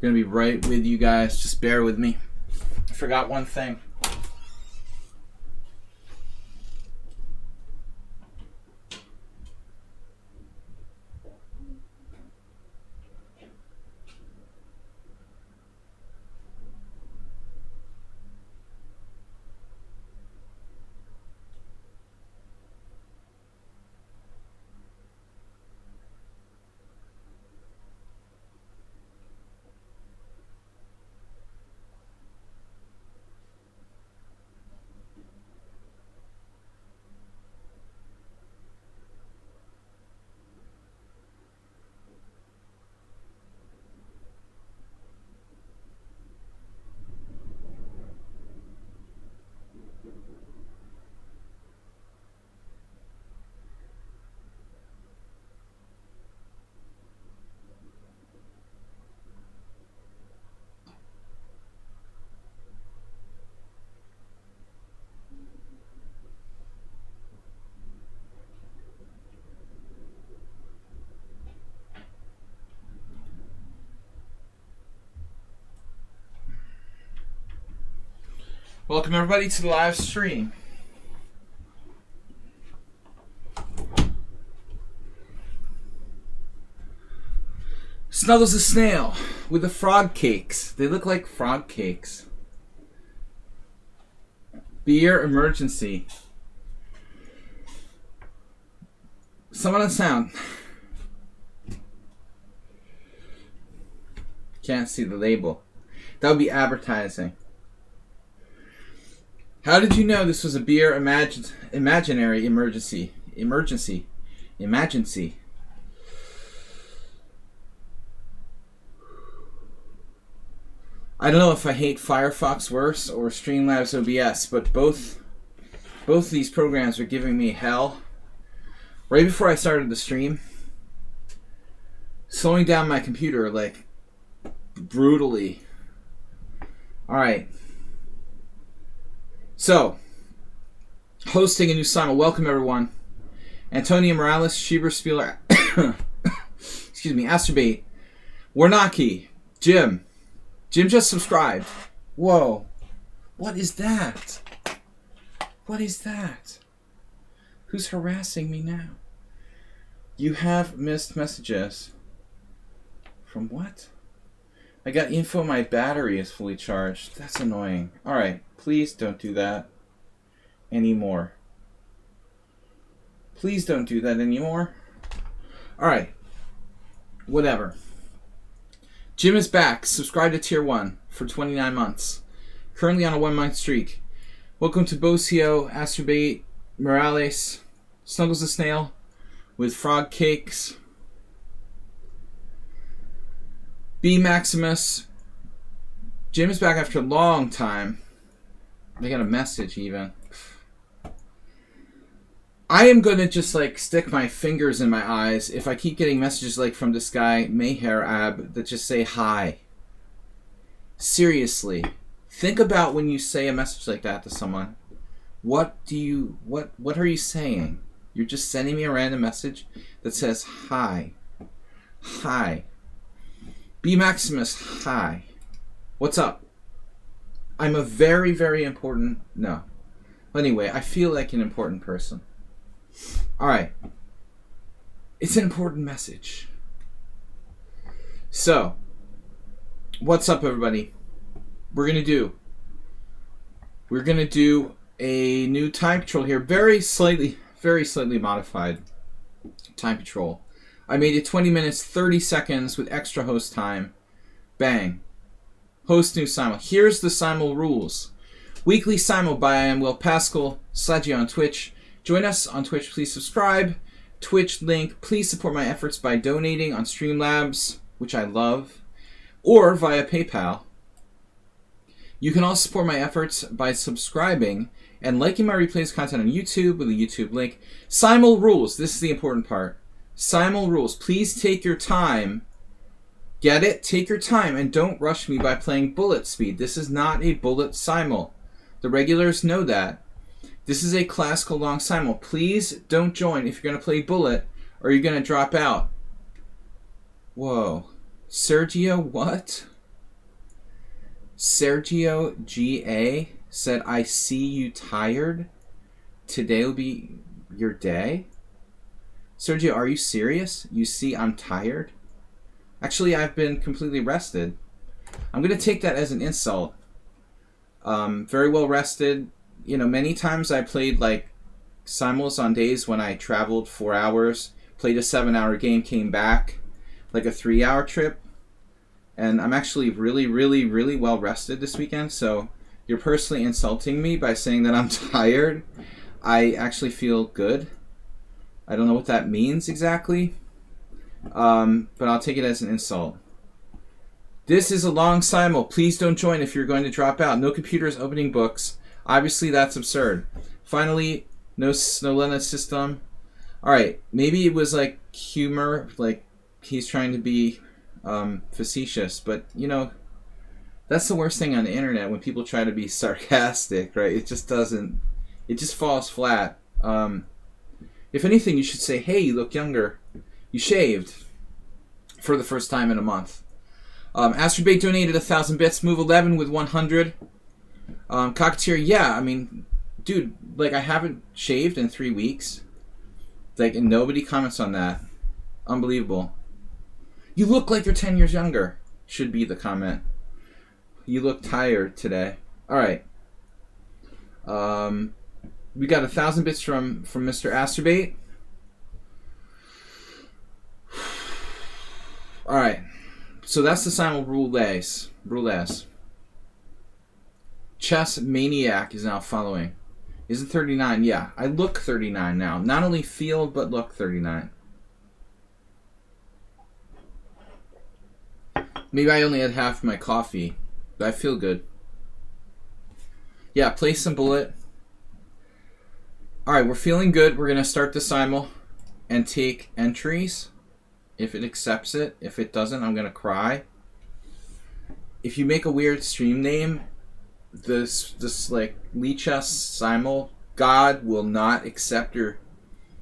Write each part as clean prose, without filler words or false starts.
We're going to be right with you guys. Just bear with me. I forgot one thing. Welcome everybody to the live stream. Snuggles a snail with the frog cakes. They look like frog cakes. Beer emergency. Someone on sound. Can't see the label. That would be advertising. How did you know this was a beer imaginary emergency? Emergency. I don't know if I hate Firefox worse or Streamlabs OBS, but both these programs are giving me hell. Right before I started the stream, slowing down my computer like brutally. Alright. So, hosting a new simul. Welcome everyone. Antonio Morales, Schieber Spieler, excuse me, Asterbait, Warnaki, Jim. Jim just subscribed. Whoa. What is that? What is that? Who's harassing me now? You have missed messages. From what? I got info my battery is fully charged. That's annoying. Alright, please don't do that anymore. Please don't do that anymore. Alright. Whatever. Jim is back. Subscribe to Tier 1 for 29 months. Currently on a 1-month streak. Welcome to Bocio, Asterbait, Morales, Snuggles the Snail with frog cakes. B Maximus. Jim is back after a long time. They got a message even. I am gonna just like stick my fingers in my eyes if I keep getting messages like from this guy Meher that just say hi. Seriously, think about when you say a message like that to someone. What are you saying? You're just sending me a random message that says hi. Hi. B Maximus, hi. What's up? I'm a very, very important... No. Anyway, I feel like an important person. Alright. It's an important message. So, what's up, everybody? We're going to do a new time control here. Very slightly modified time control. I made it 20 minutes, 30 seconds with extra host time. Bang. Host new simul. Here's the simul rules. Weekly simul by I am Will Pascal, Sladgie on Twitch. Join us on Twitch. Please subscribe. Twitch link. Please support my efforts by donating on Streamlabs, which I love, or via PayPal. You can also support my efforts by subscribing and liking my replays content on YouTube with a YouTube link. Simul rules. This is the important part. Simul rules. Please take your time. Get it? Take your time and don't rush me by playing bullet speed. This is not a bullet simul. The regulars know that. This is a classical long simul. Please don't join if you're going to play bullet or you're going to drop out. Whoa. Sergio, what? Sergio GA said, I see you tired. Today will be your day. Sergio, are you serious? You see I'm tired? Actually, I've been completely rested. I'm going to take that as an insult. Very well rested. You know, many times I played like simuls on days when I traveled 4 hours, played a 7-hour game, came back, like a 3-hour trip. And I'm actually really, really, really well rested this weekend. So you're personally insulting me by saying that I'm tired. I actually feel good. I don't know what that means exactly. But I'll take it as an insult. This is a long simul. Please don't join if you're going to drop out. No computers opening books. Obviously, that's absurd. Finally, no Linux system. Alright, maybe it was like humor, like he's trying to be facetious, but you know, that's the worst thing on the internet when people try to be sarcastic, right? It just doesn't, it just falls flat. If anything, you should say, hey, you look younger. You shaved for the first time in a month. Astrobate donated 1,000 bits. Move 11 with 100. Cocketeer, yeah, I mean, dude, like I haven't shaved in 3 weeks. Like, and nobody comments on that. Unbelievable. You look like you're 10 years younger, should be the comment. You look tired today. Alright. We got 1,000 bits from Mr. Astrobate. Alright. So that's the simul roules. Chess Maniac is now following. Isn't 39? Yeah, I look 39 now. Not only feel, but look 39. Maybe I only had half my coffee, but I feel good. Yeah, play some bullet. Alright, we're feeling good. We're going to start the simul and take entries. If it accepts it. If it doesn't, I'm going to cry. If you make a weird stream name, this like lichess simul, God will not accept your...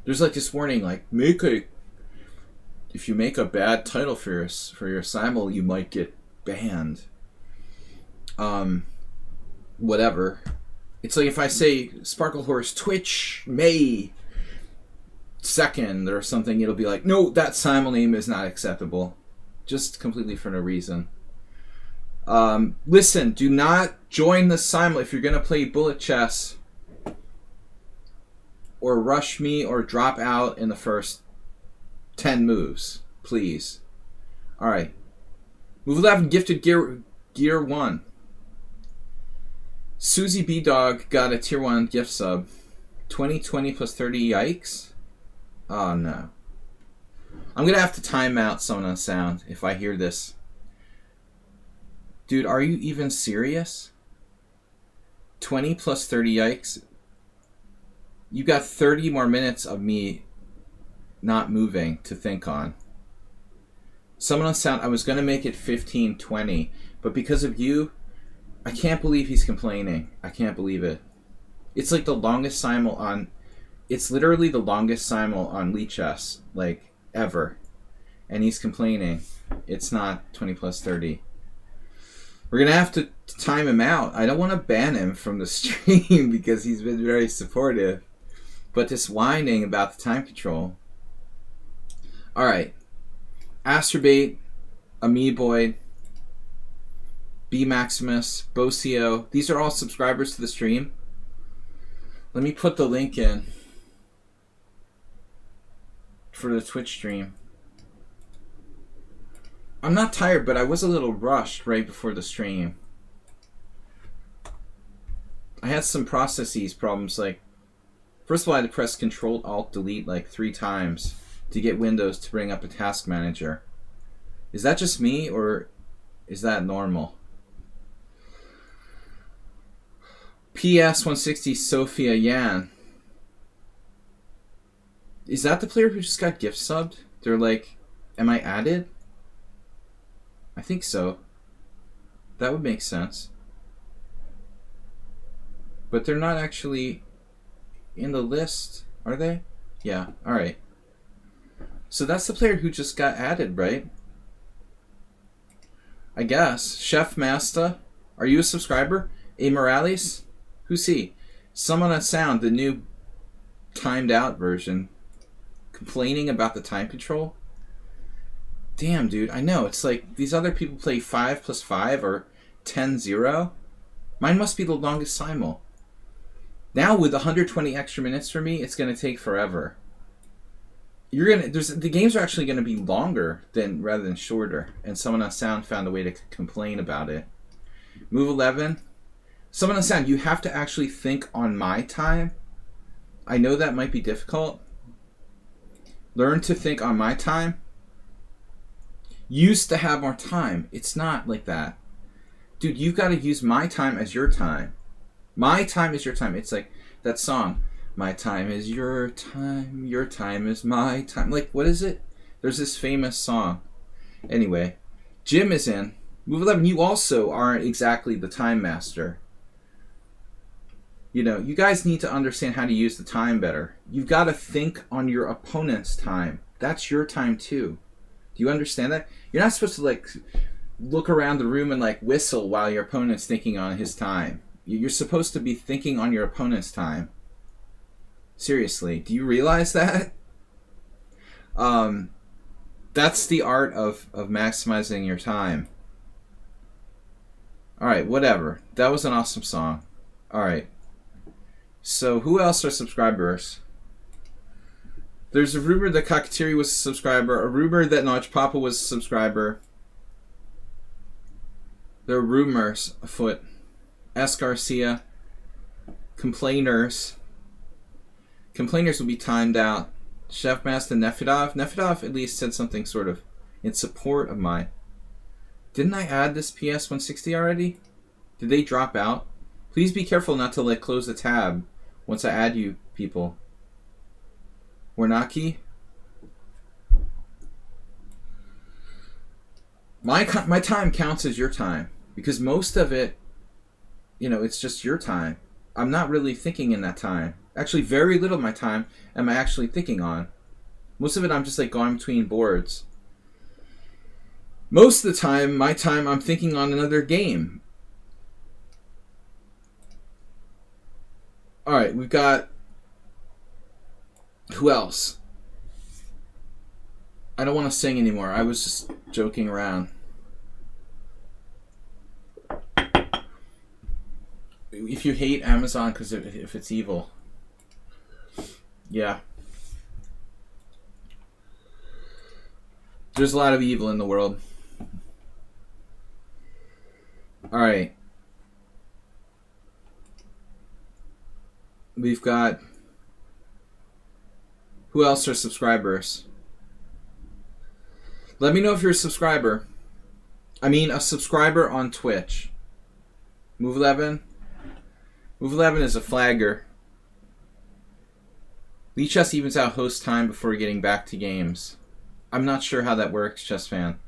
There's like this warning, like, if you make a bad title for your simul, you might get banned. Whatever. It's like if I say Sparkle Horse Twitch May 2nd or something, it'll be like, no, that simul name is not acceptable. Just completely for no reason. Listen, do not join the simul if you're going to play bullet chess or rush me or drop out in the first 10 moves, please. Alright. Move 11, gifted gear 1. Susie B Dog got a tier 1 gift sub. 20 plus 30, yikes. Oh no. I'm gonna have to time out Someone on Sound if I hear this. Dude, are you even serious? 20 plus 30, yikes. You got 30 more minutes of me not moving to think on. Someone on Sound, I was gonna make it 15-20, but because of you, I can't believe he's complaining. I can't believe it. It's like the longest simul on... It's literally the longest simul on lichess, like, ever. And he's complaining. It's not 20 plus 30. We're going to have to time him out. I don't want to ban him from the stream because he's been very supportive. But this whining about the time control. Alright. Astrobate, Amoeboid, B Maximus, Bocio. These are all subscribers to the stream. Let me put the link in for the Twitch stream. I'm not tired, but I was a little rushed right before the stream. I had some processes problems, like, first of all, I had to press Control-Alt-Delete like 3 times to get Windows to bring up a task manager. Is that just me, or is that normal? PS160 Sophia Yan. Is that the player who just got gift subbed? They're like, am I added? I think so. That would make sense. But they're not actually in the list, are they? Yeah, alright. So that's the player who just got added, right? I guess. Chef Master. Are you a subscriber? A Morales? Who's he? Someone on Sound, the new timed out version, complaining about the time control? Damn, dude, I know. It's like these other people play 5 plus 5 or 10-0. Mine must be the longest simul. Now with 120 extra minutes for me, it's gonna take forever. The games are actually gonna be longer rather than shorter, and someone on Sound found a way to complain about it. Move 11. Someone on Sound, you have to actually think on my time. I know that might be difficult. Learn to think on my time. Used to have more time. It's not like that. Dude, you've got to use my time as your time. My time is your time. It's like that song. My time is your time is my time. Like, what is it? There's this famous song. Anyway, Jim is in. Move 11, you also aren't exactly the time master. You know, you guys need to understand how to use the time better. You've got to think on your opponent's time. That's your time too. Do you understand that? You're not supposed to like look around the room and like whistle while your opponent's thinking on his time. You're supposed to be thinking on your opponent's time. Seriously, do you realize that? That's the art of maximizing your time. Alright, whatever. That was an awesome song. Alright. So, who else are subscribers? There's a rumor that Kakatiri was a subscriber. A rumor that Notch Papa was a subscriber. There are rumors afoot. S. Garcia. Complainers. Complainers will be timed out. Chef Master Nefedov. Nefedov at least said something sort of in support of mine. Didn't I add this PS 160 already? Did they drop out? Please be careful not to like close the tab once I add you people. Warnaki? My time counts as your time. Because most of it, you know, it's just your time. I'm not really thinking in that time. Actually, very little of my time am I actually thinking on. Most of it I'm just like going between boards. Most of the time, my time, I'm thinking on another game. Alright, we've got... Who else? I don't want to sing anymore. I was just joking around. If you hate Amazon because if it's evil. Yeah. There's a lot of evil in the world. Alright. We've got... Who else are subscribers? Let me know if you're a subscriber. I mean, a subscriber on Twitch. Move 11. Move 11 is a flagger. lichess evens out host time before getting back to games. I'm not sure how that works, Chess Fan.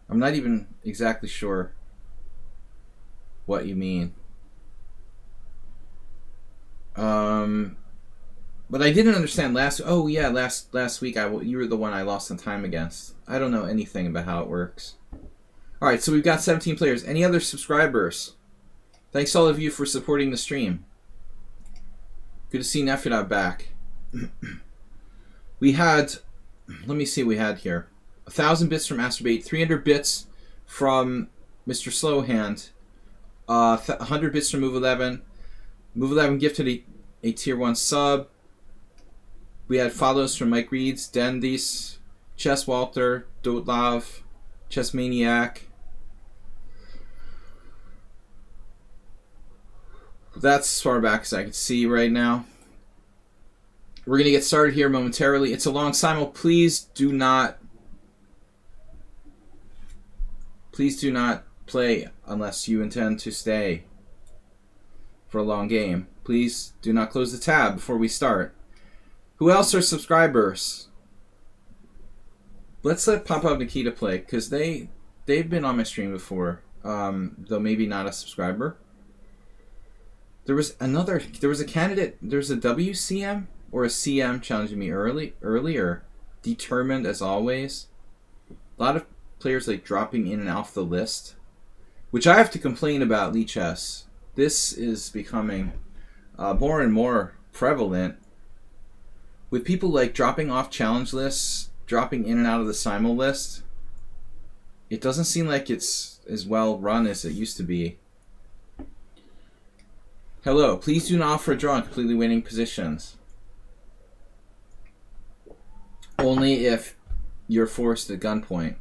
I'm not even exactly sure what you mean. But I didn't understand last week you were the one I lost some time against. I don't know anything about how it works. Alright, so we've got 17 players. Any other subscribers? Thanks all of you for supporting the stream. Good to see Nefedov back. We had, let me see what we had here. 1,000 bits from Masturbate, 300 bits from Mr. Slowhand, 100 bits from Move 11. Move 11 gifted a tier 1 sub. We had follows from Mike Reeds, Dendis, Chess Walter, Dotlav, Chess Maniac. That's as far back as I can see right now. We're going to get started here momentarily. It's a long simul. Please do not play unless you intend to stay for a long game. Please do not close the tab before we start. Who else are subscribers? Let's let Pop-Up Nikita play, because they've been on my stream before, though maybe not a subscriber. There was a candidate, there's a WCM or a CM challenging me earlier. Determined as always. A lot of players like dropping in and off the list. which I have to complain about lichess. This is becoming more and more prevalent with people like dropping off challenge lists, dropping in and out of the simul list. It doesn't seem like it's as well run as it used to be. Hello, please do not offer a draw in completely winning positions. Only if you're forced at gunpoint.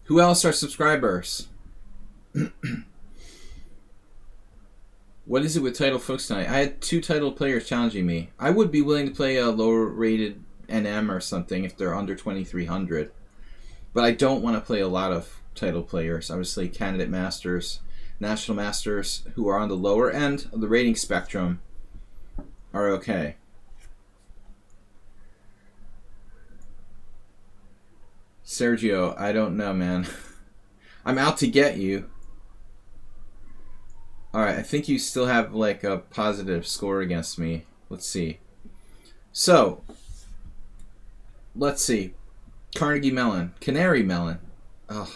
Who else are subscribers? What is it with title folks tonight? I had 2 title players challenging me. I would be willing to play a lower rated NM or something if they're under 2300. But I don't want to play a lot of title players. Obviously, candidate masters, national masters who are on the lower end of the rating spectrum are okay. Sergio, I don't know, man. I'm out to get you. Alright, I think you still have like a positive score against me. Let's see. So, let's see. Carnegie Mellon. Canary Mellon. Ugh.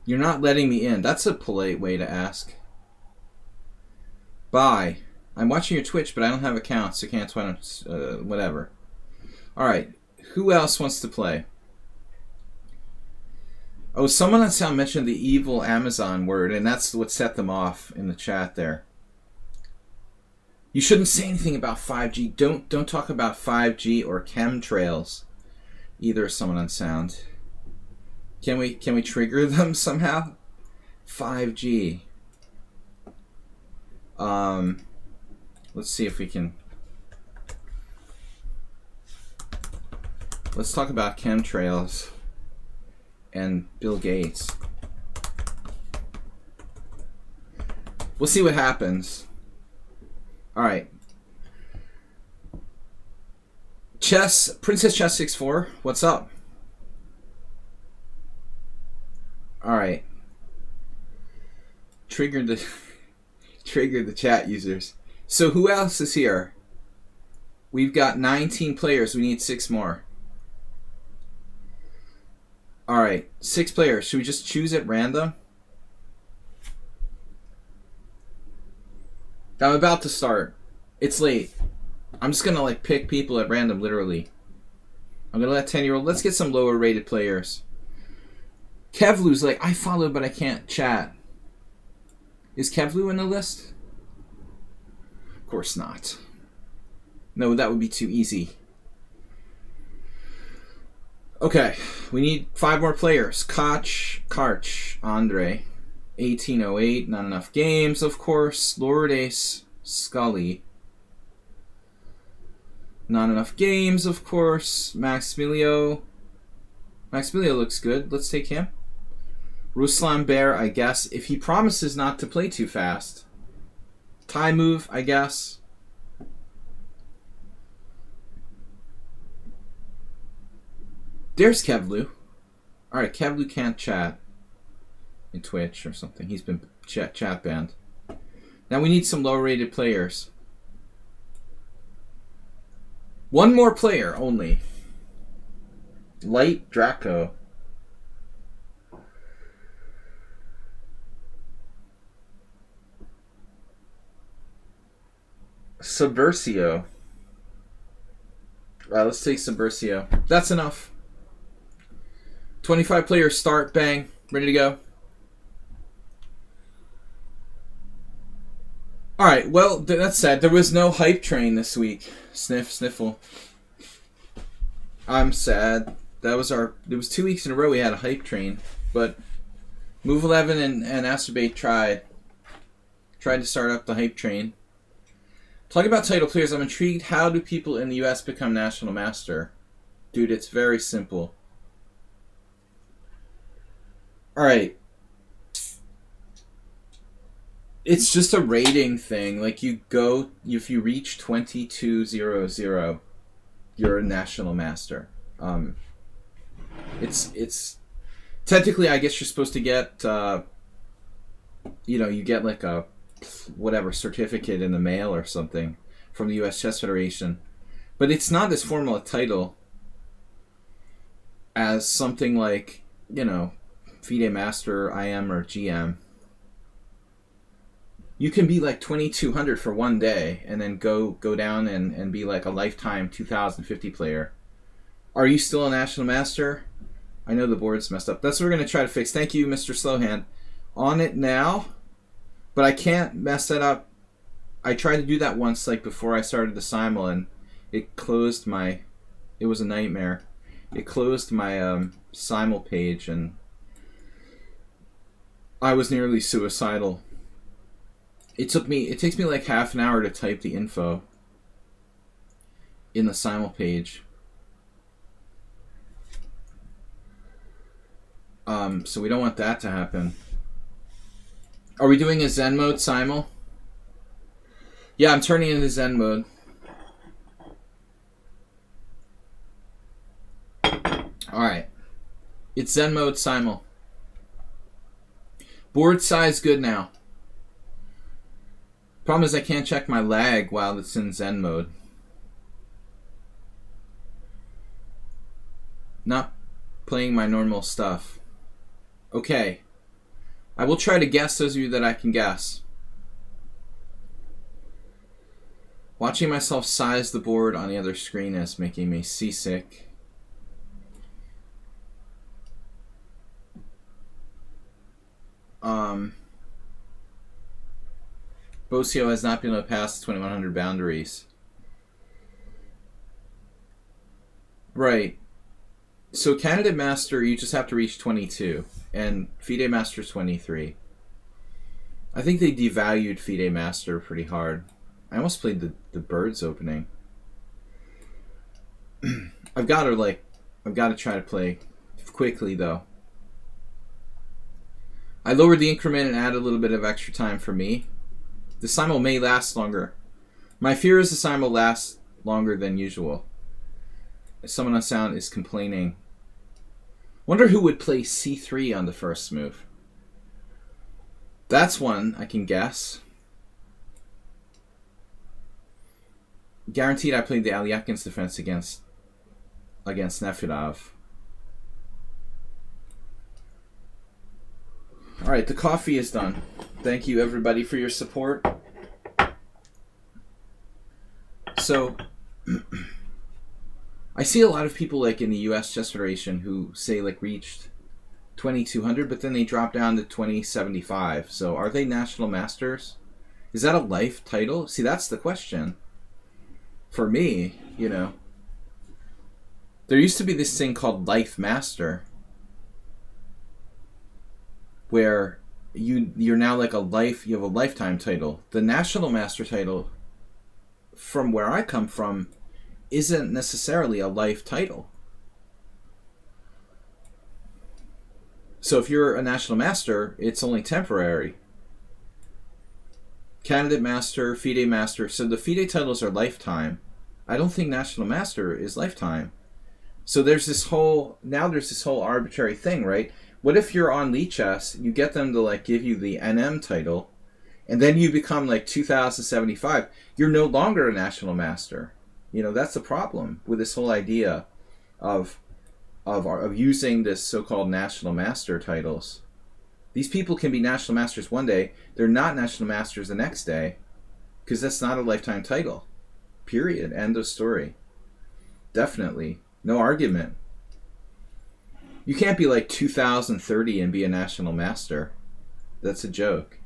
You're not letting me in. That's a polite way to ask. Bye. I'm watching your Twitch, but I don't have accounts, so can't whatever. Alright. Who else wants to play? Oh, someone on sound mentioned the evil Amazon word, and that's what set them off in the chat there. You shouldn't say anything about 5G. Don't talk about 5G or chemtrails. Either, someone on sound. Can we trigger them somehow? 5G. Let's see if we can. Let's talk about chemtrails and Bill Gates. We'll see what happens. All right. Princess Chess 64. What's up? All right. Triggered the chat users. So who else is here? We've got 19 players. We need 6 more. All right, 6 players. Should we just choose at random? I'm about to start. It's late. I'm just gonna like pick people at random, literally. I'm gonna let 10-year-old. Let's get some lower rated players. Kevlu's like, I follow, but I can't chat. Is Kevlu in the list? Of course not. No, that would be too easy. Okay, we need 5 more players. Karch, Andre, 1808, not enough games, of course. Lourdes, Scully, not enough games, of course. Maximilio looks good. Let's take him. Ruslan Bear, I guess, if he promises not to play too fast. Tie move, I guess. There's Kevlu. Alright, Kevlu can't chat in Twitch or something. He's been chat banned. Now we need some lower rated players. 1 more player only. Light Draco. Subversio. Alright, let's take Subversio. That's enough. 25 players start, bang, ready to go. Alright, well, that's sad. There was no hype train this week. Sniffle. I'm sad. It was 2 weeks in a row we had a hype train, but Move 11 and Acerbate tried to start up the hype train. Talking about title players, I'm intrigued. How do people in the US become national master? Dude, it's very simple. Alright. It's just a rating thing. Like, if you reach 2200, you're a national master. It's technically, I guess you're supposed to get, you get like a whatever certificate in the mail or something from the US Chess Federation. But it's not as formal a title. as something like, FIDE Master, IM, or GM. You can be like 2200 for one day and then go down and be like a lifetime 2050 player. Are you still a National Master? I know the board's messed up. That's what we're going to try to fix. Thank you, Mr. Slowhand. On it now, but I can't mess that up. I tried to do that once, like before I started the Simul, and it closed my... It was a nightmare. It closed my Simul page, and I was nearly suicidal. It takes me like half an hour to type the info in the Simul page. So we don't want that to happen. Are we doing a Zen mode Simul? Yeah, I'm turning into Zen mode. Alright. It's Zen mode Simul. Board size good now. Problem is I can't check my lag while it's in Zen mode. Not playing my normal stuff. Okay. I will try to guess those of you that I can guess. Watching myself size the board on the other screen is making me seasick. Bosio has not been able to pass the 2100 boundaries. Right. So Candidate Master, you just have to reach 22. And FIDE Master 23. I think they devalued FIDE Master pretty hard. I almost played the Birds opening. I've got to try to play quickly though. I lowered the increment and added a little bit of extra time for me. The Simul may last longer. My fear is the Simul lasts longer than usual. Someone on sound is complaining. Wonder who would play c3 on the first move. That's one I can guess. Guaranteed I played the Alyakin's defense against Nefedov. Alright, the coffee is done. Thank you everybody for your support. So I see a lot of people like in the US Chess Federation who say like reached 2200 but then they drop down to 2075. So are they National Masters? Is that a life title? See, that's the question. For me, there used to be this thing called Life Master where you're now like you have a lifetime title. The National Master title, from where I come from, isn't necessarily a life title. So if you're a National Master, it's only temporary. Candidate Master, FIDE Master. So the FIDE titles are lifetime. I don't think National Master is lifetime. So there's this whole arbitrary thing, right? What if you're on lichess, you get them to like give you the NM title, and then you become like 2075. You're no longer a National Master. That's the problem with this whole idea of using this so-called National Master titles. These people can be National Masters one day. They're not National Masters the next day because that's not a lifetime title. Period. End of story. Definitely. No argument. You can't be like 2030 and be a National Master. That's a joke.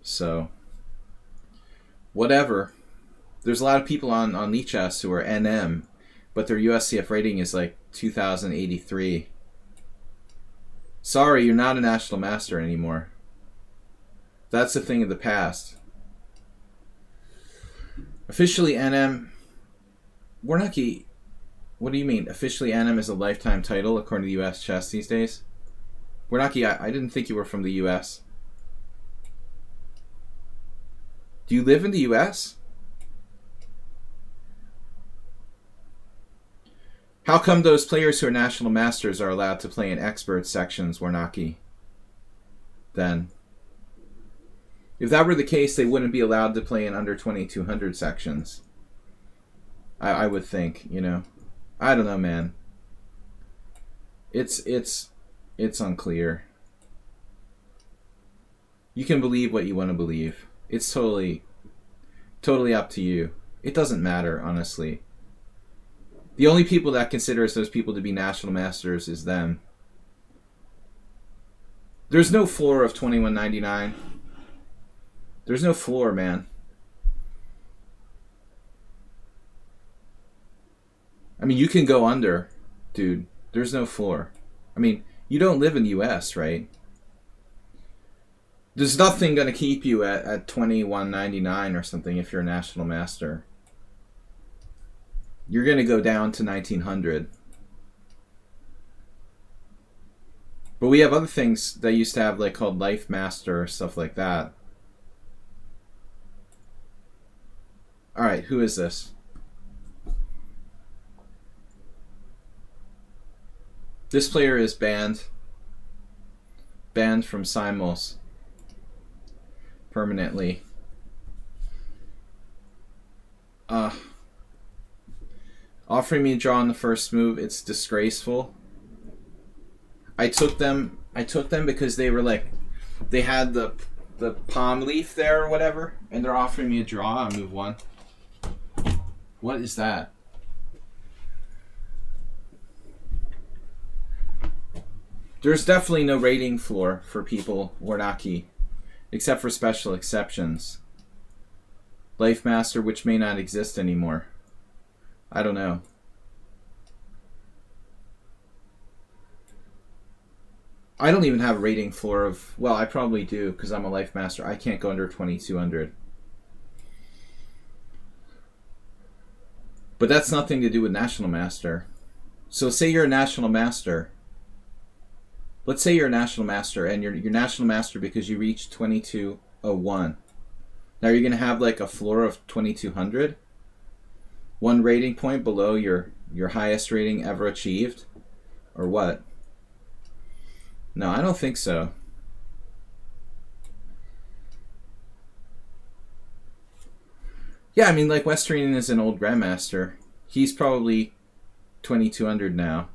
So, whatever. There's a lot of people on lichess who are NM, but their USCF rating is like 2083. Sorry, you're not a National Master anymore. That's a thing of the past. Officially NM... Warnaki, what do you mean? Officially NM is a lifetime title according to US Chess these days? Warnaki, I didn't think you were from the US. Do you live in the US? How come those players who are National Masters are allowed to play in expert sections, Warnaki? Then, if that were the case, they wouldn't be allowed to play in under 2200 sections. I would think, I don't know, man. It's unclear. You can believe what you want to believe. It's totally up to you. It doesn't matter, honestly. The only people that considers those people to be national masters is them. There's no floor of 21.99. There's no floor, man. I mean, you can go under, dude. There's no floor. I mean, you don't live in the US, right? There's nothing going to keep you at 21.99 or something if you're a national master. You're going to go down to 1900. But we have other things that used to have, like, called Life Master or stuff like that. Alright, who is this? This player is banned. Banned from Simuls. Permanently. Offering me a draw on the first move, it's disgraceful. I took them because they were like, they had the palm leaf there or whatever, and they're offering me a draw on move 1. What is that? There's definitely no rating floor for people Warnaki, except for special exceptions. Life Master, which may not exist anymore. I don't know. I don't even have a rating floor of... Well, I probably do, because I'm a Life Master. I can't go under 2200. But that's nothing to do with National Master. So say you're a National Master. Let's say you're a National Master, and you're National Master because you reached 2201. Now you're going to have like a floor of 2200? One rating point below your highest rating ever achieved? Or what? No, I don't think so. Yeah, I mean, like, Westrian is an old Grandmaster. He's probably 2200 now.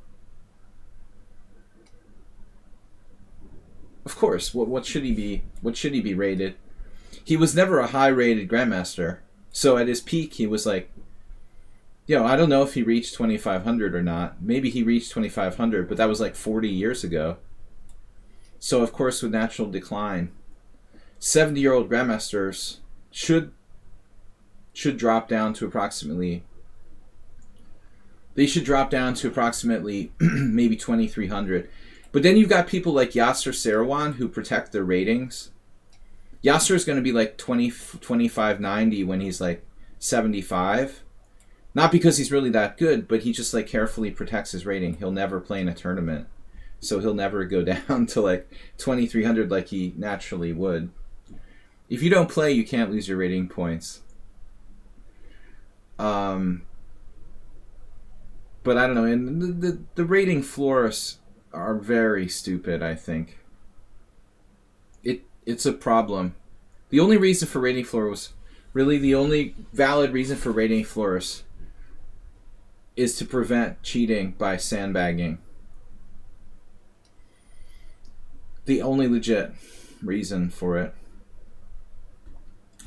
Of course. What should he be? What should he be rated? He was never a high-rated Grandmaster. So at his peak, he was like, I don't know if he reached 2500 or not. Maybe he reached 2500, but that was like 40 years ago. So, of course, with natural decline, 70-year-old Grandmasters should drop down to approximately... They should drop down to approximately maybe 2300. But then you've got people like Yasser Seirawan who protect their ratings. Yasser is going to be like 2590 when he's like 75. Not because he's really that good, but he just like carefully protects his rating. He'll never play in a tournament. So he'll never go down to like 2300 like he naturally would. If you don't play, you can't lose your rating points. But I don't know. And the rating floors are very stupid, I think. It's a problem. The only reason for rating floors, really the only valid reason for rating floors, is to prevent cheating by sandbagging. The only legit reason for it.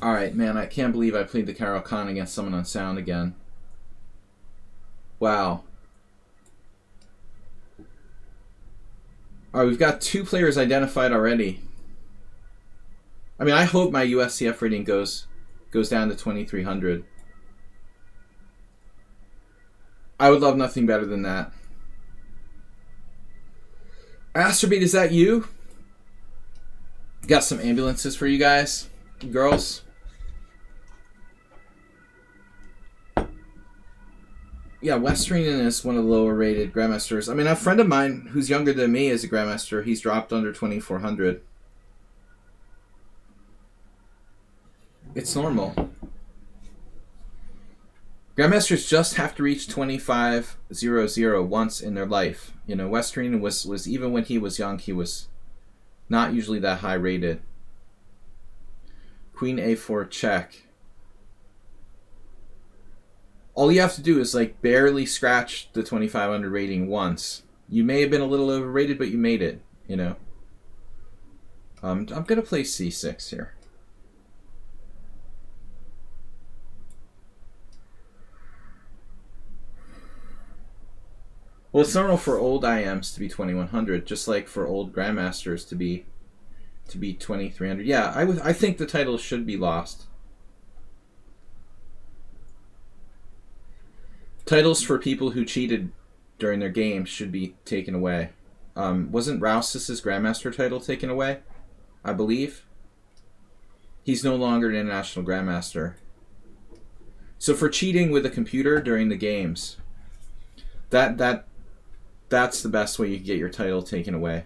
Alright, man, I can't believe I played the Carol Khan against someone on sound again. Wow. Alright, we've got 2 players identified already. I mean, I hope my USCF rating goes down to 2300. I would love nothing better than that. Astrobeat, is that you? Got some ambulances for you guys, girls. Yeah, Westrian is one of the lower rated Grandmasters. I mean, a friend of mine who's younger than me is a Grandmaster. He's dropped under 2400. It's normal. Grandmasters just have to reach 2500 once in their life. You know, Westrian was even when he was young, he was not usually that high rated. Queen A4 check. All you have to do is like barely scratch the 2500 rating once. You may have been a little overrated, but you made it, you know. I'm going to play c6 here. Well, it's normal for old IMs to be 2100, just like for old grandmasters to be 2300. Yeah, I think the title should be lost. Titles for people who cheated during their games should be taken away. Wasn't Rous's grandmaster title taken away? I believe. He's no longer an international grandmaster. So for cheating with a computer during the games, that's the best way you can get your title taken away.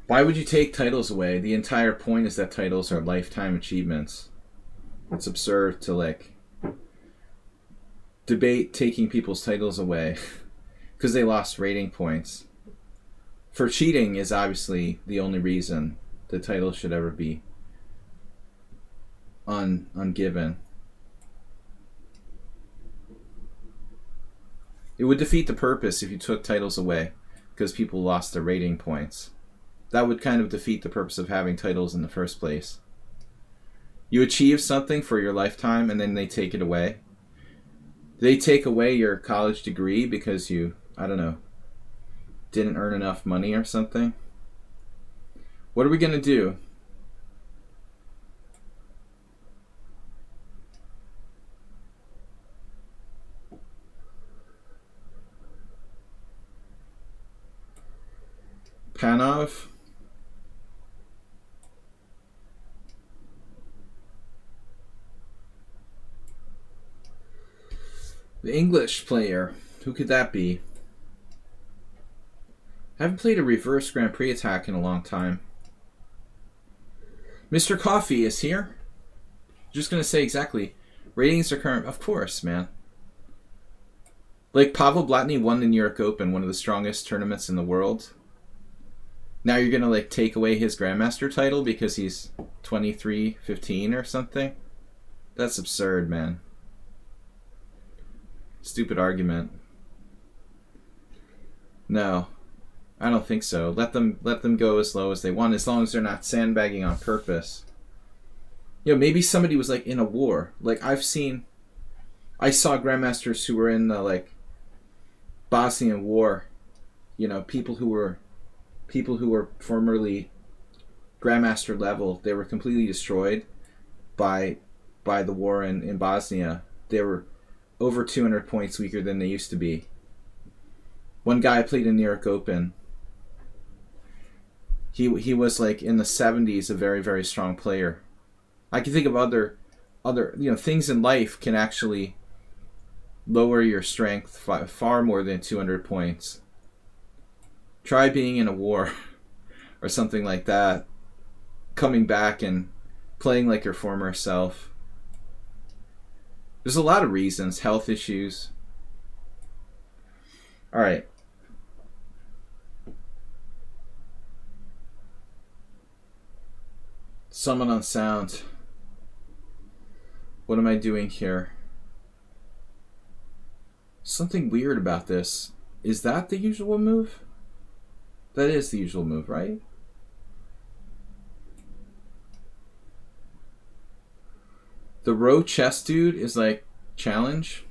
Why would you take titles away? The entire point is that titles are lifetime achievements. It's absurd to like debate taking people's titles away because they lost rating points. For cheating is obviously the only reason the title should ever be ungiven. It would defeat the purpose if you took titles away because people lost their rating points. That would kind of defeat the purpose of having titles in the first place. You achieve something for your lifetime and then they take it away. They take away your college degree because you, I don't know, didn't earn enough money or something. What are we going to do? Panov. The English player. Who could that be? I haven't played a reverse Grand Prix attack in a long time. Mr. Coffee is here. Just going to say exactly. Ratings are current. Of course, man. Like Pavel Blatny won the New York Open, one of the strongest tournaments in the world. Now you're going to like take away his Grandmaster title because he's 23-15 or something? That's absurd, man. Stupid argument. No, I don't think so. Let them go as low as they want, as long as they're not sandbagging on purpose. You know, maybe somebody was like in a war. Like I saw grandmasters who were in the like Bosnian War. You know, people who were formerly grandmaster level. They were completely destroyed by the war in Bosnia. They were over 200 points weaker than they used to be. One guy played in New York Open. He was like in the 70s, a very, very strong player. I can think of other things in life can actually lower your strength far more than 200 points. Try being in a war or something like that. Coming back and playing like your former self. There's a lot of reasons. Health issues. All right. Summon on sound. What am I doing here? Something weird about this. Is that the usual move? That is the usual move, right? The row chess dude is like, challenge?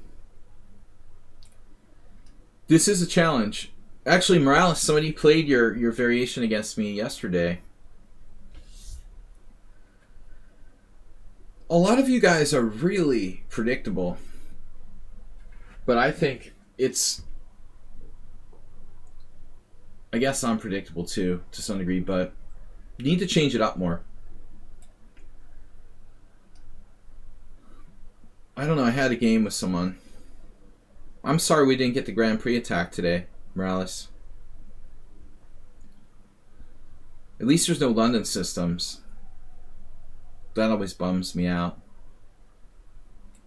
This is a challenge. Actually, Morales, somebody played your variation against me yesterday. A lot of you guys are really predictable. But I think it's... I guess I'm predictable too, to some degree, but you need to change it up more. I don't know, I had a game with someone. I'm sorry we didn't get the Grand Prix attack today, Morales. At least there's no London systems. That always bums me out.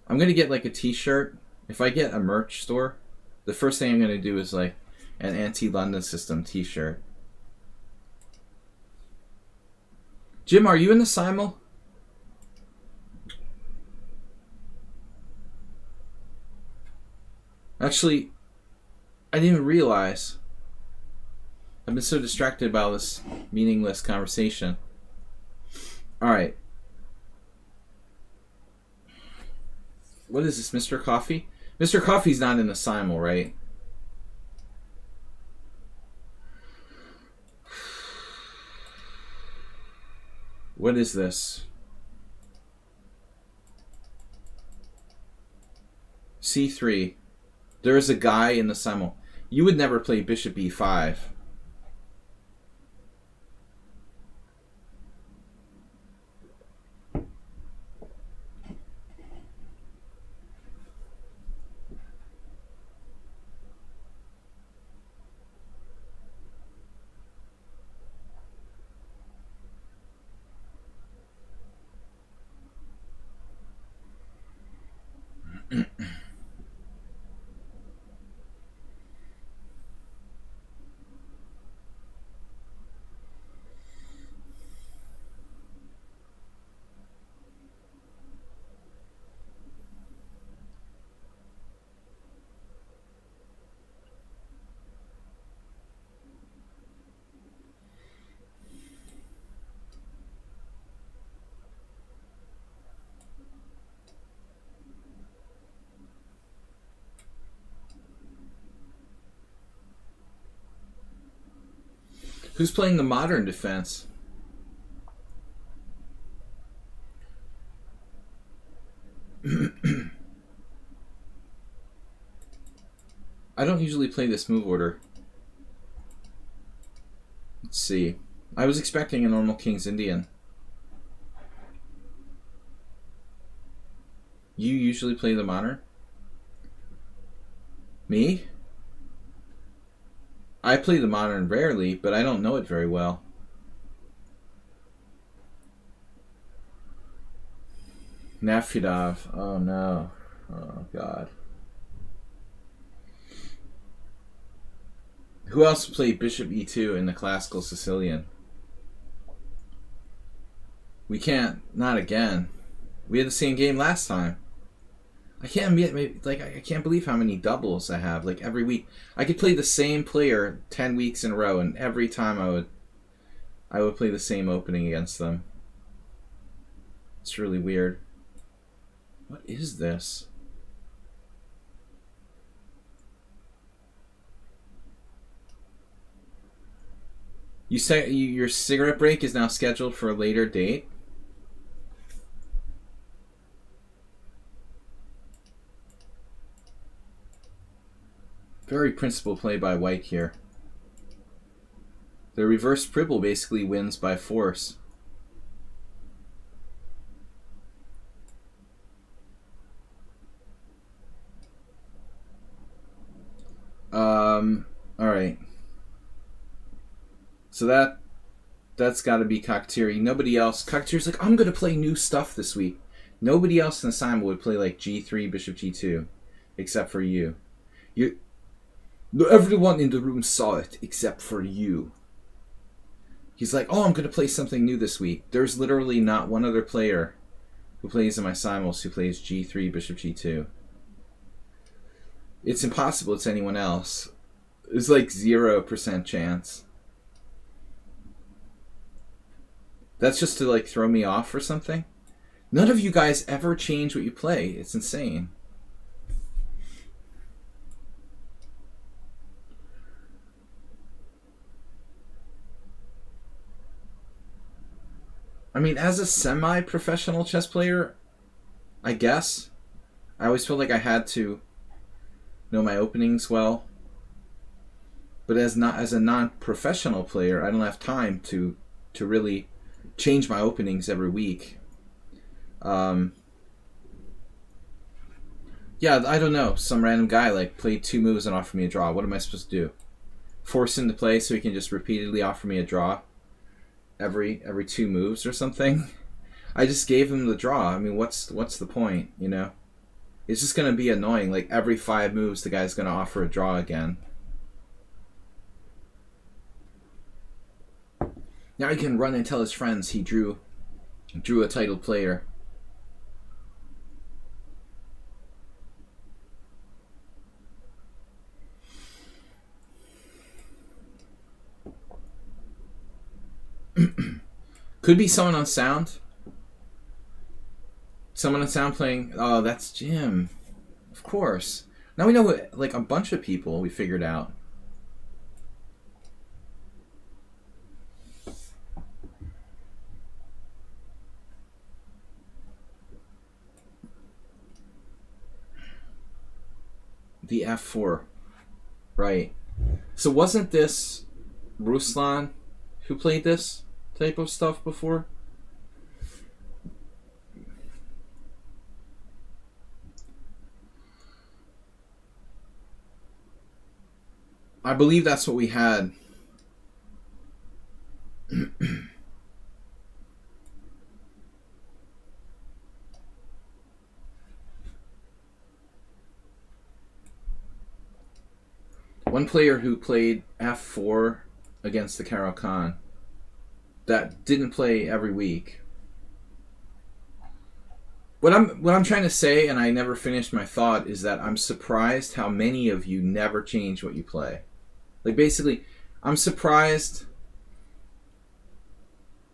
I'm going to get like a t-shirt. If I get a merch store, the first thing I'm going to do is like an anti-London system t-shirt. Jim, are you in the simul? Actually, I didn't even realize. I've been so distracted by this meaningless conversation. Alright. What is this, Mr. Coffee? Mr. Coffee's not in the simul, right? What is this? C3. There is a guy in the simul. You would never play bishop e5. Who's playing the modern defense? I don't usually play this move order. Let's see. I was expecting a normal King's Indian. You usually play the modern? Me? I play the modern rarely, but I don't know it very well. Nafidov. Oh no. Oh god. Who else played Bishop E2 in the classical Sicilian? We can't. Not again. We had the same game last time. I can't I can't believe how many doubles I have. Like every week, I could play the same player 10 weeks in a row, and every time I would play the same opening against them. It's really weird. What is this? You say your cigarette break is now scheduled for a later date? Very principled play by white here. The reverse Pribble basically wins by force. Alright. So that's got to be Cocktieri. Nobody else. Cocktieri's like, I'm going to play new stuff this week. Nobody else in the simul would play like G3, Bishop G2, except for you. Everyone in the room saw it except for you. He's like, oh, I'm going to play something new this week. There's literally not one other player who plays in my simuls who plays G3, Bishop G2. It's impossible it's anyone else. There's like 0% chance. That's just to like throw me off or something? None of you guys ever change what you play. It's insane. I mean, as a semi-professional chess player, I guess, I always felt like I had to know my openings well. But as a non-professional player, I don't have time to really change my openings every week. Yeah, I don't know. Some random guy like played 2 moves and offered me a draw. What am I supposed to do? Force him to play so he can just repeatedly offer me a draw? every 2 moves or something. I just gave him the draw. I mean, what's the point, you know? It's just going to be annoying. Like, every 5 moves, the guy's going to offer a draw again. Now he can run and tell his friends he drew a titled player. Could be someone on sound. Someone on sound playing. Oh, that's Jim. Of course. Now we know what, like, a bunch of people we figured out. The F4. Right. So wasn't this Ruslan who played this type of stuff before? I believe that's what we had. One player who played F4 against the Carol Khan that didn't play every week. What I'm trying to say, and I never finished my thought, is that I'm surprised how many of you never change what you play. Like, basically, I'm surprised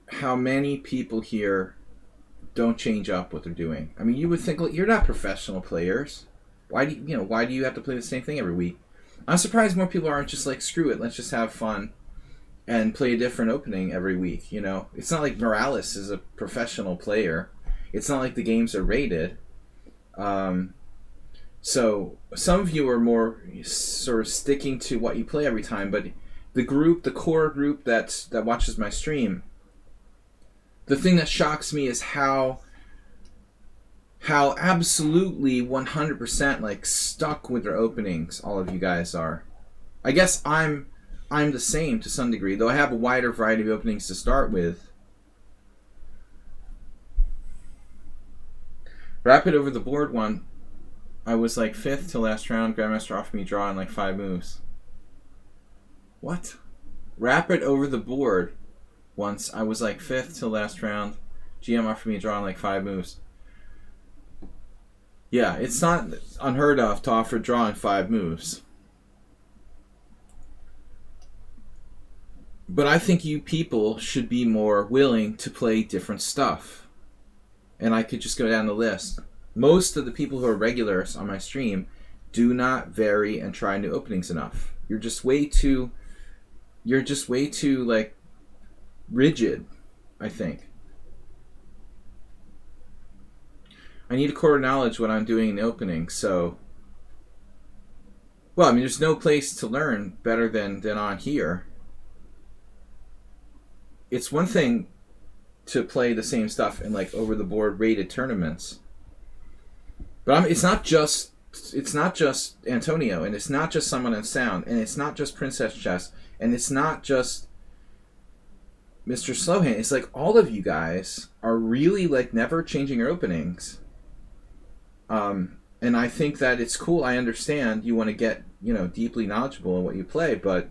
how many people here don't change up what they're doing. I mean, you would think, like, you're not professional players. Why do you have to play the same thing every week? I'm surprised more people aren't just like, screw it, let's just have fun and play a different opening every week, you know? It's not like Morales is a professional player. It's not like the games are rated. So some of you are more sort of sticking to what you play every time, but the core group that watches my stream, the thing that shocks me is how absolutely 100% like stuck with their openings all of you guys are. I guess I'm the same to some degree, though I have a wider variety of openings to start with. Rapid over the board one, I was like 5th till last round. Grandmaster offered me a draw in like 5 moves. What? Rapid over the board once, I was like 5th till last round. GM offered me a draw in like 5 moves. Yeah, it's not unheard of to offer a draw in 5 moves. But I think you people should be more willing to play different stuff. And I could just go down the list. Most of the people who are regulars on my stream do not vary and try new openings enough. You're just way too like rigid, I think. I need a core knowledge what I'm doing in the opening, so... Well, I mean, there's no place to learn better than on here. It's one thing to play the same stuff in, like, over-the-board rated tournaments. But it's not just Antonio, and it's not just someone on sound, and it's not just Princess Chess, and it's not just Mr. Slowhand. It's like all of you guys are really, like, never changing your openings. And I think that it's cool. I understand you want to get, deeply knowledgeable in what you play, but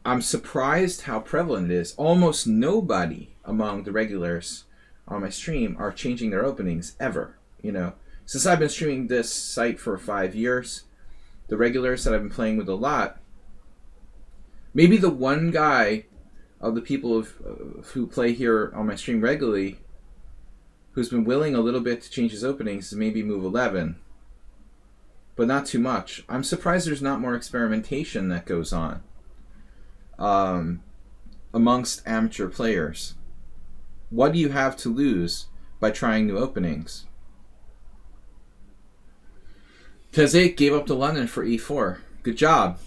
I'm surprised how prevalent it is. Almost nobody among the regulars on my stream are changing their openings ever, Since I've been streaming this site for 5 years, the regulars that I've been playing with a lot, maybe the one guy of the people who play here on my stream regularly who's been willing a little bit to change his openings is maybe move 11. But not too much. I'm surprised there's not more experimentation that goes on amongst amateur players. What do you have to lose by trying new openings? Tezek gave up to London for e4. Good job.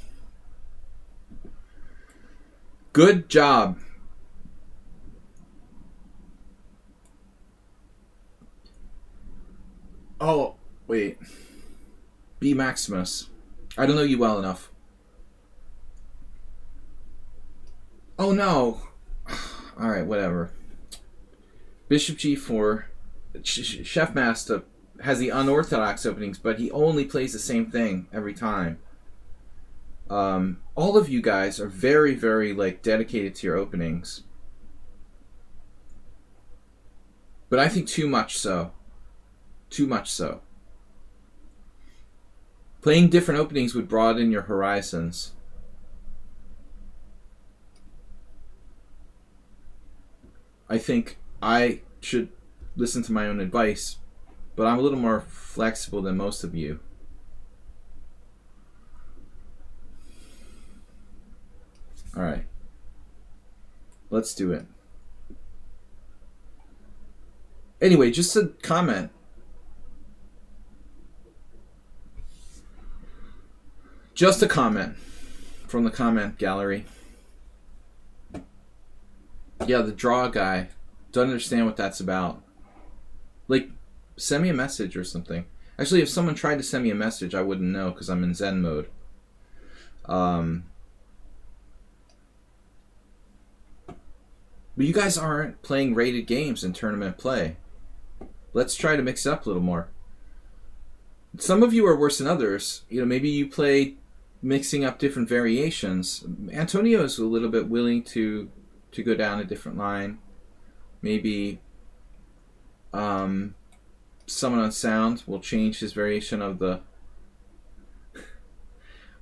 Good job. Oh, wait. B. Maximus. I don't know you well enough. Oh, no. All right, whatever. Bishop g4. Chef Master has the unorthodox openings, but he only plays the same thing every time. All of you guys are very, very like dedicated to your openings, but I think too much so. Too much so. Playing different openings would broaden your horizons. I think I should listen to my own advice, but I'm a little more flexible than most of you. All right. Let's do it. Anyway, just a comment. Just a comment from the comment gallery. Yeah, the draw guy. Don't understand what that's about. Like, send me a message or something. Actually, if someone tried to send me a message, I wouldn't know because I'm in Zen mode. But you guys aren't playing rated games in tournament play. Let's try to mix it up a little more. Some of you are worse than others. You know, maybe you play mixing up different variations. Antonio is a little bit willing to go down a different line. Maybe someone on sound will change his variation of the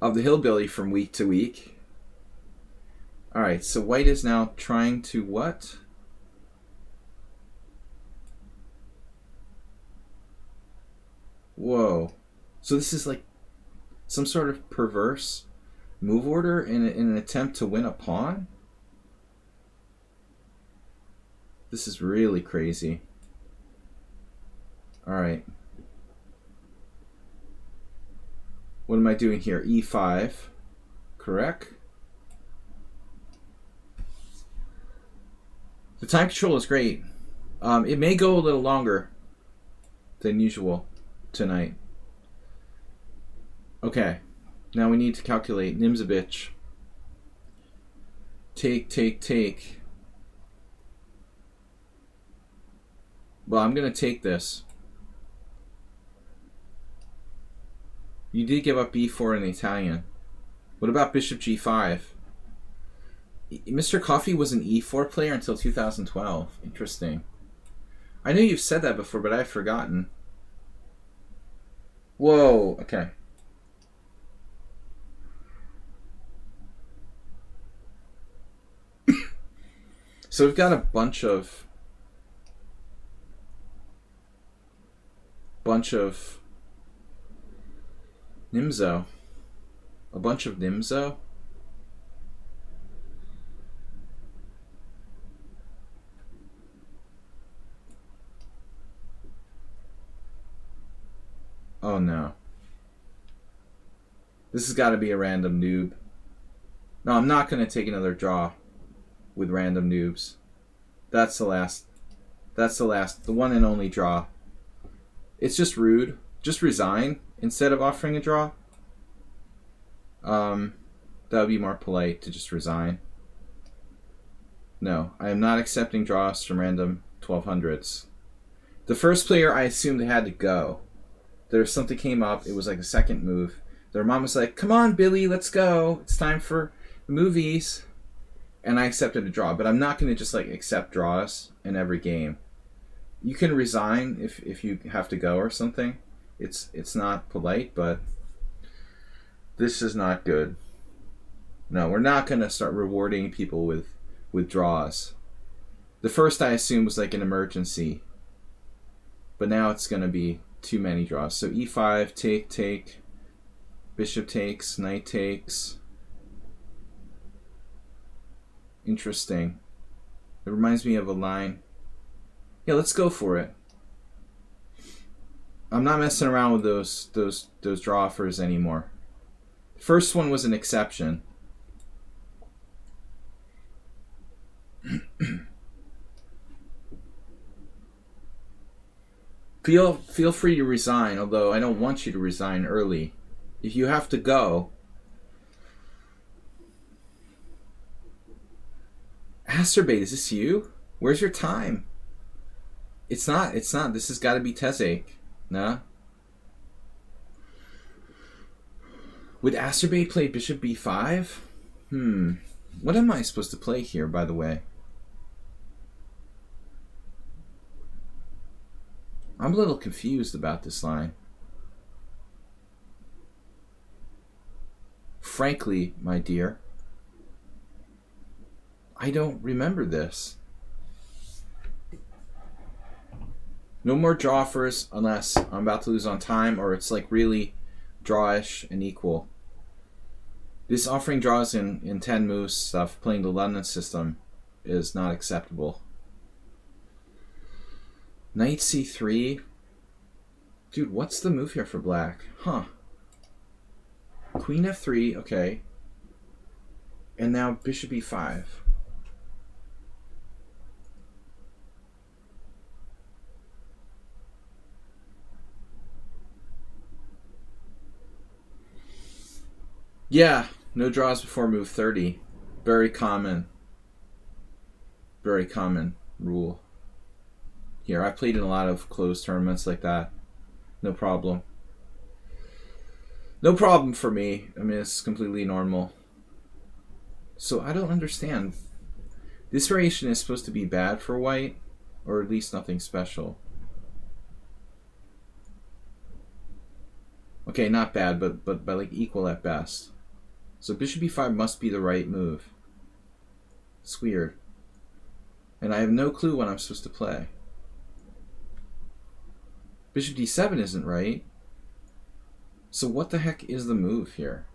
hillbilly from week to week. All right, so white is now trying to what? Whoa. So this is like some sort of perverse move order in an attempt to win a pawn? This is really crazy. All right. What am I doing here? E5. Correct? The time control is great. It may go a little longer than usual tonight. Okay. Now we need to calculate. Nimzabitch. Take, take, take. Well, I'm going to take this. You did give up b4 in the Italian. What about bishop g5? Mr. Coffee was an e4 player until 2012. Interesting. I know you've said that before, but I've forgotten. Whoa, okay. So we've got a bunch of Nimzo. A bunch of Nimzo. Oh no. This has got to be a random noob. No, I'm not going to take another draw with random noobs. That's the last. That's the last. The one and only draw. It's just rude. Just resign instead of offering a draw. That would be more polite to just resign. No, I am not accepting draws from random 1200s. The first player I assumed had to go. There's something came up. It was like a second move. Their mom was like, "Come on, Billy, let's go. It's time for the movies." And I accepted a draw, but I'm not going to just like accept draws in every game. You can resign if you have to go or something. It's not polite, but this is not good. No, we're not going to start rewarding people with draws. The first I assumed was like an emergency, but now it's going to be too many draws. So e5, take, take, bishop takes, knight takes. Interesting. It reminds me of a line. Yeah, let's go for it. I'm not messing around with those draw offers anymore. The first one was an exception. Feel free to resign, although I don't want you to resign early. If you have to go, Asterbate, is this you? Where's your time? It's not. This has got to be Tezake. Nah. Would Asterbate play bishop b5? What am I supposed to play here, by the way? I'm a little confused about this line. Frankly, my dear, I don't remember this. No more draw offers unless I'm about to lose on time or it's like really drawish and equal. This offering draws in 10 moves stuff, playing the London system, is not acceptable. Knight c3. Dude, what's the move here for black? Huh. Queen f3, okay. And now bishop e5. Yeah, no draws before move 30. Very common rule. Here, I've played in a lot of closed tournaments like that. No problem. No problem for me. I mean, it's completely normal. So I don't understand. This variation is supposed to be bad for white, or at least nothing special. Okay, not bad, but like equal at best. So bishop e5 must be the right move. It's weird. And I have no clue what I'm supposed to play. Bishop d7 isn't right. So what the heck is the move here?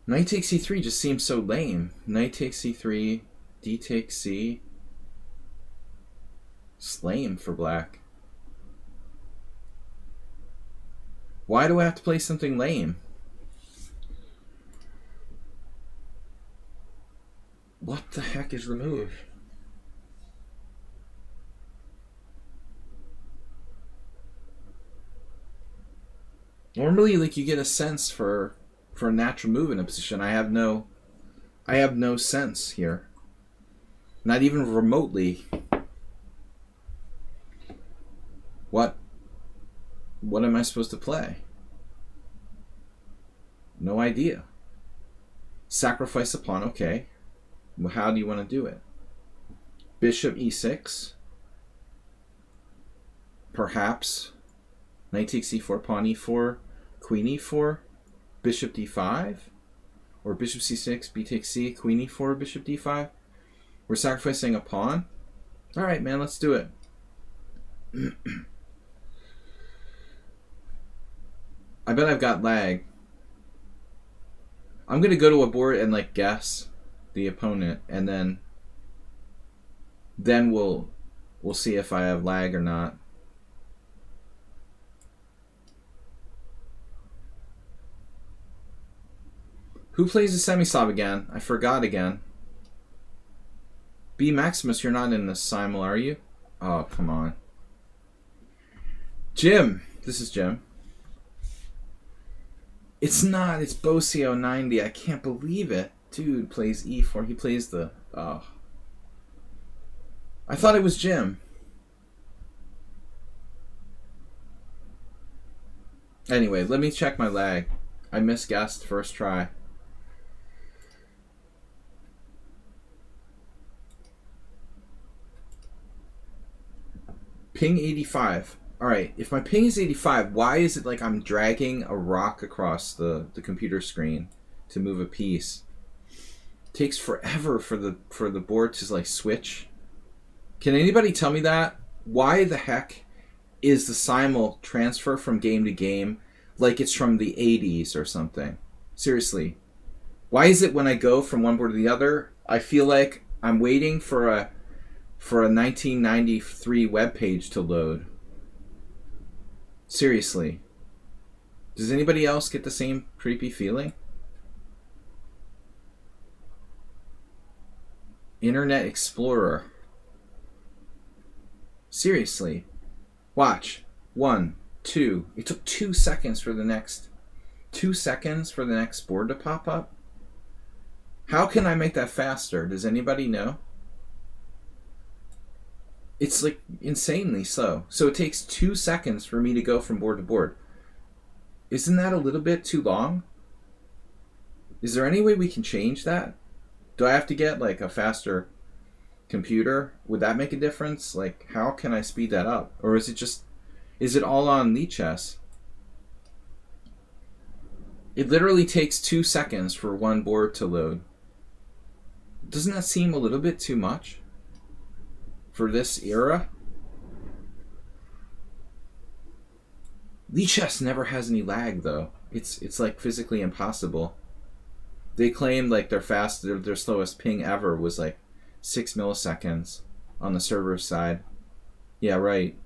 Knight takes c3 just seems so lame. Knight takes c3, d takes c. It's lame for black. Why do I have to play something lame? What the heck is the move? Normally, like, you get a sense for a natural move in a position. I have no sense here. Not even remotely. What am I supposed to play? No idea. Sacrifice a pawn, okay. Well, how do you want to do it? Bishop e6. Perhaps. Knight takes e4, pawn e4, queen e4, bishop d5. Or bishop c6, b takes c, queen e4, bishop d5. We're sacrificing a pawn? Alright, man, let's do it. I bet I've got lag. I'm going to go to a board and like guess the opponent, and then we'll see if I have lag or not. Who plays the semi-sub again? I forgot again. B Maximus, you're not in the Simul, are you? Oh, come on. Jim. This is Jim. It's not. It's Bosio 90. I can't believe it. Dude plays e4. He plays the... Oh. I thought it was Jim. Anyway, let me check my lag. I misguessed first try. Ping 85. Alright, if my ping is 85, why is it like I'm dragging a rock across the computer screen to move a piece? It takes forever for the board to like switch. Can anybody tell me that? Why the heck is the Simul transfer from game to game like it's from the 80s or something? Seriously. Why is it when I go from one board to the other, I feel like I'm waiting for a 1993 webpage to load? Seriously. Does anybody else get the same creepy feeling? Internet Explorer. Seriously. Watch. 1, 2. It took 2 seconds for the next 2 seconds for the next board to pop up. How can I make that faster? Does anybody know? It's like insanely slow. So it takes 2 seconds for me to go from board to board. Isn't that a little bit too long? Is there any way we can change that? Do I have to get like a faster computer? Would that make a difference? Like, how can I speed that up? Or is it all on lichess? It literally takes 2 seconds for one board to load. Doesn't that seem a little bit too much for this era? Lichess never has any lag though. It's like physically impossible. They claim like their slowest ping ever was like 6 milliseconds on the server side. Yeah, right.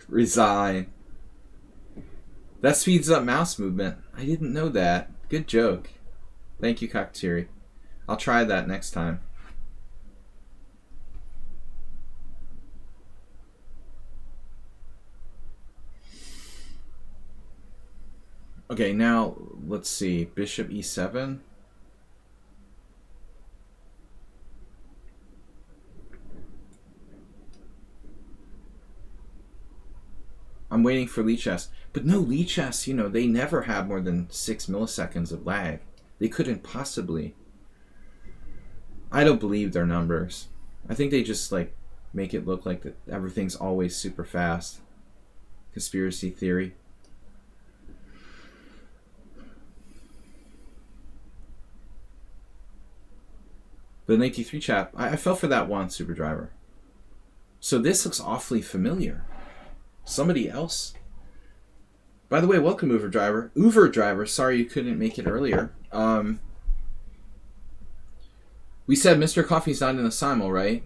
Resign. That speeds up mouse movement. I didn't know that. Good joke. Thank you, Cockatiri. I'll try that next time. Okay, now let's see. Bishop e7. I'm waiting for lichess. But no, lichess, you know, they never have more than 6 milliseconds of lag. They couldn't possibly. I don't believe their numbers. I think they just like make it look like that everything's always super fast. Conspiracy theory. The 93 chat, I fell for that one, Super Driver. So this looks awfully familiar. Somebody else. By the way, welcome, Uber Driver. Sorry you couldn't make it earlier. We said Mr. Coffee's not in the simul, right?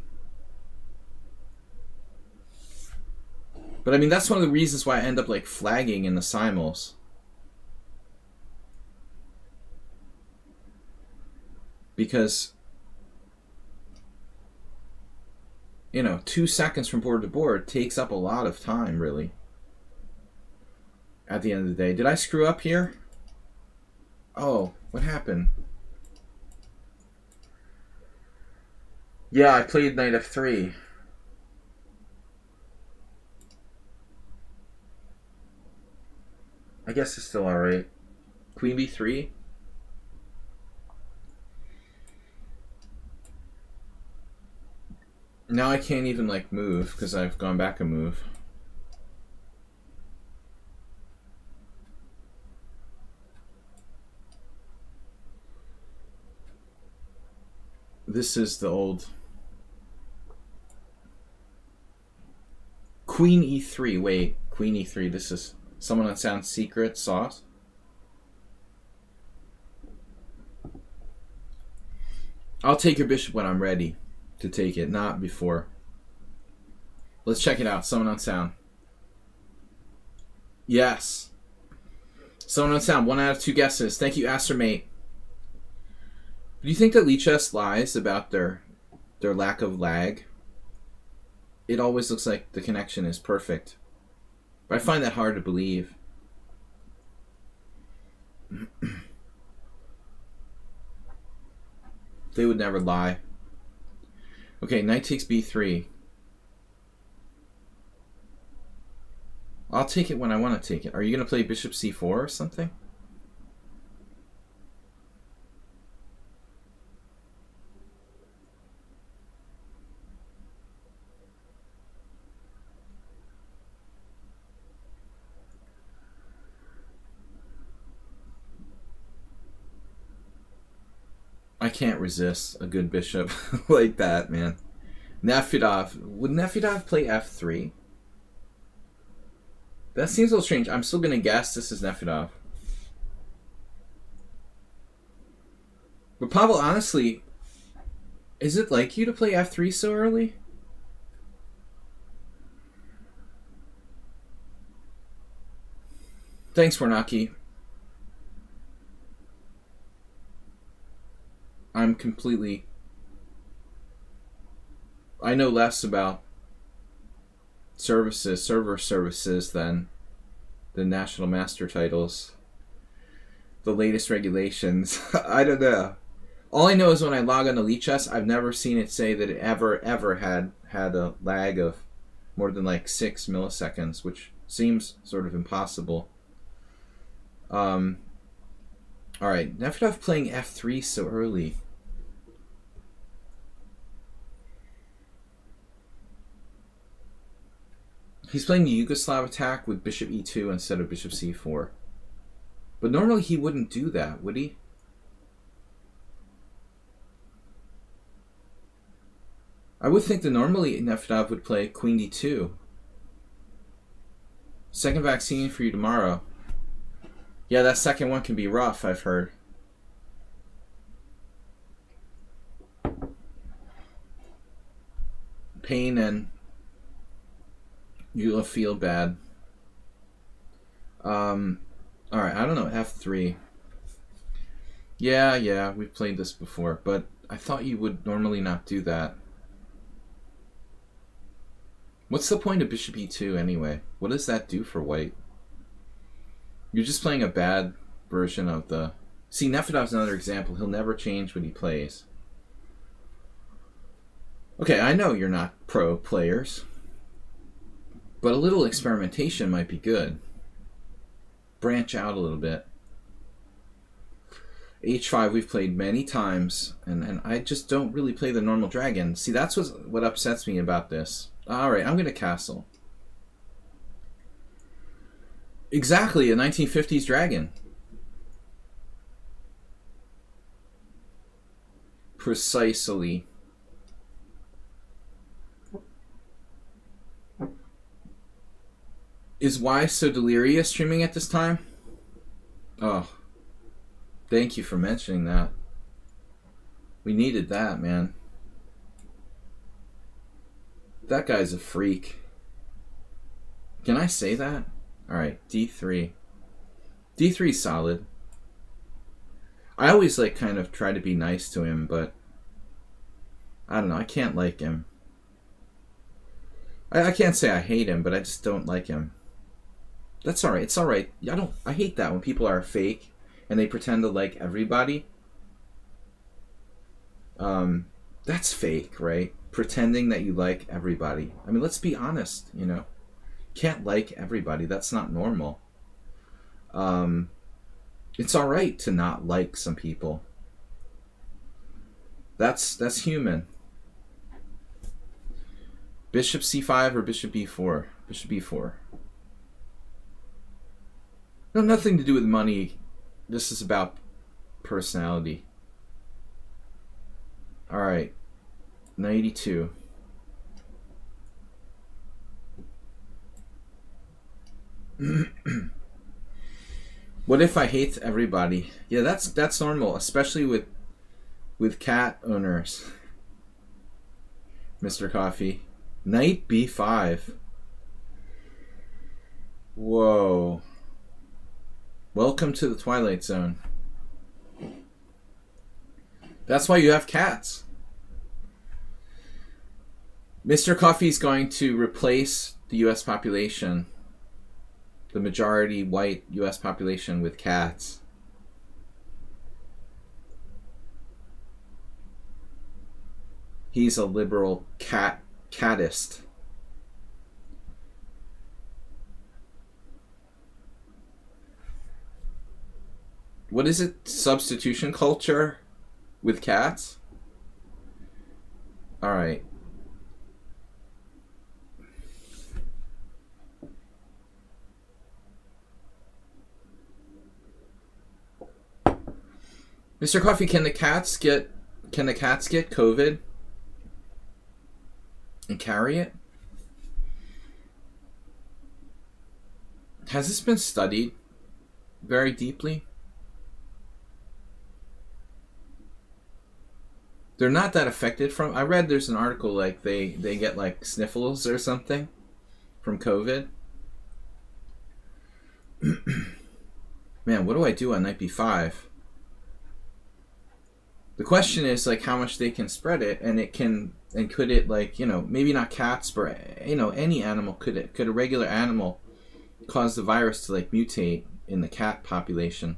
But I mean, that's one of the reasons why I end up like flagging in the simuls. Because, you know, 2 seconds from board to board takes up a lot of time, really. At the end of the day. Did I screw up here? Oh, what happened? Yeah, I played knight f3. I guess it's still alright. Queen b3. Now I can't even like move because I've gone back a move. This is the old Queen e3. Wait, Queen e3. This is someone that sounds secret sauce. I'll take your bishop when I'm ready to take it, not before. Let's check it out. Someone on sound. Yes. Someone on sound. 1 out of 2 guesses. Thank you, Astermate. Do you think that lichess lies about their lack of lag? It always looks like the connection is perfect. But I find that hard to believe. They would never lie. Okay, knight takes b3. I'll take it when I want to take it. Are you going to play bishop c4 or something? I can't resist a good bishop like that, man. Nefedov. Would Nefedov play f3? That seems a little strange. I'm still going to guess this is Nefedov. But Pavel, honestly, is it like you to play f3 so early? Thanks, Warnaki. I'm completely... I know less about server services than the national master titles. The latest regulations. I don't know. All I know is when I log on to lichess, I've never seen it say that it ever had a lag of more than like 6 milliseconds, which seems sort of impossible. All right, Nefedov playing f3 so early. He's playing the Yugoslav attack with bishop e2 instead of bishop c4. But normally he wouldn't do that, would he? I would think that normally Nefedov would play queen d2. Second vaccine for you tomorrow. Yeah, that second one can be rough, I've heard. Pain and you'll feel bad. Alright, I don't know, f3. Yeah, we've played this before, but I thought you would normally not do that. What's the point of bishop e2 anyway? What does that do for white? You're just playing a bad version of the... See, Nefedov's another example. He'll never change when he plays. Okay, I know you're not pro players, but a little experimentation might be good. Branch out a little bit. h5 we've played many times, and I just don't really play the normal dragon. See, that's what upsets me about this. Alright, I'm going to castle. Exactly, a 1950s dragon. Precisely. Is Y so delirious streaming at this time? Oh. Thank you for mentioning that. We needed that, man. That guy's a freak. Can I say that? Alright, d3. d3's solid. I always like kind of try to be nice to him, but I don't know, I can't like him. I can't say I hate him, but I just don't like him. That's alright, it's alright. I hate that when people are fake and they pretend to like everybody. That's fake, right? Pretending that you like everybody. I mean, let's be honest, you know. Can't like everybody. That's not normal. It's all right to not like some people. That's human. Bishop c5 or bishop b4? Bishop b4. No, nothing to do with money. This is about personality. All right. 92. What if I hate everybody? Yeah, that's normal, especially with cat owners. Mr. Coffee. Knight b5. Whoa. Welcome to the Twilight Zone. That's why you have cats. Mr. Coffee's going to replace the U.S. population, the majority white U.S. population, with cats. He's a liberal catist. What is it? Substitution culture with cats? All right. Mr. Coffee, can the cats get COVID and carry it? Has this been studied very deeply? They're not that affected from... I read there's an article like they get like sniffles or something from COVID. Man, what do I do on knight b5? The question is like how much they can spread it, and it can And could it, like, you know, maybe not cats, but, you know, any animal, could a regular animal cause the virus to, like, mutate in the cat population?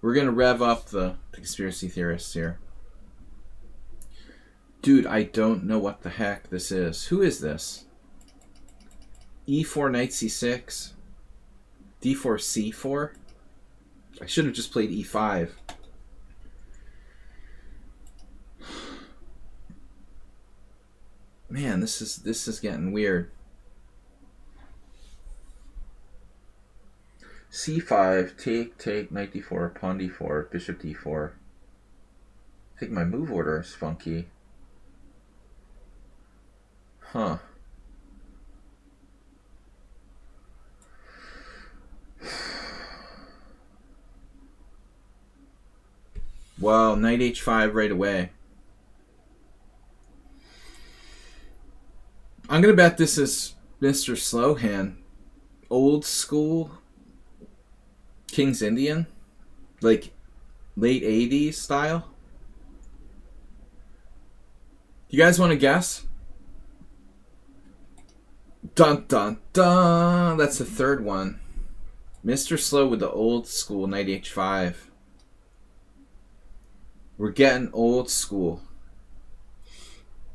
We're gonna rev up the conspiracy theorists here. Dude, I don't know what the heck this is. Who is this? E4, knight c6. D4, c4. I should have just played e5. Man, this is getting weird. c5, take, knight d4, pawn d4, bishop d4. I think my move order is funky. Huh. Well, knight h5 right away. I'm going to bet this is Mr. Slowhand. Old school King's Indian? Like late 80s style? You guys want to guess? Dun dun dun! That's the third one. Mr. Slow with the old school knight h5. We're getting old school.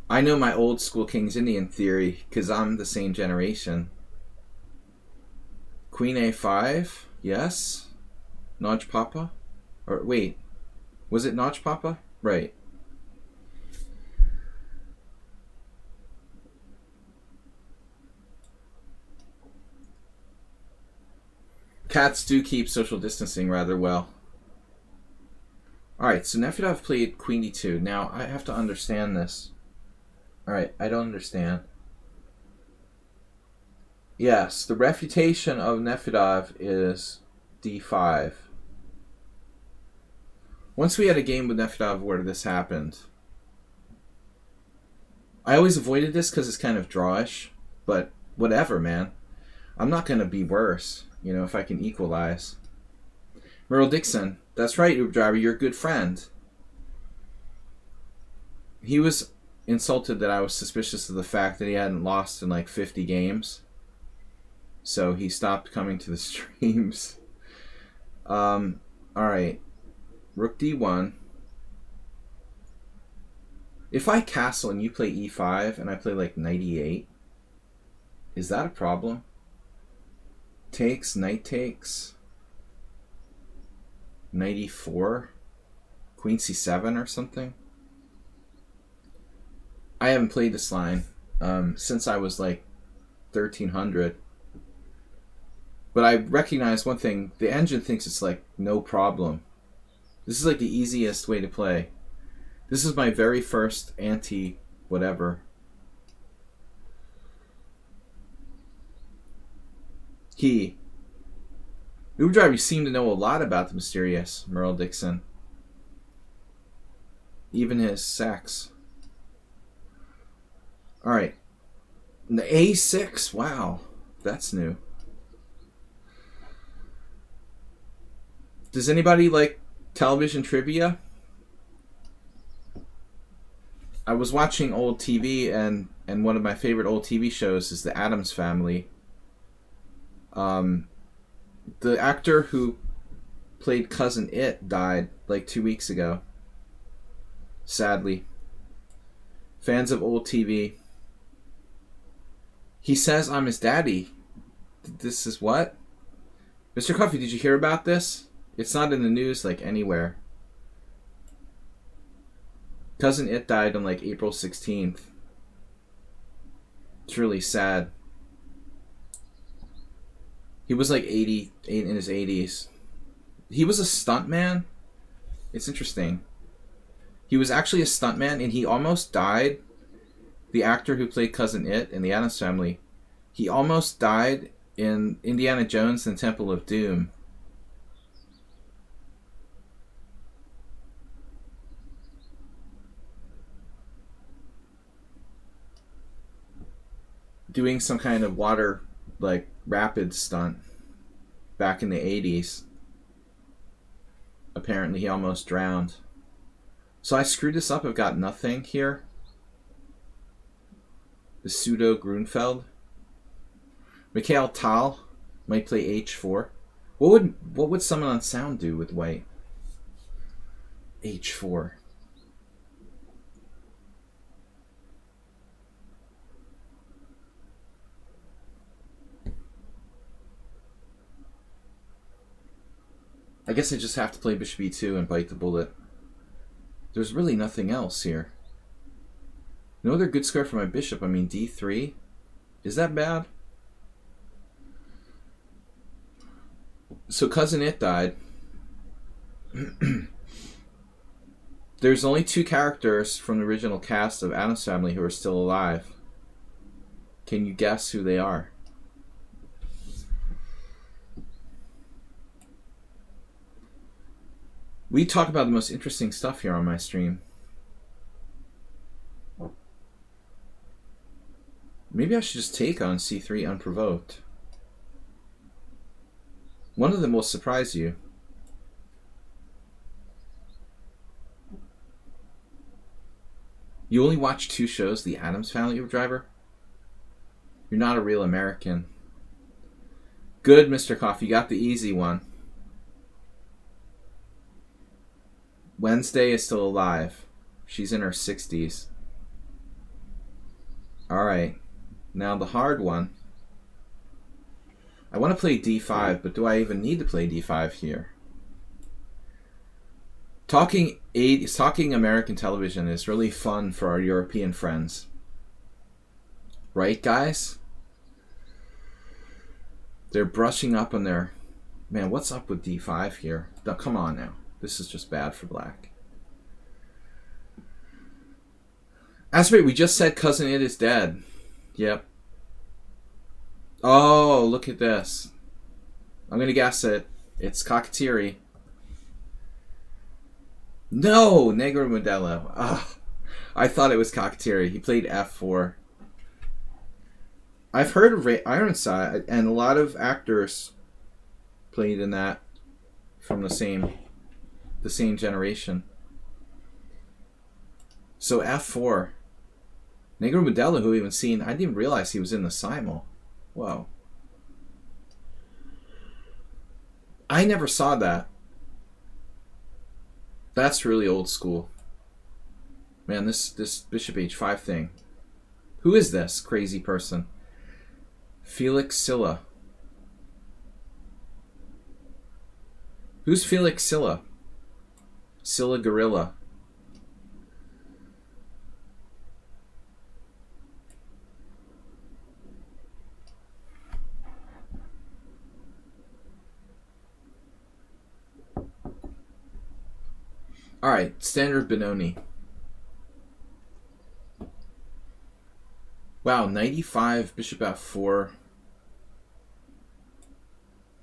I know my old school King's Indian theory because I'm the same generation. Queen a5, yes. Notch Papa? Or wait, was it Notch Papa? Right. Cats do keep social distancing rather well. Alright, so Nefedov played Queen d2. Now, I have to understand this. Alright, I don't understand. Yes, the refutation of Nefedov is d5. Once we had a game with Nefedov where this happened, I always avoided this because it's kind of drawish, but whatever, man. I'm not going to be worse, you know, if I can equalize. Merle Dixon, that's right, Uber Driver, you're a good friend. He was insulted that I was suspicious of the fact that he hadn't lost in like 50 games. So he stopped coming to the streams. Alright. Rook d1. If I castle and you play e5 and I play like knight e8, is that a problem? Takes, knight takes. Knight e4. Queen c7 or something. I haven't played this line since I was like 1300. But I recognize one thing. The engine thinks it's like no problem. This is like the easiest way to play. This is my very first anti-whatever. Uber Driver, you seem to know a lot about the mysterious Merle Dixon. Even his sex. Alright. The A6, wow. That's new. Does anybody like television trivia? I was watching old TV, and one of my favorite old TV shows is The Addams Family. The actor who played Cousin It died like 2 weeks ago. Sadly. Fans of old TV. He says I'm his daddy. This is what? Mr. Coffee, did you hear about this? It's not in the news like anywhere. Cousin It died on like April 16th. It's really sad. He was like 88 in his 80s. He was a stuntman. It's interesting. He was actually a stuntman and he almost died. The actor who played Cousin It in the Addams Family, he almost died in Indiana Jones and Temple of Doom. Doing some kind of water, like, rapid stunt back in the 80s. Apparently he almost drowned. So I screwed this up. I've got nothing here. The pseudo Grunfeld. Mikhail Tal might play h4. What would someone on sound do with white? h4. I guess I just have to play bishop e2 and bite the bullet. There's really nothing else here. No other good square for my bishop. I mean, d3. Is that bad? So Cousin It died. There's only 2 characters from the original cast of Addams Family who are still alive. Can you guess who they are? We talk about the most interesting stuff here on my stream. Maybe I should just take on c3 unprovoked. One of them will surprise you. You only watch 2 shows, The Addams Family Driver? You're not a real American. Good, Mr. Coffee, you got the easy one. Wednesday is still alive. She's in her 60s. Alright. Now the hard one. I want to play d5, but do I even need to play d5 here? Talking American television is really fun for our European friends. Right, guys? They're brushing up on their... Man, what's up with d5 here? Now, come on now. This is just bad for black. Aspirate, we just said Cousin It is dead. Yep. Oh, look at this. I'm going to guess it. It's Cockatieri. No! Negro Modelo. Ah, I thought it was Cockatieri. He played f4. I've heard of Ironside, and a lot of actors played in that from the same generation. So f4. Negro Modelo, who we haven't seen, I didn't even realize he was in the Simul. Whoa. I never saw that. That's really old school. Man, this bishop h5 thing. Who is this crazy person? Felix Silla. Who's Felix Silla? Silla Gorilla. Alright, standard Benoni. Wow, 95, bishop f4.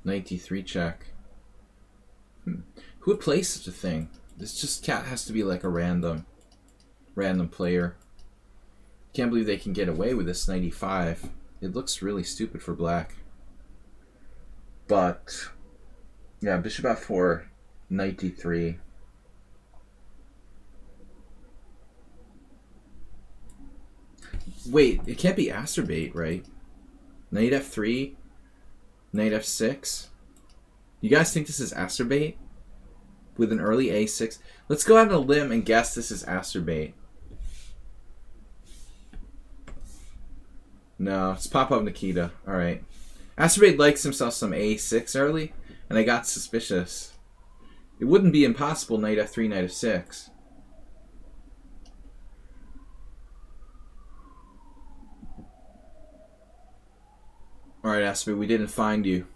Knight d3 check. Who would play such a thing? This just has to be like a random player. Can't believe they can get away with this 95. It looks really stupid for black. But, yeah, bishop f4, knight d3. Wait, it can't be Asterbait, right? Knight f3, knight f6. You guys think this is Asterbait? With an early a6? Let's go out on a limb and guess this is Asterbait. No, it's Pop-Up Nikita. Alright. Asterbait likes himself some a6 early, and I got suspicious. It wouldn't be impossible knight f3, knight f6. Alright, Aspie, we didn't find you.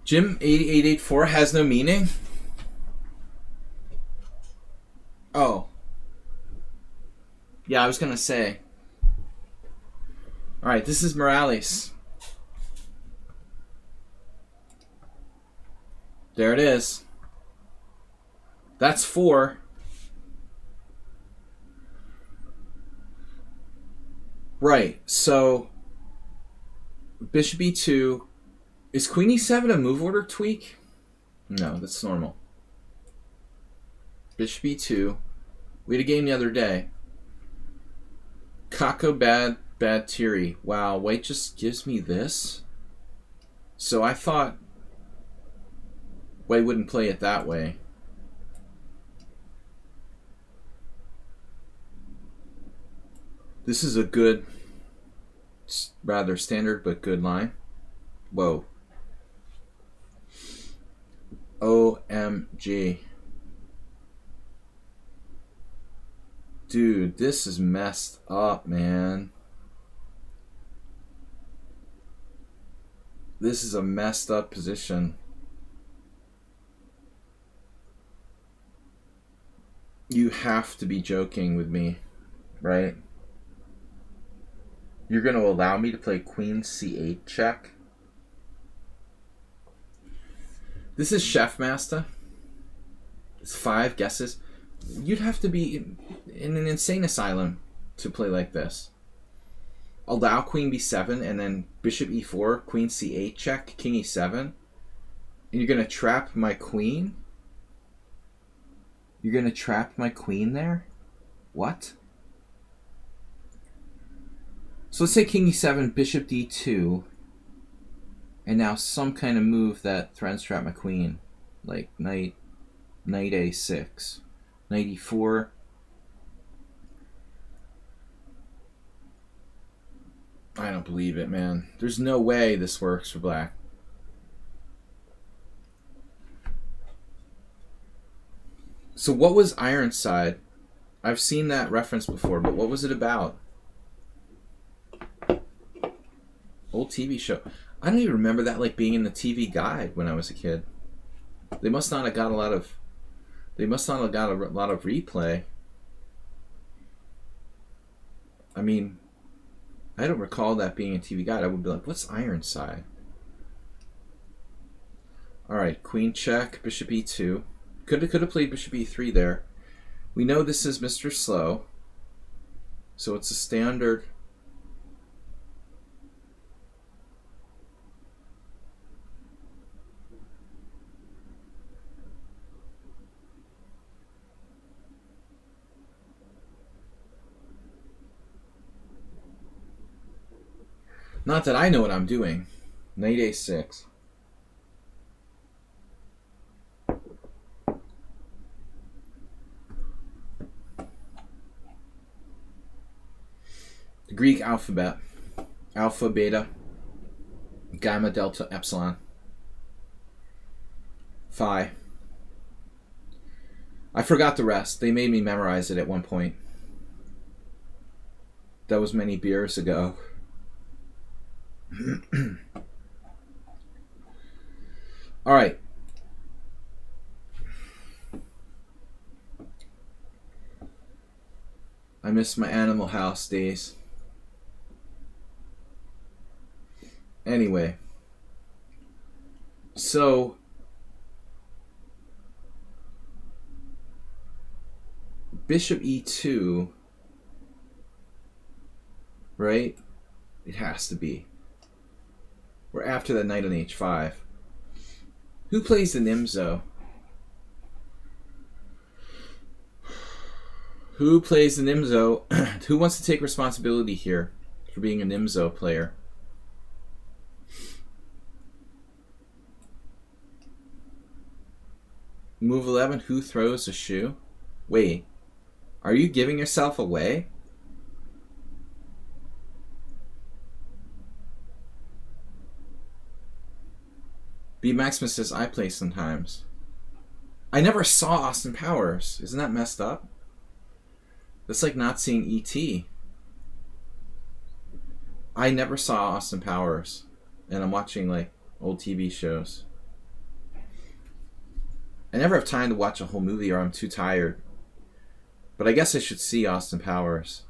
Jim 8884 has no meaning? Oh. Yeah, I was gonna say. Alright, this is Morales. There it is. That's 4. Right, so bishop e2. Is queen e7 a move order tweak? No, that's normal. Bishop e2. We had a game the other day. Kako bad Tiri. Wow, white just gives me this. So I thought white wouldn't play it that way. This is a good, rather standard but good line. Whoa. OMG. Dude, this is messed up, man. This is a messed up position. You have to be joking with me, right? You're going to allow me to play queen c8 check? This is Chef Master. It's 5 guesses. You'd have to be in an insane asylum to play like this. Allow queen b7 and then bishop e4, queen c8 check, king e7. And you're going to trap my queen? You're going to trap my queen there? What? So let's say king e7, bishop d2. And now some kind of move that threatens trap my queen. Like knight a6. Knight e4. I don't believe it, man. There's no way this works for black. So what was Ironside? I've seen that reference before, but what was it about? Old TV show. I don't even remember that like being in the TV guide when I was a kid. They must not have got a lot of replay. I mean, I don't recall that being a TV guide. I would be like, what's Ironside? Alright, queen check, bishop e2. Could have played bishop e3 there. We know this is Mr. Slow. So it's a standard. Not that I know what I'm doing. Knight a6. The Greek alphabet. Alpha, beta, gamma, delta, epsilon. Phi. I forgot the rest. They made me memorize it at one point. That was many beers ago. All right. I miss my Animal House days. Anyway. So bishop e2, right? It has to be. We're after that knight on h5. Who plays the Nimzo? Who plays the Nimzo? Who wants to take responsibility here for being a Nimzo player? Move 11, who throws a shoe? Wait, are you giving yourself away? B Maximus says, I play sometimes. I never saw Austin Powers. Isn't that messed up? That's like not seeing E.T. I never saw Austin Powers. And I'm watching like old TV shows. I never have time to watch a whole movie or I'm too tired. But I guess I should see Austin Powers.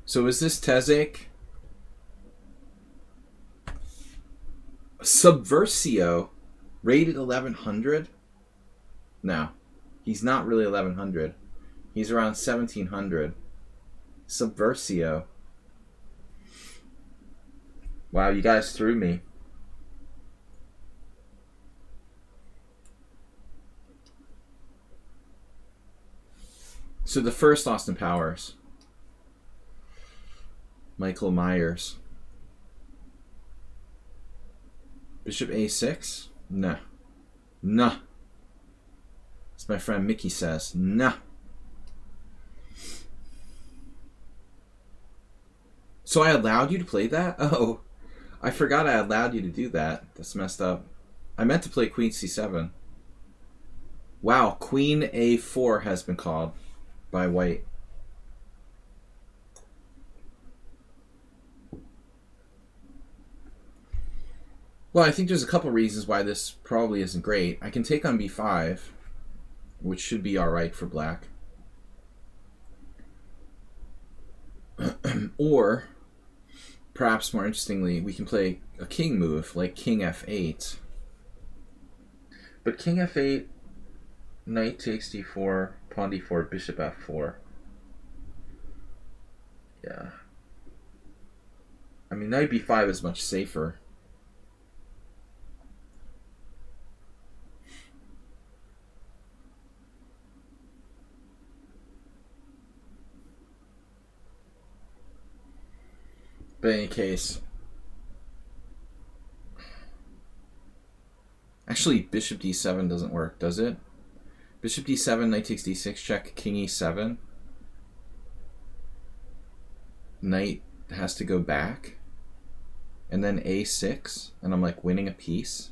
So is this Tezek? Subversio, rated 1100? No, he's not really 1100. He's around 1700. Subversio. Wow, you guys threw me. So the first Austin Powers. Michael Myers. Bishop A6? Nah. Nah. As my friend Mickey says. Nah. So I allowed you to play that? Oh. I forgot I allowed you to do that. That's messed up. I meant to play Queen C7. Wow, Queen A4 has been called by white. Well, I think there's a couple reasons why this probably isn't great. I can take on B5, which should be alright for black. Or, perhaps more interestingly, we can play a king move, like King F8. But King F8, Knight takes D4, Pawn D4, Bishop F4. Yeah. I mean, Knight B5 is much safer. But in any case, actually Bishop D7 doesn't work, does it? Bishop D7, Knight takes D6, check, King E7. Knight has to go back. And then A6, and I'm like winning a piece.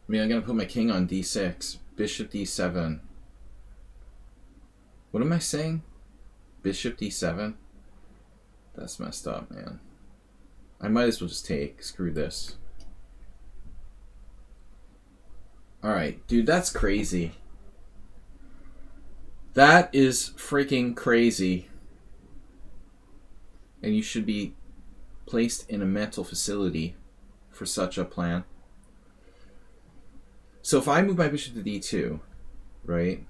I mean, I'm going to put my king on D6. Bishop D7. What am I saying? Bishop D7? That's messed up, man. I might as well just take. Screw this. Alright, dude, that's crazy. That is freaking crazy. And you should be placed in a mental facility for such a plan. So if I move my bishop to D2, right?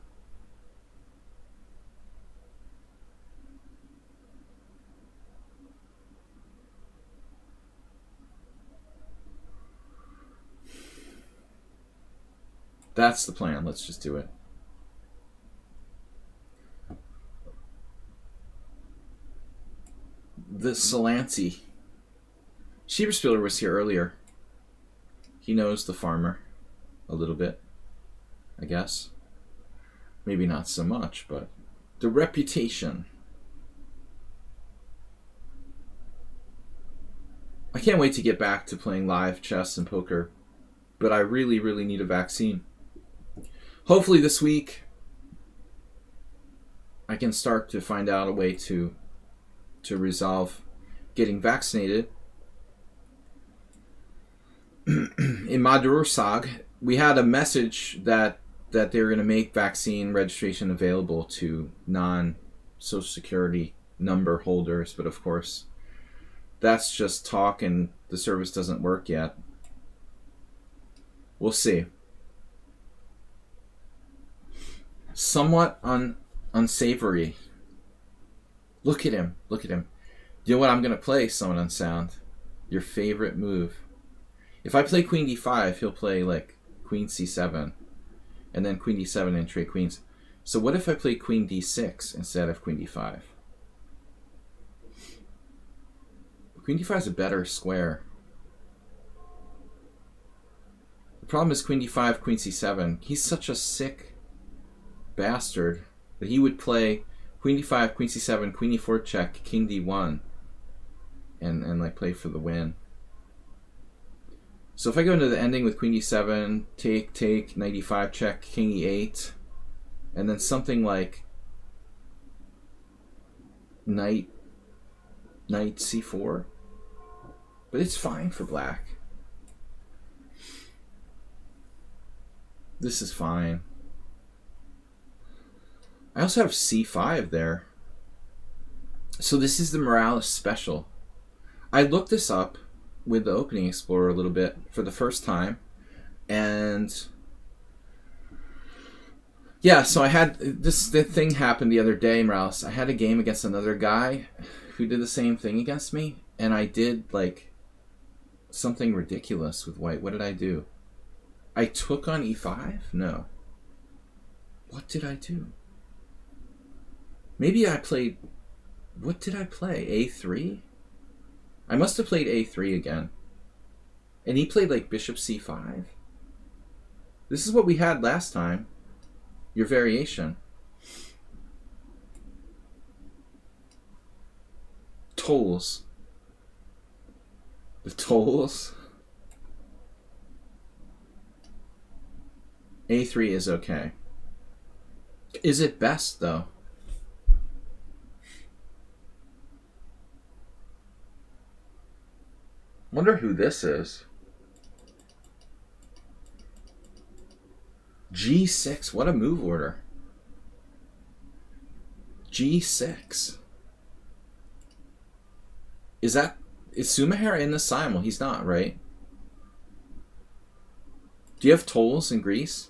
That's the plan. Let's just do it. The Solancy. Schieberspieler was here earlier. He knows the farmer a little bit, I guess. Maybe not so much, but the reputation. I can't wait to get back to playing live chess and poker, but I really, really need a vaccine. Hopefully this week I can start to find out a way to resolve getting vaccinated. In Madursag, we had a message that they were going to make vaccine registration available to non-Social Security number holders, but of course that's just talk and the service doesn't work yet. We'll see. Somewhat unsavory. Look at him. Look at him. You know what? I'm going to play somewhat unsound. Your favorite move. If I play Queen D5, he'll play like Queen C7. And then Queen D7 and trade queens. So what if I play Queen D6 instead of Queen D5? Queen D5 is a better square. The problem is Queen D5, Queen C7. He's such a sick bastard that he would play Queen D5, Queen C7, Queen E4 check, King D1, and like play for the win. So if I go into the ending with Queen D7, take, Knight E5 check, King E8, and then something like Knight C4, but it's fine for black. This is fine. I also have C5 there. So this is the Morales special. I looked this up with the Opening Explorer a little bit for the first time. And yeah, so I had the thing happened the other day, Morales. I had a game against another guy who did the same thing against me. and I did like something ridiculous with white. What did I do? I took on e5? No. What did I do? Maybe I played... What did I play? a3? I must have played a3 again. And he played like bishop c5. This is what we had last time. Your variation. Tolls. The tolls. a3 is okay. Is it best though? Wonder who this is. G6. What a move order. G6. Is Sumahara in the simul? He's not, right? Do you have tolls in Greece?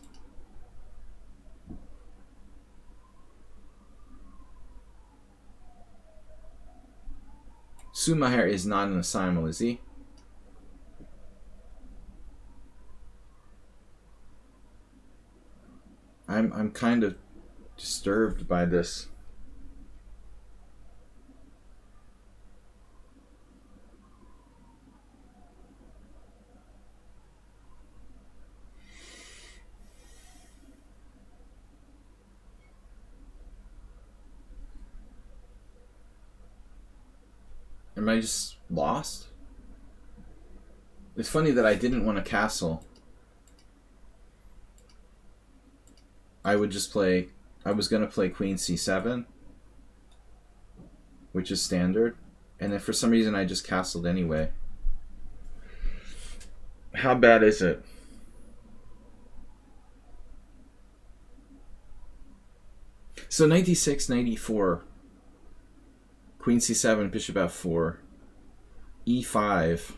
Sumahara is not in the simul, is he? I'm kind of disturbed by this. Am I just lost? It's funny that I didn't want a castle. I would just play... I was going to play queen c7, which is standard. And if for some reason I just castled anyway. How bad is it? So 96, 94. Queen c7, bishop f4. e5.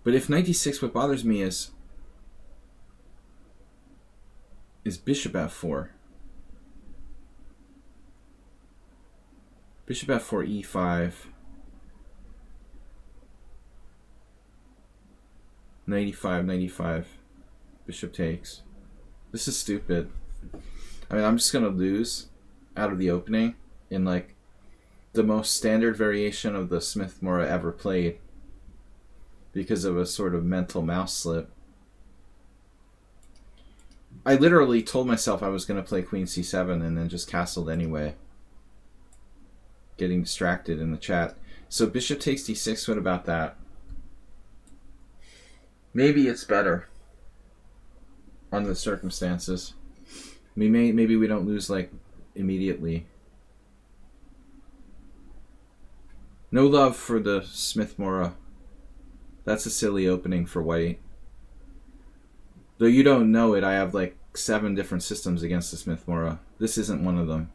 But if 96, what bothers me is bishop f4. Bishop f4, e5. 95, 95. Bishop takes. This is stupid. I mean, I'm just going to lose out of the opening in like the most standard variation of the Smith-Morra ever played because of a sort of mental mouse slip. I literally told myself I was going to play queen c7 and then just castled anyway. Getting distracted in the chat. So bishop takes d6, what about that? Maybe it's better under the circumstances. Maybe we don't lose like immediately. No love for the Smith-Morra. That's a silly opening for white. Though you don't know it, I have like 7 different systems against the Smith-Morra. This isn't one of them.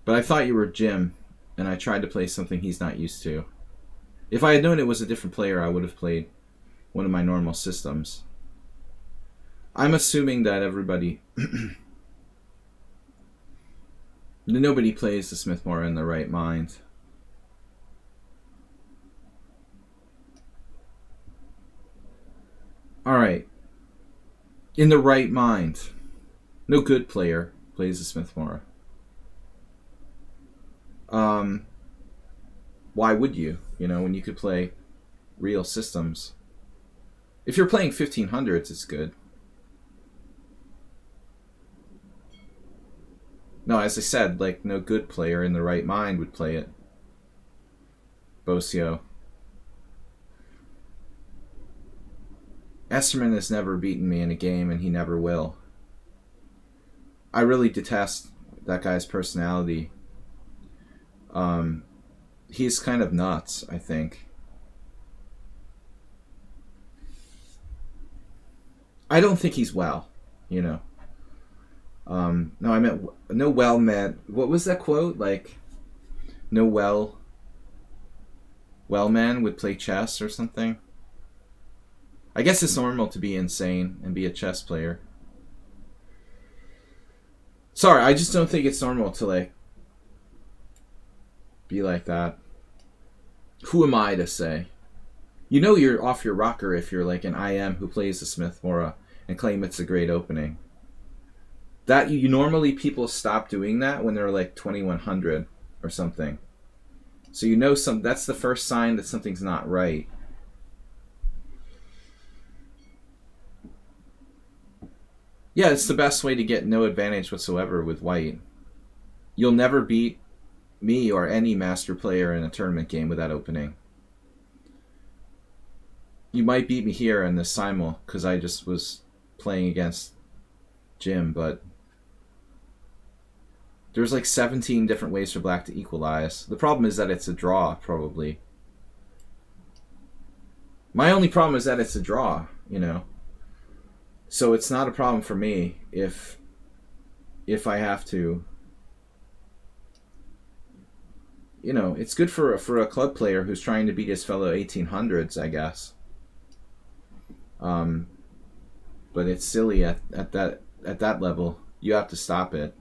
But I thought you were Jim, and I tried to play something he's not used to. If I had known it was a different player, I would have played one of my normal systems. I'm assuming that everybody... nobody plays the Smith-Morra in the right mind. Alright. In the right mind. No good player plays the Smith-Morra. Why would you? You know, when you could play real systems. If you're playing 1500s, it's good. No, as I said, like, no good player in the right mind would play it. Bosio. Esterman has never beaten me in a game, and he never will. I really detest that guy's personality. He's kind of nuts, I think. I don't think he's well, you know. No, I meant no well man. What was that quote? Like, no well man would play chess or something. I guess it's normal to be insane and be a chess player. Sorry, I just don't think it's normal to, like, be like that. Who am I to say? You know you're off your rocker if you're like an IM who plays the Smith Mora and claim it's a great opening. That you normally people stop doing that when they're like 2100 or something. So you know that's the first sign that something's not right. Yeah, it's the best way to get no advantage whatsoever with white. You'll never beat me or any master player in a tournament game with that opening. You might beat me here in this simul because I just was playing against Jim, but there's like 17 different ways for black to equalize. The problem is that it's a draw, probably. My only problem is that it's a draw, you know. So it's not a problem for me if I have to. You know, it's good for a club player who's trying to beat his fellow 1800s, I guess. But it's silly at that level. You have to stop it.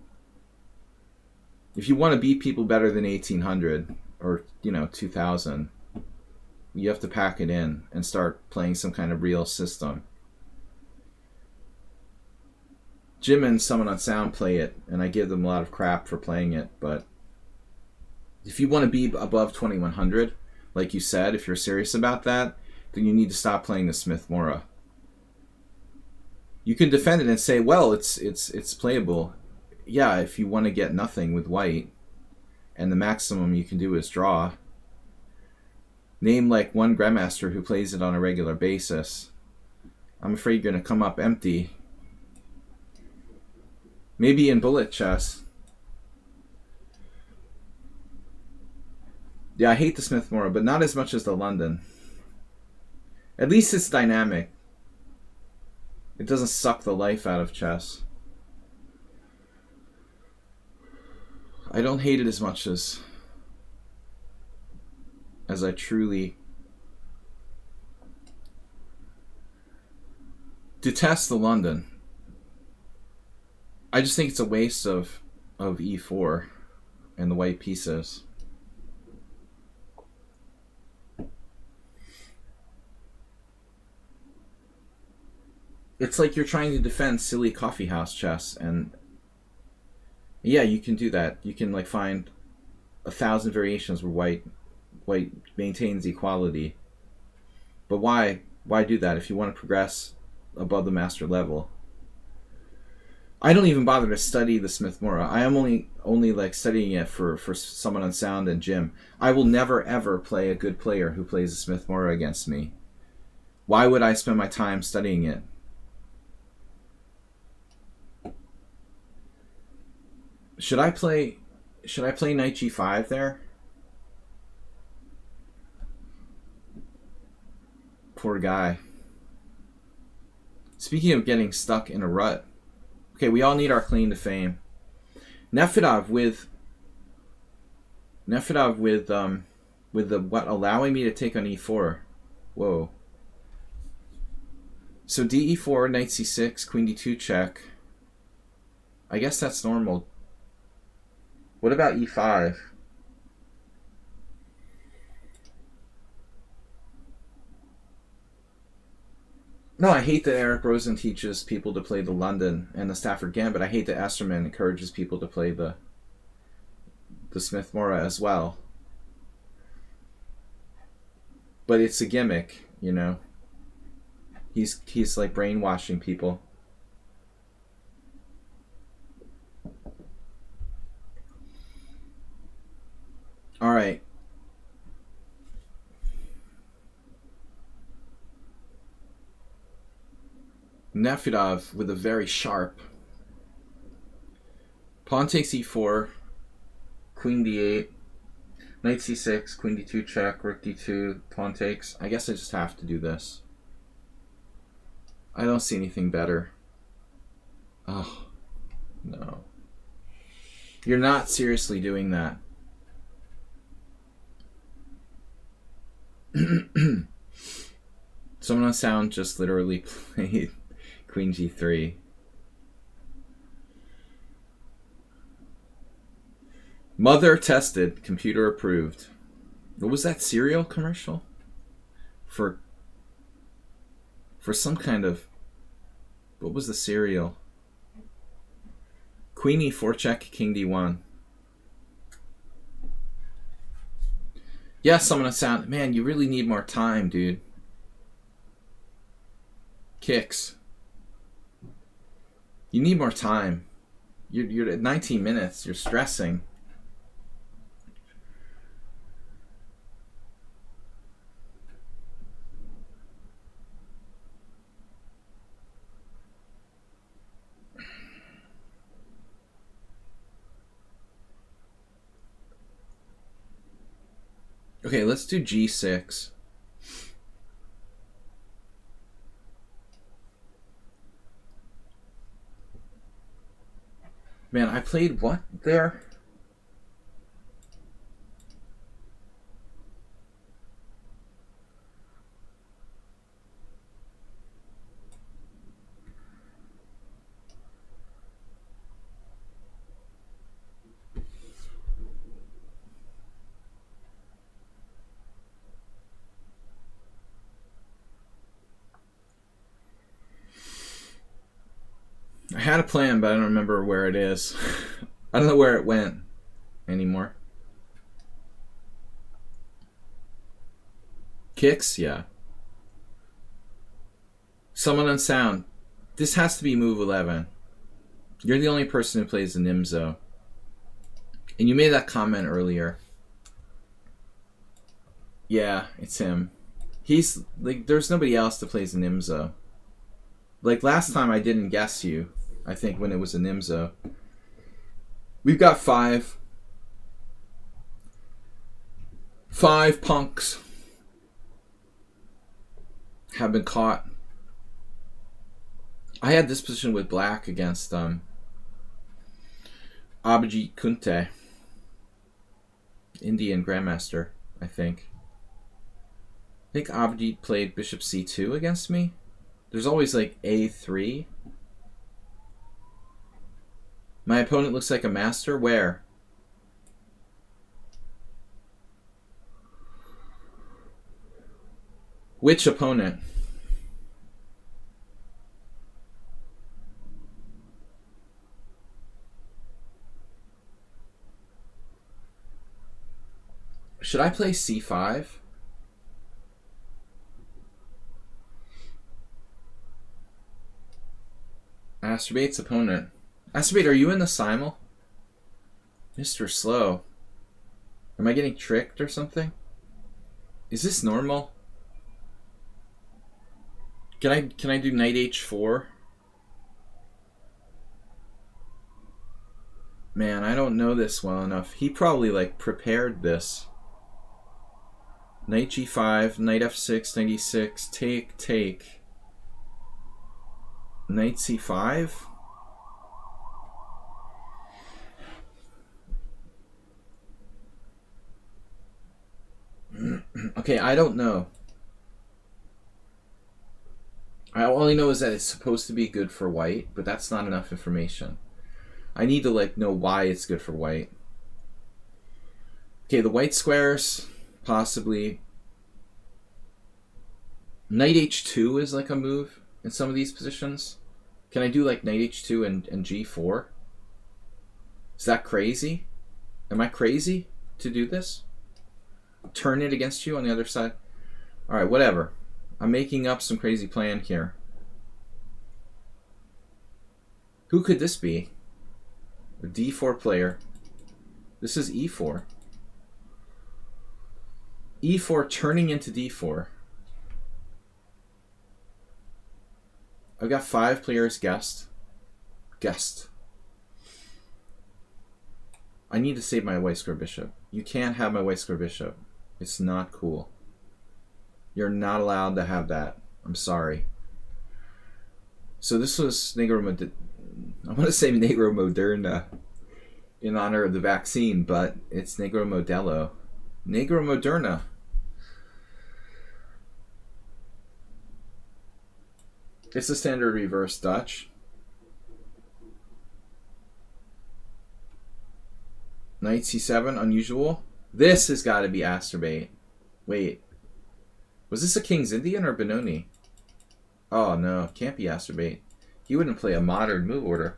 If you want to beat people better than 1800 or 2000, you have to pack it in and start playing some kind of real system. Jim and someone on Sound play it, and I give them a lot of crap for playing it, but if you want to be above 2100, like you said, if you're serious about that, then you need to stop playing the Smith Mora. You can defend it and say, well, it's playable. Yeah, if you want to get nothing with white, and the maximum you can do is draw. Name like one grandmaster who plays it on a regular basis. I'm afraid you're going to come up empty. Maybe in bullet chess. Yeah, I hate the Smith Mora, but not as much as the London. At least it's dynamic. It doesn't suck the life out of chess. I don't hate it as much as I truly detest the London. I just think it's a waste of e4 and the white pieces. It's like you're trying to defend silly coffeehouse chess, and yeah, you can do that. You can like find 1,000 variations where white maintains equality. But why do that if you want to progress above the master level? I don't even bother to study the Smith Mora. I am only like studying it for someone on Sound and Jim. I will never ever play a good player who plays the Smith Mora against me. Why would I spend my time studying it? Should I play knight g5 there? Poor guy. Speaking of getting stuck in a rut. Okay, we all need our claim to fame. Nefedov with the what allowing me to take on e4. Whoa. So de4, knight c6, queen d2 check. I guess that's normal. What about e5? No, I hate that Eric Rosen teaches people to play the London and the Stafford Gambit. I hate that Esterman encourages people to play the Smith Mora as well. But it's a gimmick, you know. He's like brainwashing people. All right. Nefedov with a very sharp. Pawn takes e4, queen d8, knight c6, queen d2 check, rook d2, pawn takes. I guess I just have to do this. I don't see anything better. Oh, no. You're not seriously doing that. Someone on Sound just literally played queen g3. Mother tested, computer approved. What was that cereal commercial? For some kind of... What was the cereal? Queen e4 check, king d1. Yeah, summon a sound. Man, you really need more time, dude. Kicks. You need more time. You're at 19 minutes. You're stressing. Okay, let's do g6. Man, I played what there? I had a plan, but I don't remember where it is. I don't know where it went anymore. Kicks? Yeah. Someone on sound. This has to be move 11. You're the only person who plays the Nimzo. And you made that comment earlier. Yeah, it's him. He's like, there's nobody else that plays the Nimzo. Like last time I didn't guess you, I think, when it was a Nimzo. We've got five punks have been caught. I had this position with black against Abhijit Kunte, Indian Grandmaster, I think. I think Abhijit played bishop c2 against me. There's always like a3. My opponent looks like a master. Where? Which opponent? Should I play c5? Masturbate's opponent. Masturbate, are you in the simul? Mr. Slow. Am I getting tricked or something? Is this normal? Can I do knight h4? Man, I don't know this well enough. He probably like prepared this. Knight g5, knight f6, knight e6, take. Knight c5? Okay, I don't know. I only know is that it's supposed to be good for white, but that's not enough information. I need to like know why it's good for white. Okay, the white squares, possibly. Knight h2 is like a move in some of these positions. Can I do like knight h2 and g4? Is that crazy? Am I crazy to do this? Turn it against you on the other side? Alright, whatever. I'm making up some crazy plan here. Who could this be? A d4 player. This is e4. e4 turning into d4. I've got 5 players guessed. I need to save my white square bishop. You can't have my white square bishop. It's not cool. You're not allowed to have that. I'm sorry. So this was Negro I want to say Negro Moderna in honor of the vaccine, but it's Negro Modelo. Negro Moderna. It's a standard reverse Dutch. Knight c7, unusual. This has got to be Asterbait. Wait. Was this a King's Indian or Benoni? Oh, no. It can't be Asterbait. He wouldn't play a modern move order.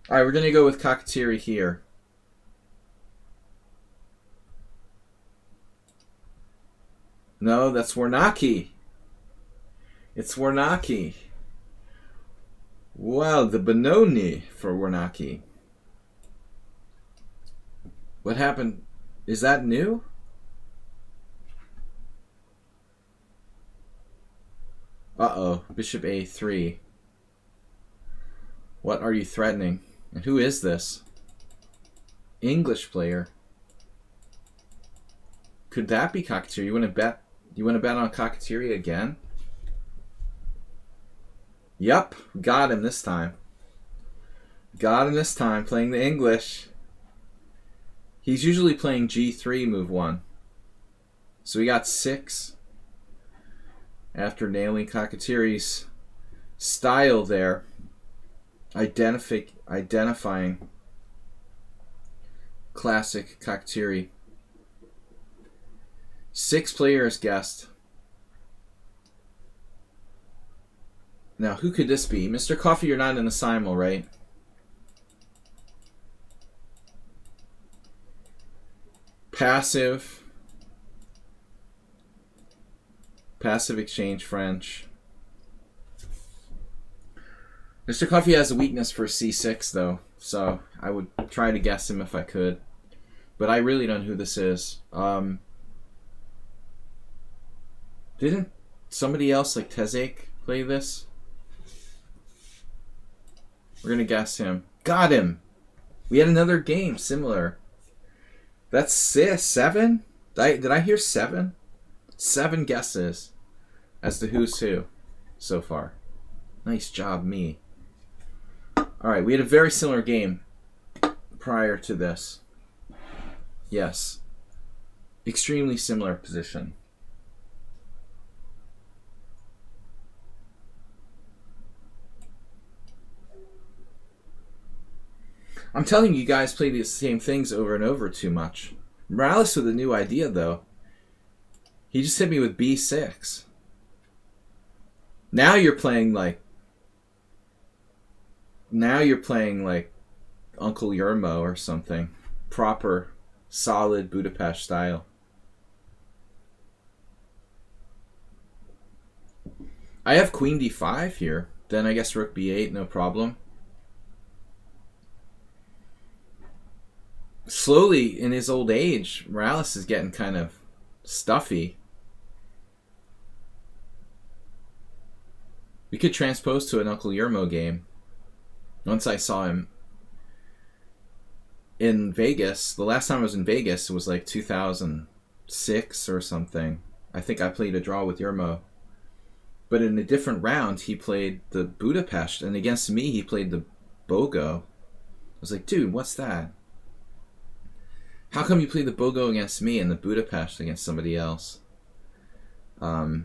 Alright, we're going to go with Kakatiri here. No, that's Warnaki. It's Warnaki. Well, the Benoni for Warnaki. What happened? Is that new? Uh-oh. Bishop a3. What are you threatening? And who is this? English player. Could that be Kakatiri? You want to bet? You want to bet on Kakatiri again? Yep, got him this time. Got him this time, playing the English. He's usually playing g3, move 1. So we got 6 after nailing Kakatiri's style there. Identifying classic Kakatiri. 6 players guessed. Now, who could this be? Mr. Coffee, you're not in the simul, right? Passive. Passive exchange French. Mr. Coffee has a weakness for c6, though, so I would try to guess him if I could. But I really don't know who this is. Didn't somebody else, like Tezek, play this? We're going to guess him. Got him! We had another game similar. That's 7? Did I hear 7? 7 guesses as to who's who so far. Nice job, me. Alright, we had a very similar game prior to this. Yes. Extremely similar position. I'm telling you guys play the same things over and over too much. Morales with a new idea, though. He just hit me with b6. Now you're playing like... Now you're playing like Uncle Yermo or something. Proper, solid Budapest style. I have queen d5 here. Then I guess rook b8, no problem. Slowly, in his old age, Morales is getting kind of stuffy. We could transpose to an Uncle Yermo game. Once I saw him in Vegas. The last time I was in Vegas, it was like 2006 or something. I think I played a draw with Yermo. But in a different round, he played the Budapest. And against me, he played the Bogo. I was like, dude, what's that? How come you play the Bogo against me and the Budapest against somebody else? I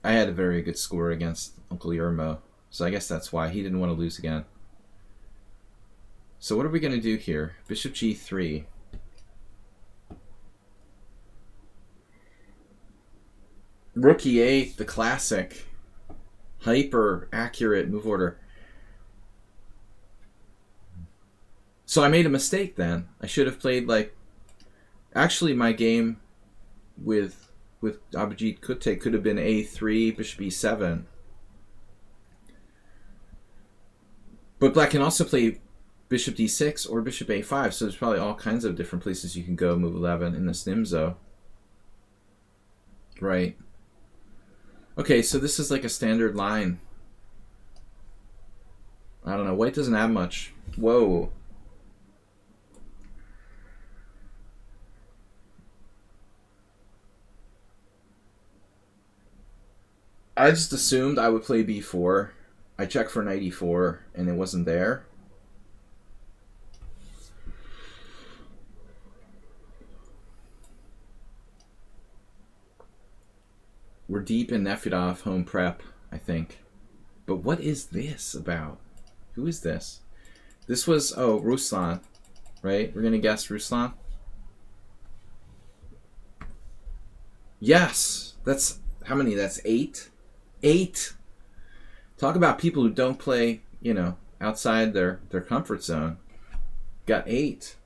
had a very good score against Uncle Yermo, so I guess that's why he didn't want to lose again. So what are we going to do here? Bishop g3. Rook e8, the classic, hyper accurate move order. So I made a mistake then. I should have played like... Actually, my game with Abhijit Kutte could have been a3, bishop e7. But black can also play bishop d6 or bishop a5, so there's probably all kinds of different places you can go move 11 in this Nimzo. Right. Okay, so this is like a standard line. I don't know. White doesn't have much. Whoa. I just assumed I would play b4. I checked for knight e4, and it wasn't there. We're deep in Nefedov home prep, I think. But what is this about? Who is this? This was, oh, Ruslan, right? We're going to guess Ruslan. Yes! That's, how many? That's 8? 8! Talk about people who don't play, you know, outside their comfort zone. Got 8.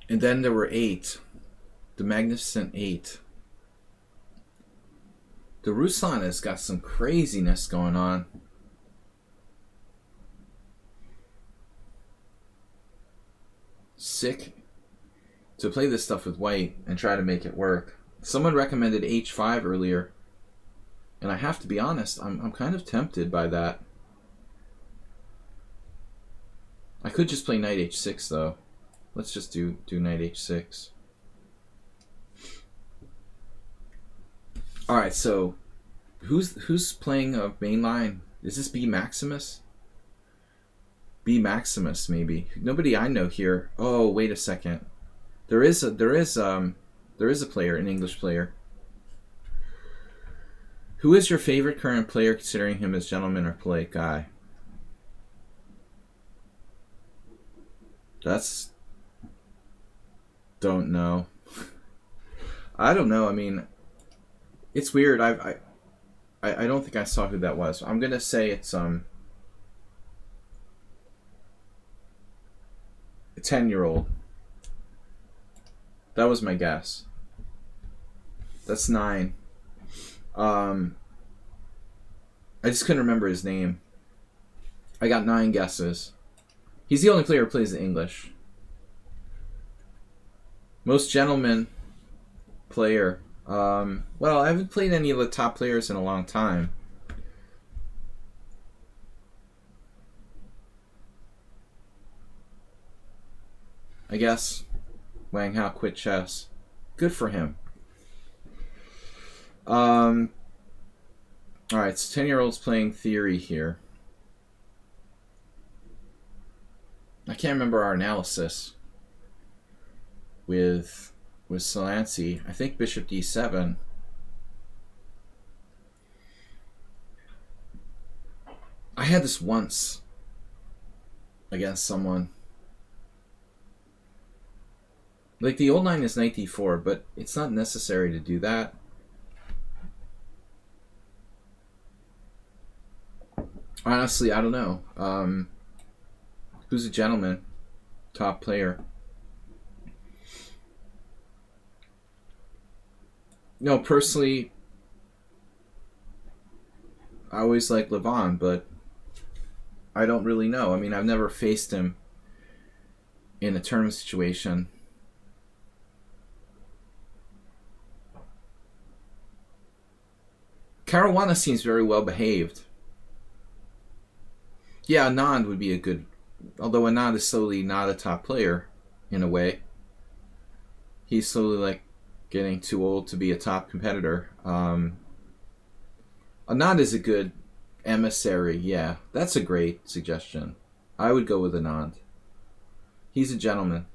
And then there were 8. The Magnificent 8. The Ruslan has got some craziness going on. Sick to play this stuff with white and try to make it work. Someone recommended h5 earlier, and I have to be honest, I'm kind of tempted by that. I could just play knight h6 though. Let's just do knight h6. All right, so who's playing a main line? Is this B Maximus? B Maximus maybe. Nobody I know here. Oh, wait a second. There is a player, an English player. Who is your favorite current player, considering him as gentleman or polite guy? That's, don't know. I don't know. I mean, it's weird. I don't think I saw who that was. I'm gonna say it's a 10-year-old. That was my guess. That's 9. I just couldn't remember his name. I got 9 guesses. He's the only player who plays the English. Most gentleman player. Well, I haven't played any of the top players in a long time. I guess Wang Hao quit chess. Good for him. Alright, so 10-year-olds playing theory here. I can't remember our analysis with Sladgie. I think bishop d7. I had this once against someone. Like, the old line is knight d4, but it's not necessary to do that. Honestly, I don't know. Who's a gentleman? Top player. No, personally, I always like Levon, but I don't really know. I mean, I've never faced him in a tournament situation. Caruana seems very well behaved. Yeah, Anand would be a good... Although Anand is slowly not a top player, in a way. He's slowly, like, getting too old to be a top competitor. Anand is a good emissary, yeah. That's a great suggestion. I would go with Anand. He's a gentleman.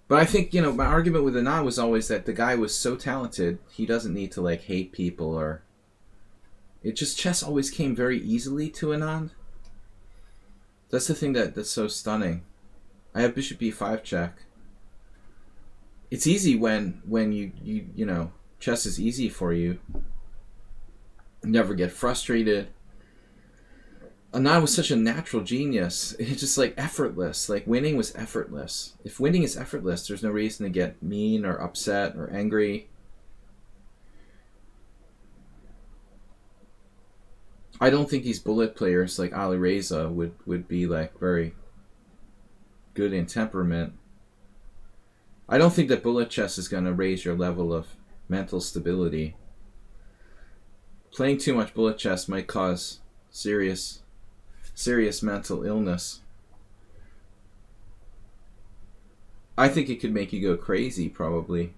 But I think, you know, my argument with Anand was always that the guy was so talented, he doesn't need to, like, hate people or... It just, chess always came very easily to Anand. That's the thing that's so stunning. I have bishop b5 check. It's easy when you know, chess is easy for you. You never get frustrated. Anand was such a natural genius. It's just like effortless. Like, winning was effortless. If winning is effortless, there's no reason to get mean or upset or angry. I don't think these bullet players like Ali Reza would be like very good in temperament. I don't think that bullet chess is going to raise your level of mental stability. Playing too much bullet chess might cause serious mental illness. I think it could make you go crazy, probably.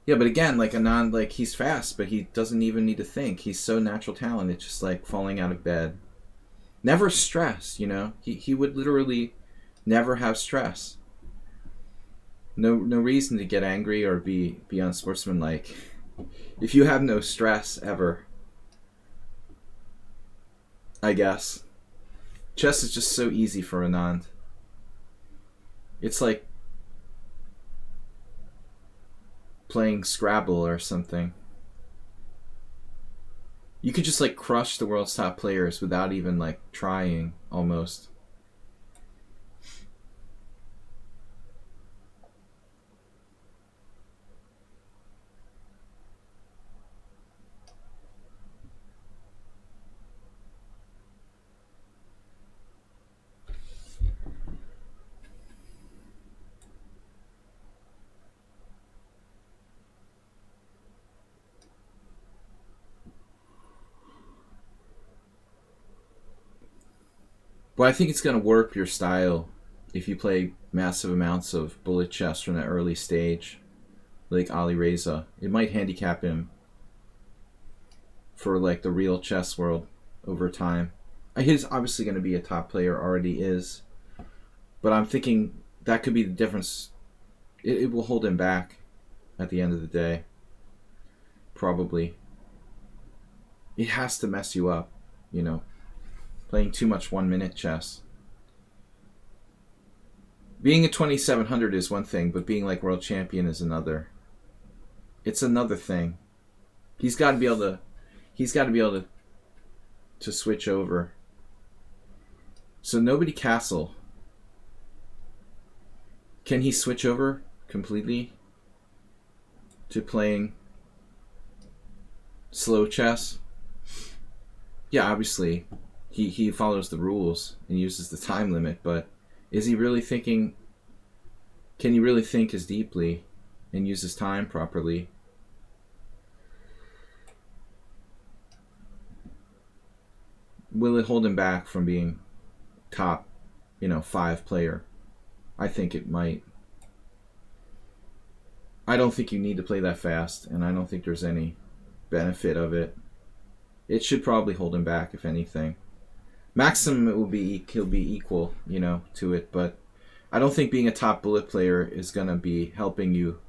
Yeah, but again, like Anand, like, he's fast, but he doesn't even need to think. He's so natural talent, it's just like falling out of bed. Never stressed, you know? He would literally never have stress. No reason to get angry or be unsportsmanlike. If you have no stress ever, I guess. Chess is just so easy for Anand. It's like playing Scrabble or something. You could just like crush the world's top players without even like trying, almost. But I think it's going to warp your style if you play massive amounts of bullet chess from that early stage, like Ali Reza. It might handicap him for like the real chess world over time. He's obviously going to be a top player, already is. But I'm thinking that could be the difference. It will hold him back at the end of the day. Probably. It has to mess you up, you know. Playing too much 1 minute chess. Being a 2700 is one thing, but being like world champion is another. It's another thing. He's got to be able to switch over. So nobody castle. Can he switch over completely to playing slow chess? Yeah, obviously he follows the rules and uses the time limit, but is he really thinking? Can he really think as deeply and use his time properly? Will it hold him back from being top, 5 player? I think it might. I don't think you need to play that fast, and I don't think there's any benefit of it. It should probably hold him back, if anything. Maximum, he'll be equal, to it, but I don't think being a top bullet player is going to be helping you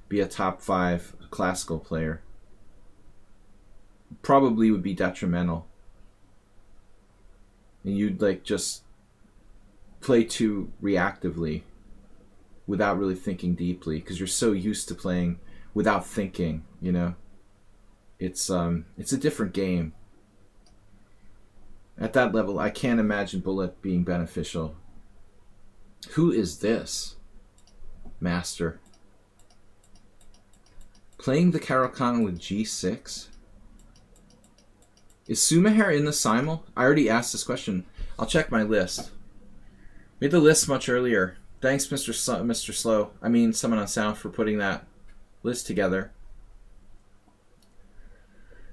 be a top 5 classical player. Probably would be detrimental. And you'd just play too reactively without really thinking deeply, because you're so used to playing without thinking, It's a different game. At that level, I can't imagine bullet being beneficial. Who is this? Master. Playing the Caro-Kann with g6? Is Sumaher in the simul? I already asked this question. I'll check my list. Made the list much earlier. Thanks, Mr. Slow. I mean, someone on sound for putting that list together.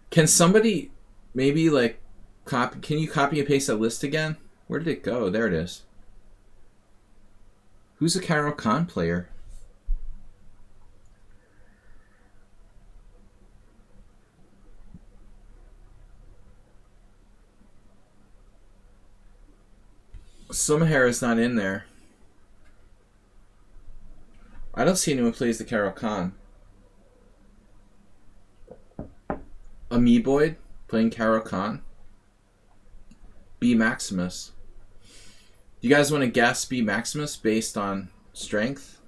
Can somebody maybe copy? Can you copy and paste that list again? Where did it go? There it is. Who's a Caro-Kann player? Sumaher is not in there. I don't see anyone who plays the Caro-Kann. Amoeboid playing Caro-Kann. B Maximus. You guys want to guess B Maximus based on strength?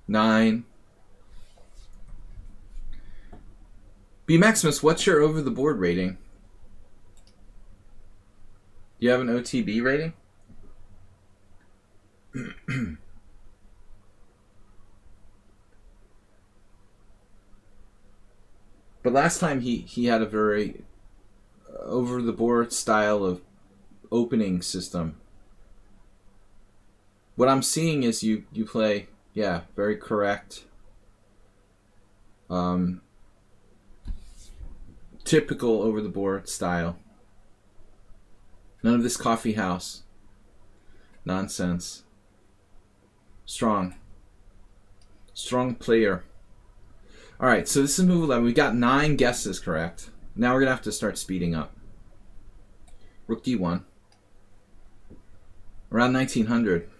Nine. B Maximus, what's your over the board rating? Do you have an OTB rating? But last time he had a very over the board style of opening system. What I'm seeing is you play, very correct. Typical over the board style. None of this coffee house nonsense. Strong player. Alright, so this is move 11. We got 9 guesses correct. Now we're going to have to start speeding up. Rook d1. Around 1900.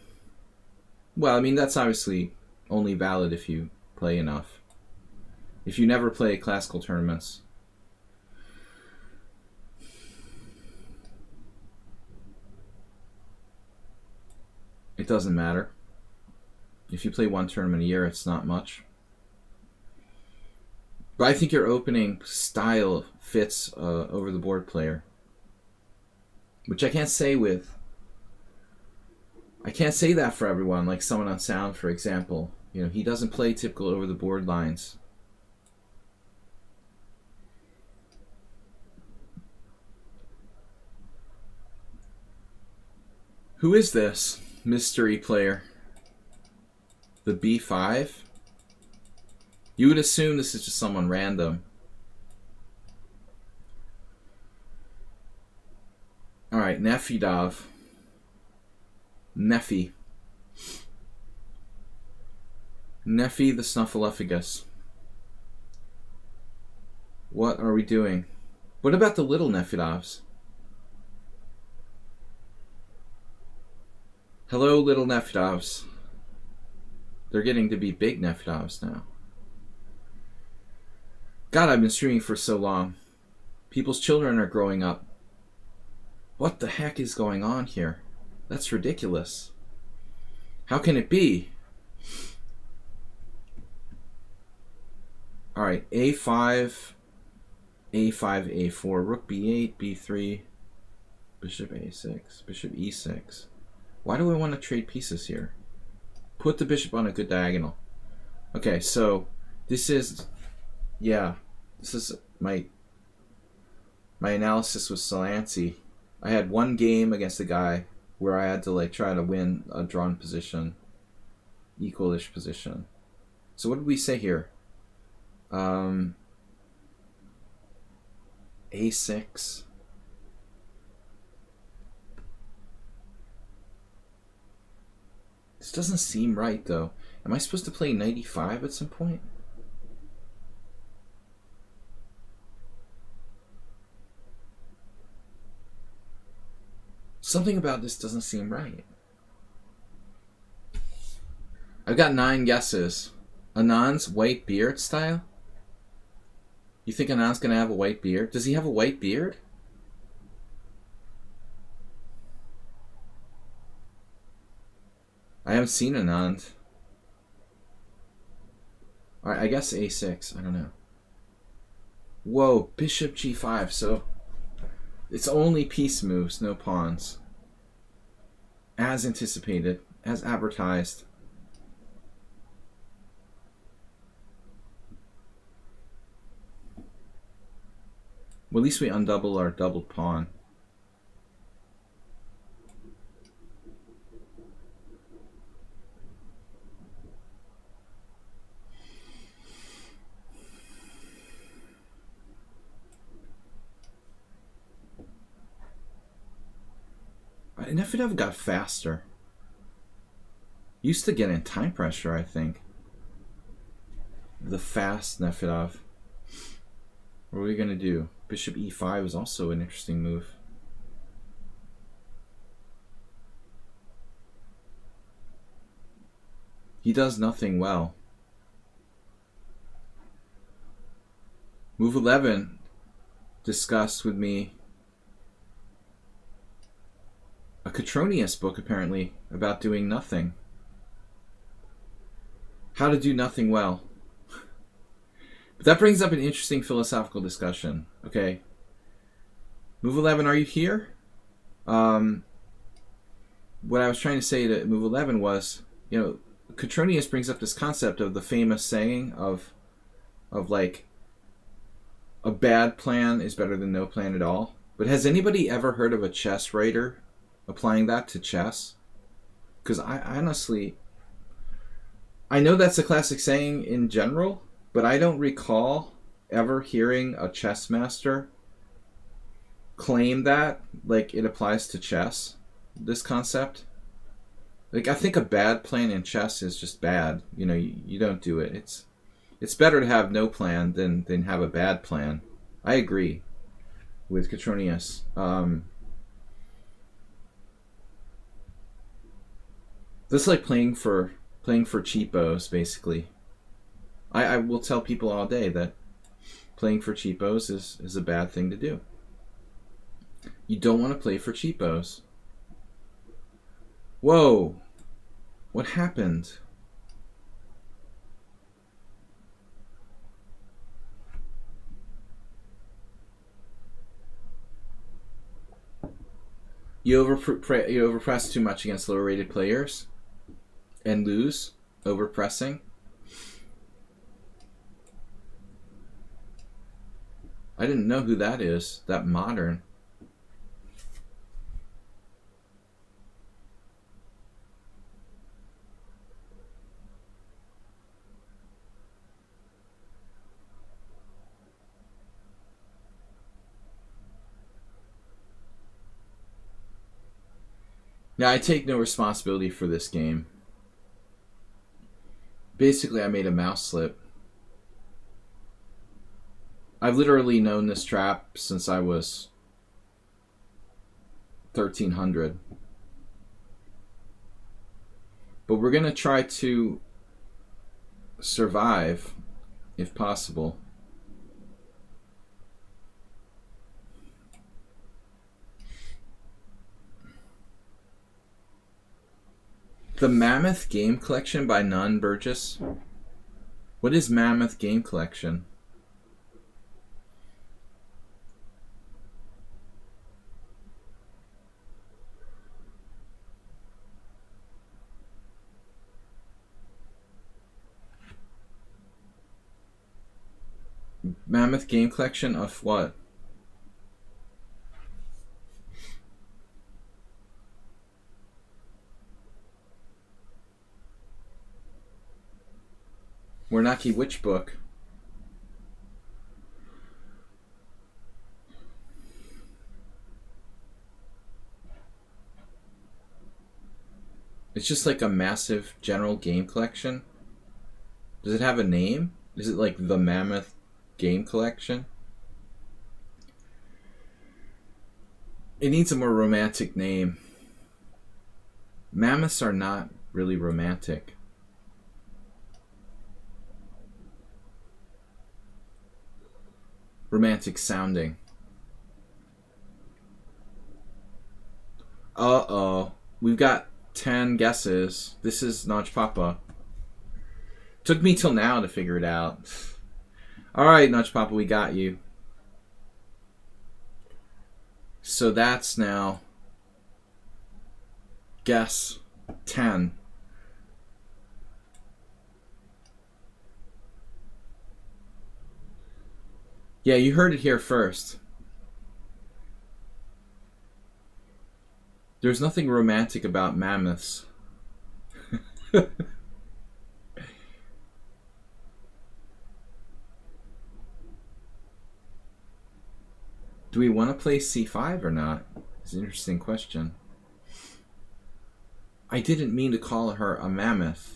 Well, I mean, that's obviously only valid if you play enough. If you never play classical tournaments. It doesn't matter. If you play one tournament a year, it's not much. But I think your opening style fits over the board player. Which I can't say with... I can't say that for everyone, like someone on sound, for example. You know, he doesn't play typical over the board lines. Who is this mystery player? The B5? You would assume this is just someone random. Alright, Nefidov. Nefi the Snuffleupagus. What are we doing? What about the little Nefidovs? Hello, little Nefidovs. They're getting to be big Nefidovs now. God, I've been streaming for so long. People's children are growing up. What the heck is going on here? That's ridiculous. How can it be? Alright, A5, A5, A4, Rook B8, B3, Bishop A6, Bishop E6. Why do I want to trade pieces here? Put the bishop on a good diagonal. Okay, so this is... Yeah, this is my analysis with Sladgie. I had one game against a guy where I had to like try to win a drawn position, equalish position. So what did we say here? A6. This doesn't seem right though. Am I supposed to play knight e5 at some point? Something about this doesn't seem right. I've got 9 guesses. Anand's white beard style? You think Anand's gonna have a white beard? Does he have a white beard? I haven't seen Anand. Alright, I guess A6. I don't know. Whoa, bishop G5. So it's only piece moves, no pawns. As anticipated, as advertised. Well, at least we undouble our doubled pawn. Nefidov got faster. Used to get in time pressure, I think. The fast Nefidov. What are we going to do? Bishop e5 is also an interesting move. He does nothing well. Move 11 discussed with me a Cotronius book, apparently, about doing nothing. How to do nothing well. But that brings up an interesting philosophical discussion. Okay. Move 11, are you here? What I was trying to say to move 11 was, you know, Cotronius brings up this concept of the famous saying of like, a bad plan is better than no plan at all. But has anybody ever heard of a chess writer applying that to chess? Because I honestly, I know that's a classic saying in general, but I don't recall ever hearing a chess master claim that, like, it applies to chess, this concept. Like, I think a bad plan in chess is just bad. You know, you don't do it. It's better to have no plan than have a bad plan. I agree with Cotronius. This is like playing for cheapos, basically. I will tell people all day that playing for cheapos is a bad thing to do. You don't want to play for cheapos. Whoa! What happened? You overpress too much against lower rated players and lose overpressing. I didn't know who that is. That modern. Yeah, I take no responsibility for this game. Basically, I made a mouse slip. I've literally known this trap since I was 1300. But we're going to try to survive, if possible. The Mammoth Game Collection by Nunn Burgess. What is Mammoth Game Collection? Mammoth Game Collection of what? Warnaki Witch Book. It's just like a massive general game collection. Does it have a name? Is it like the Mammoth Game Collection? It needs a more romantic name. Mammoths are not really romantic. Romantic sounding. Uh-oh. We've got 10 guesses. This is Notch Papa. Took me till now to figure it out. Alright, Notch Papa, we got you. So that's now guess 10. Yeah, you heard it here first. There's nothing romantic about mammoths. Do we want to play c5 or not? It's an interesting question. I didn't mean to call her a mammoth.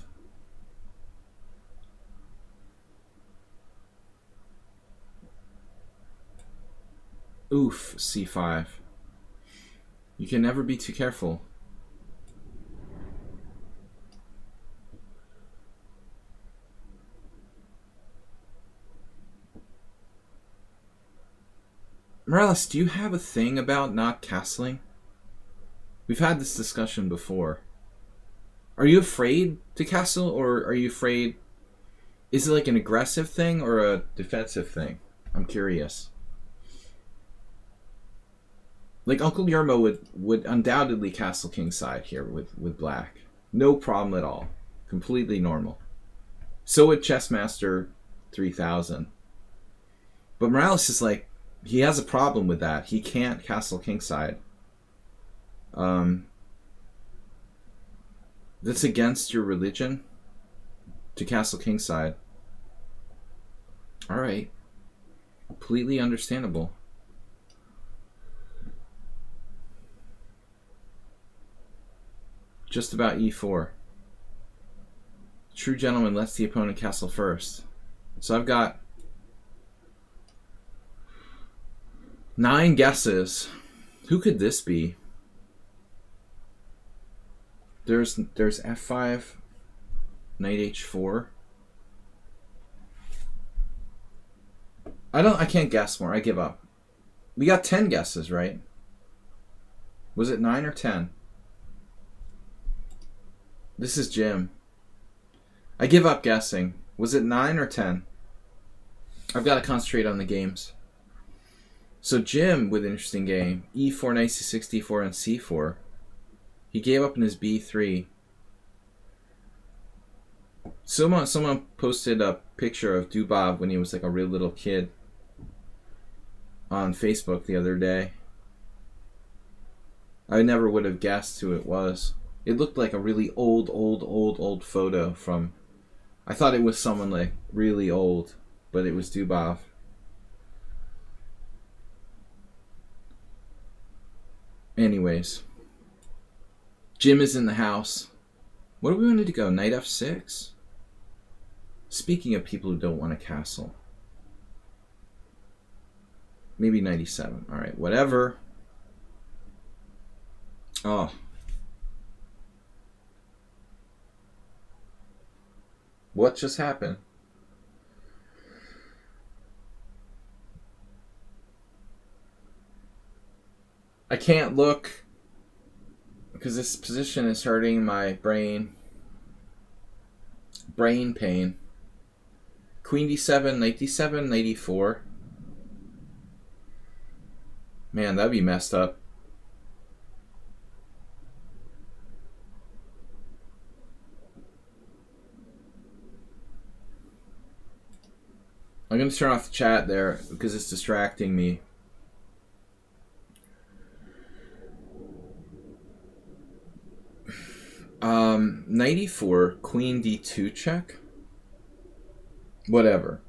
Oof, c5. You can never be too careful. Morales, do you have a thing about not castling? We've had this discussion before. Are you afraid to castle, or are you afraid... Is it like an aggressive thing or a defensive thing? I'm curious. Like, Uncle Yermo would undoubtedly castle kingside here with black. No problem at all. Completely normal. So would Chessmaster 3000. But Morales is like, he has a problem with that. He can't castle kingside. That's against your religion to castle kingside. Alright. Completely understandable. Just about e4. True gentleman lets the opponent castle first. So I've got 9 guesses. Who could this be? There's f5, knight h4. I can't guess more. I give up. We got 10 guesses, right? Was it 9 or 10? This is Jim. I give up guessing. Was it 9 or 10? I've got to concentrate on the games. So Jim with an interesting game. E4, knight c6, d4, and c4. He gave up in his b3. Someone posted a picture of Dubov when he was like a real little kid on Facebook the other day. I never would have guessed who it was. It looked like a really old photo from... I thought it was someone like really old, but it was Dubov. Anyways. Jim is in the house. What do we want to go? Knight f6? Speaking of people who don't want a castle. Maybe 97. Alright, whatever. Oh. What just happened? I can't look because this position is hurting my brain. Brain pain. Queen d7, knight d7, knight e4. Man, that'd be messed up. I'm going to turn off the chat there because it's distracting me. Knight e4, queen d2 check. Whatever.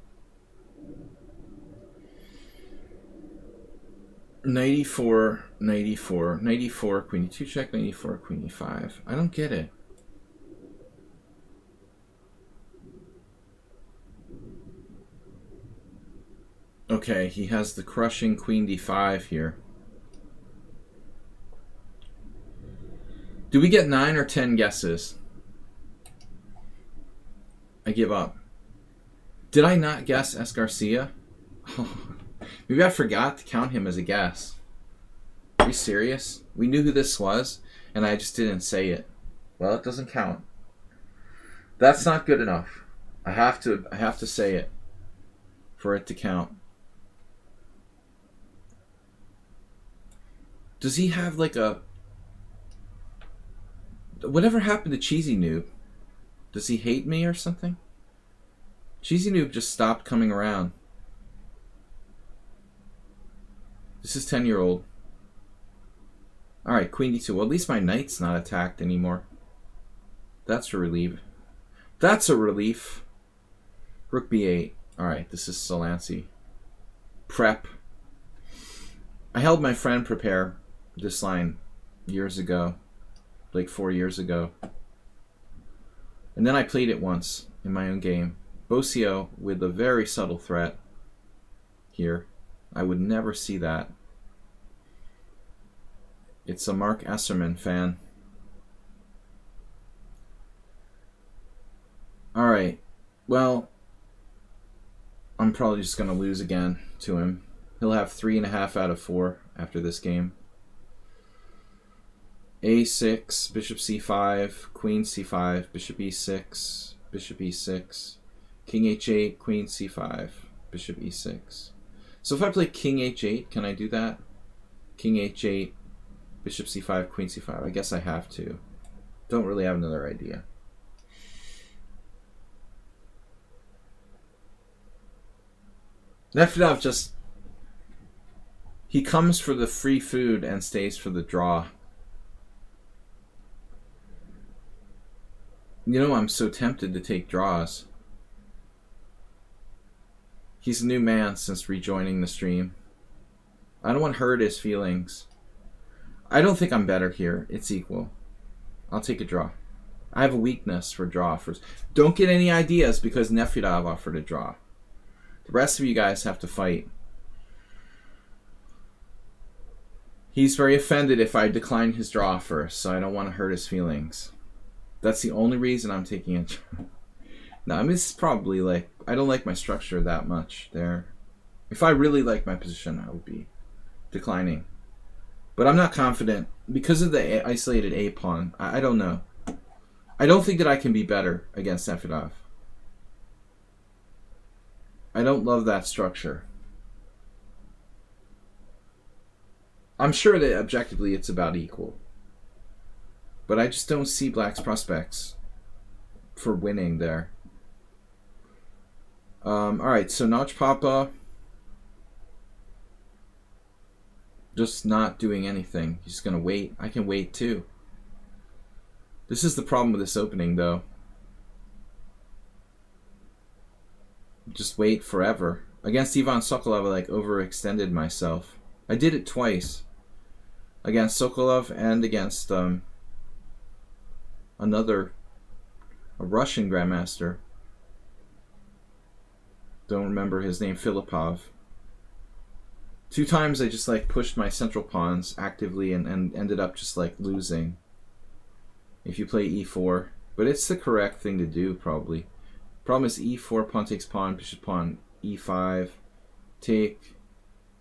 Knight e4, knight e4, knight e4, queen d2 check, knight e4, queen e5. I don't get it. Okay, he has the crushing queen d5 here. Do we get 9 or 10 guesses? I give up. Did I not guess S. Garcia? Oh, maybe I forgot to count him as a guess. Are you serious? We knew who this was, and I just didn't say it. Well, it doesn't count. That's not good enough. I have to say it for it to count. Does he have like a... Whatever happened to Cheesy Noob? Does he hate me or something? Cheesy Noob just stopped coming around. This is 10-year-old. Alright, queen d2. Well, at least my knight's not attacked anymore. That's a relief. That's a relief. Rook b8. Alright, this is Solancy. Prep. I held my friend prepare this line years ago. Like 4 years ago. And then I played it once in my own game. Bosio with a very subtle threat here. I would never see that. It's a Mark Esserman fan. Alright. Well, I'm probably just going to lose again to him. He'll have 3.5 out of 4 after this game. A6, bishop c5, queen c5, bishop e6, bishop e6, king h8, queen c5, bishop e6. So if I play king h8, can I do that? King h8, bishop c5, queen c5. I guess I have to. Don't really have another idea. Nefedov just... He comes for the free food and stays for the draw. You know, I'm so tempted to take draws. He's a new man since rejoining the stream. I don't want to hurt his feelings. I don't think I'm better here. It's equal. I'll take a draw. I have a weakness for draw offers. Don't get any ideas because Nefedov offered a draw. The rest of you guys have to fight. He's very offended if I decline his draw offer, so I don't want to hurt his feelings. That's the only reason I'm taking it. No, I mean, it's probably like, I don't like my structure that much there. If I really like my position, I would be declining. But I'm not confident because of the isolated A pawn. I don't know. I don't think that I can be better against Sefidov. I don't love that structure. I'm sure that objectively it's about equal. But I just don't see Black's prospects for winning there. Alright, so Notch Papa just not doing anything. He's going to wait. I can wait too. This is the problem with this opening, though. Just wait forever. Against Ivan Sokolov, I like overextended myself. I did it twice. Against Sokolov and against a Russian grandmaster. Don't remember his name, Filipov. 2 times I just like pushed my central pawns actively and ended up just like losing. If you play e4. But it's the correct thing to do, probably. Problem is e4, pawn takes pawn, bishop pawn, e5, take...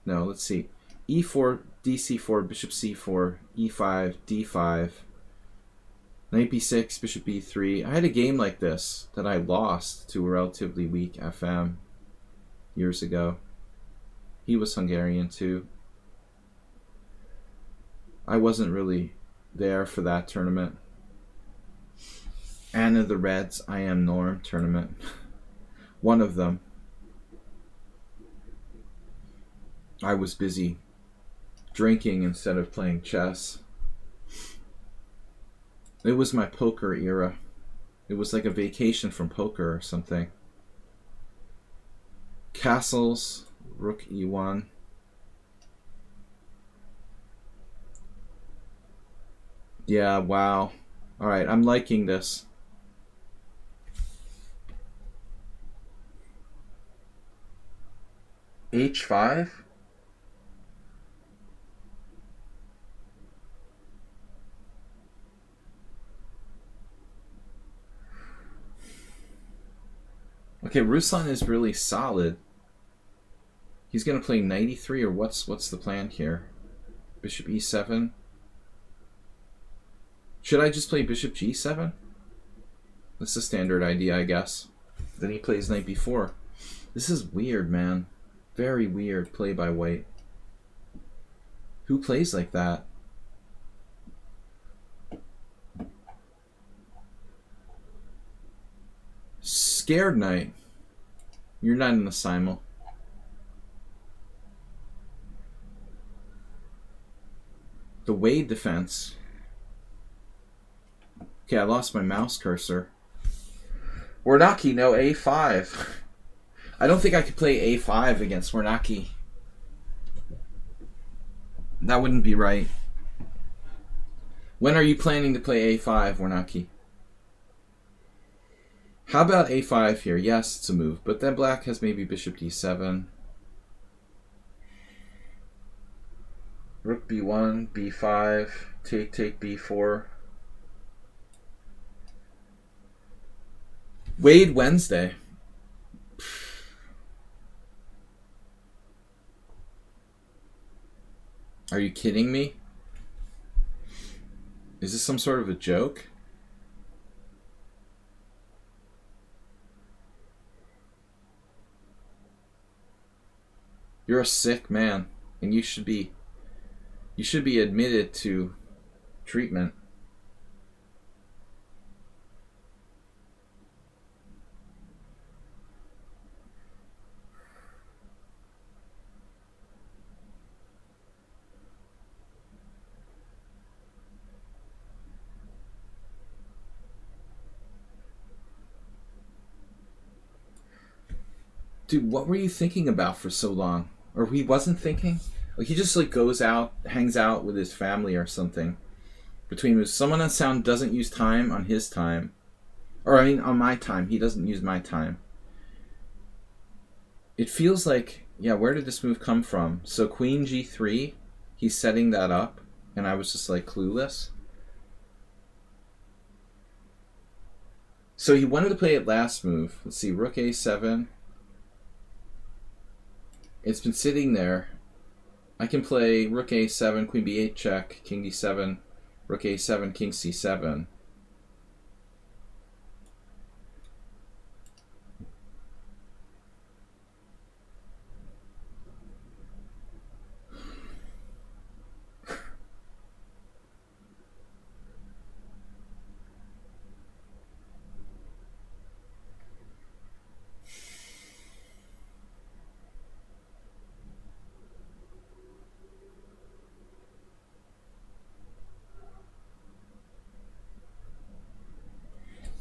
No, let's see. e4, dc4, bishop c4, e5, d5, knight b6, bishop b3. I had a game like this that I lost to a relatively weak FM years ago. He was Hungarian too. I wasn't really there for that tournament. Anna the Reds, I Am Norm tournament. One of them. I was busy drinking instead of playing chess. It was my poker era. It was like a vacation from poker or something. Castles, rook e1. Yeah, wow. Alright, I'm liking this. h5? Okay, Ruslan is really solid. He's gonna play knight e3, or what's the plan here? Bishop e7? Should I just play bishop g7? That's the standard idea, I guess. Then he plays knight b4. This is weird, man. Very weird play by white. Who plays like that? Scared knight. You're not in the simul. The Wade defense. Okay, I lost my mouse cursor. Warnacki, no, a5. I don't think I could play a5 against Warnacki. That wouldn't be right. When are you planning to play a5, Warnacki? How about a5 here? Yes, it's a move, but then black has maybe bishop d7. Rook b1, b5, take b4. Wade Wednesday. Are you kidding me? Is this some sort of a joke? You're a sick man, and you should be admitted to treatment. Dude, what were you thinking about for so long? Or he wasn't thinking? Like, he just like goes out, hangs out with his family or something. Between moves. Someone on sound doesn't use time on his time. Or I mean on my time. He doesn't use my time. It feels like, yeah, where did this move come from? So queen g3, he's setting that up, and I was just like clueless. So he wanted to play it last move. Let's see, rook a7. It's been sitting there. I can play rook a7, queen b8 check, king d7, rook a7, king c7.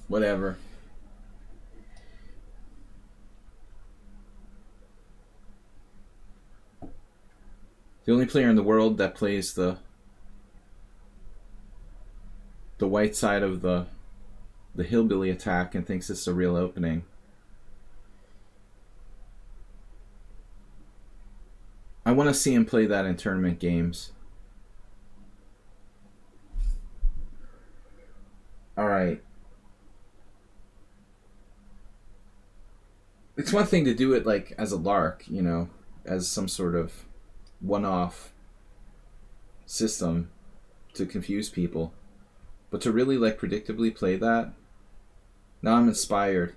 Whatever. The only player in the world that plays the white side of the hillbilly attack and thinks it's a real opening. I want to see him play that in tournament games. All right. It's one thing to do it like as a lark, you know, as some sort of one-off system to confuse people. But to really like predictably play that, now I'm inspired.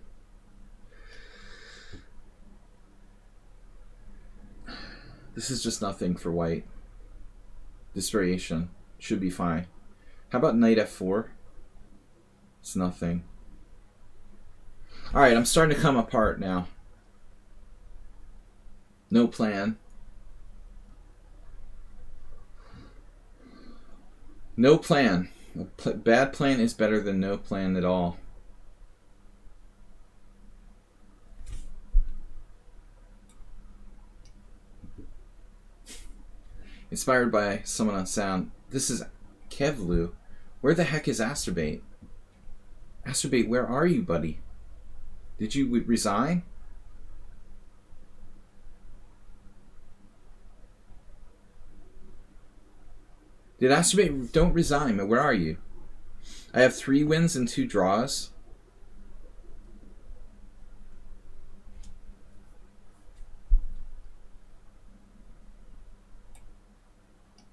This is just nothing for white. This variation should be fine. How about knight f4? It's nothing. Alright, I'm starting to come apart now. No plan. No plan. A bad plan is better than no plan at all. Inspired by someone on sound. This is Kevlu. Where the heck is Asterbate? Asterbate, where are you, buddy? Did you resign? Did Asterbate... Don't resign, but where are you? I have 3 wins and 2 draws.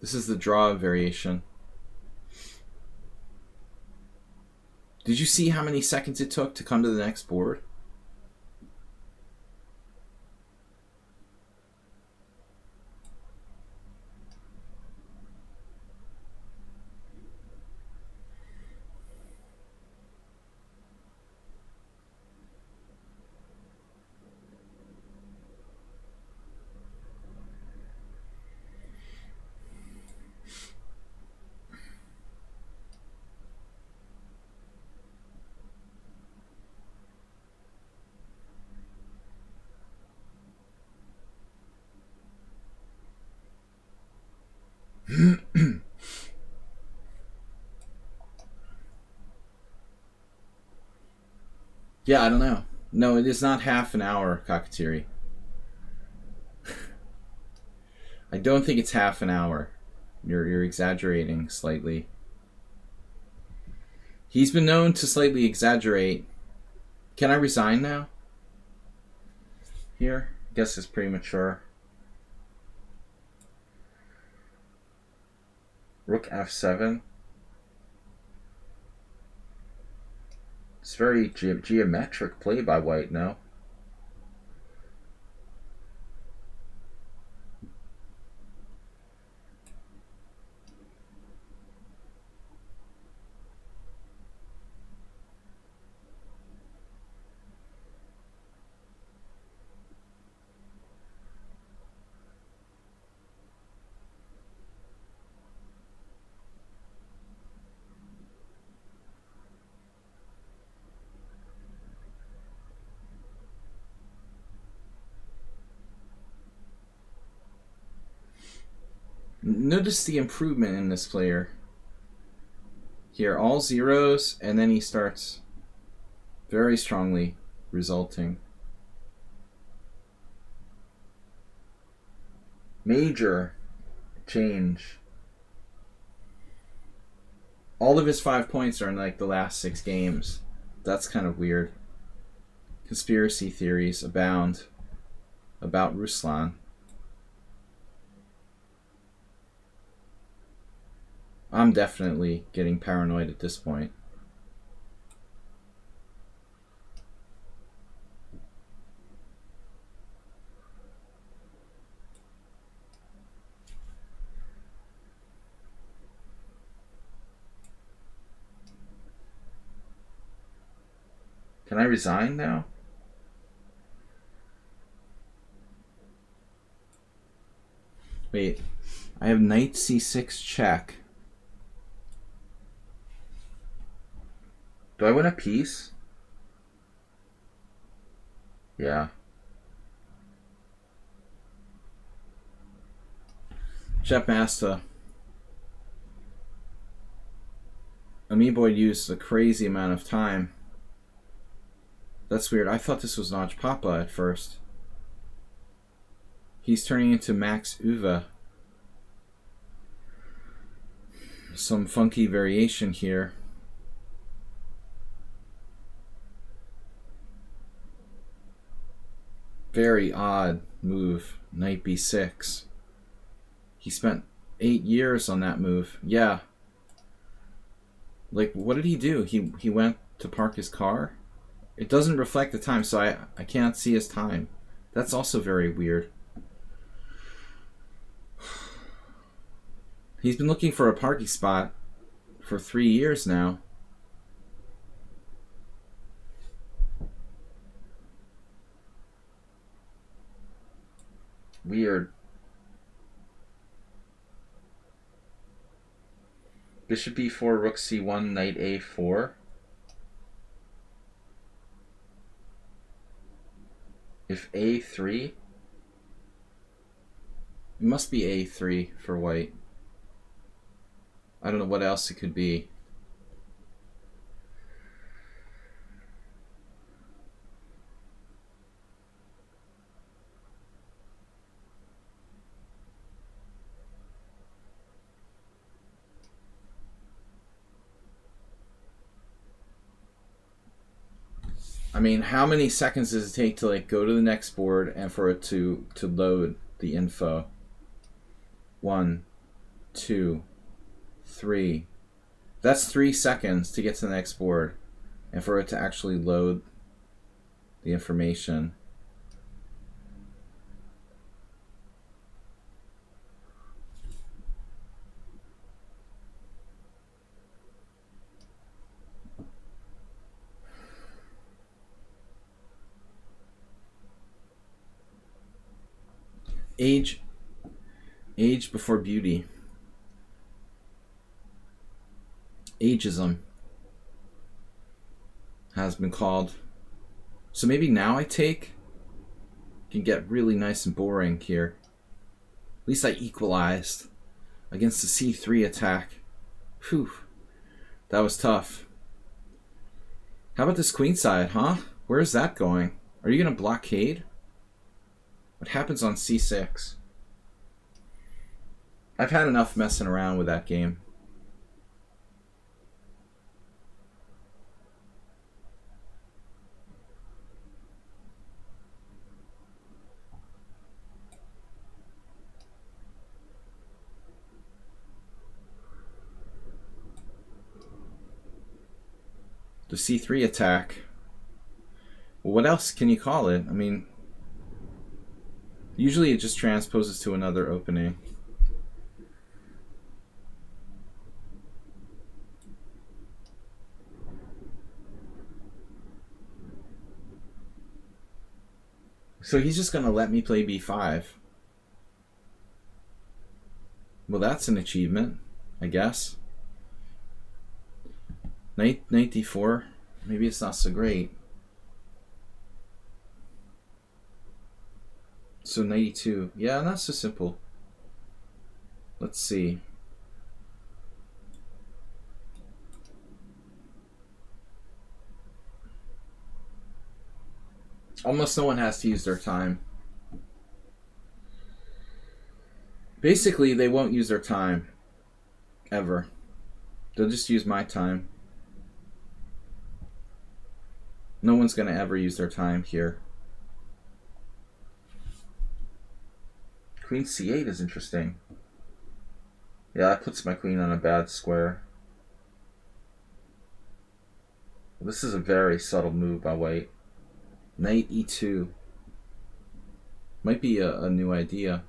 This is the draw variation. Did you see how many seconds it took to come to the next board? Yeah, I don't know. No, it is not half an hour, Cockatiri. I don't think it's half an hour. You're exaggerating slightly. He's been known to slightly exaggerate. Can I resign now? Here? I guess it's premature. Rook f7. It's very geometric play by white now. Notice the improvement in this player. Here, all zeros, and then he starts very strongly resulting. Major change. All of his 5 points are in like the last 6 games. That's kind of weird. Conspiracy theories abound about Ruslan. I'm definitely getting paranoid at this point. Can I resign now? Wait, I have knight c6 check. Do I win a piece? Yeah. Chepmaster. Amiiboy used a crazy amount of time. That's weird. I thought this was Notch Papa at first. He's turning into Max Uwe. Some funky variation here. Very odd move. Knight b6. He spent 8 years on that move. Yeah. Like, what did he do? He went to park his car? It doesn't reflect the time, so I can't see his time. That's also very weird. He's been looking for a parking spot for 3 years now. Weird. Bishop b4, rook c1, knight a4. If a3, it must be a3 for white. I don't know what else it could be. I mean, how many seconds does it take to like go to the next board and for it to load the info? 1, 2, 3. That's 3 seconds to get to the next board and for it to actually load the information. Age before beauty. Ageism has been called. So maybe now I take. Can get really nice and boring here. At least I equalized against the c3 attack. Whew. That was tough. How about this queenside, huh? Where's that going? Are you going to blockade? What happens on c6? I've had enough messing around with that game. The c3 attack. Well, what else can you call it? I mean, usually it just transposes to another opening. So he's just going to let me play b5. Well, that's an achievement, I guess. Knight d4. Maybe it's not so great. So knight e2. Yeah, not so simple. Let's see. Almost no one has to use their time. Basically, they won't use their time. Ever. They'll just use my time. No one's going to ever use their time here. Queen c8 is interesting. Yeah, that puts my queen on a bad square. This is a very subtle move by white. Knight e2. Might be a new idea.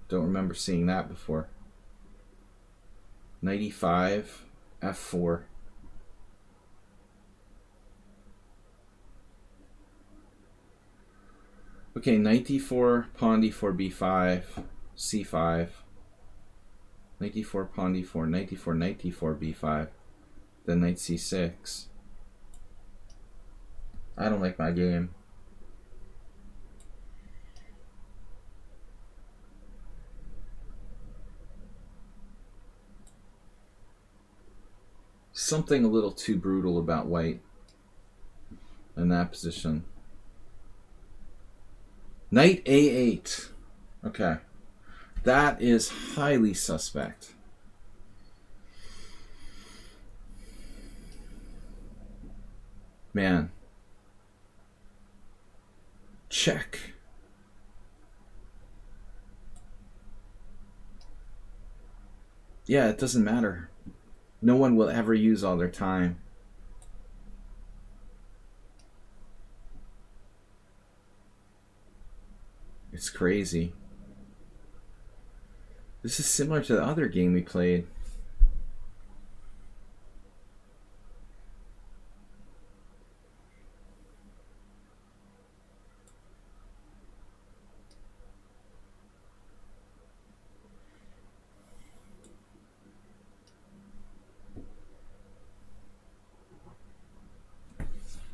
Don't remember seeing that before. Knight e5, f4. Okay, knight d4, pawn d4, b5, c5. Knight d4, pawn d4, knight d4, knight d4, b5. Then knight c6. I don't like my game. Something a little too brutal about white in that position. Knight a8. Okay. That is highly suspect. Man. Check. Yeah, it doesn't matter. No one will ever use all their time. It's crazy. This is similar to the other game we played.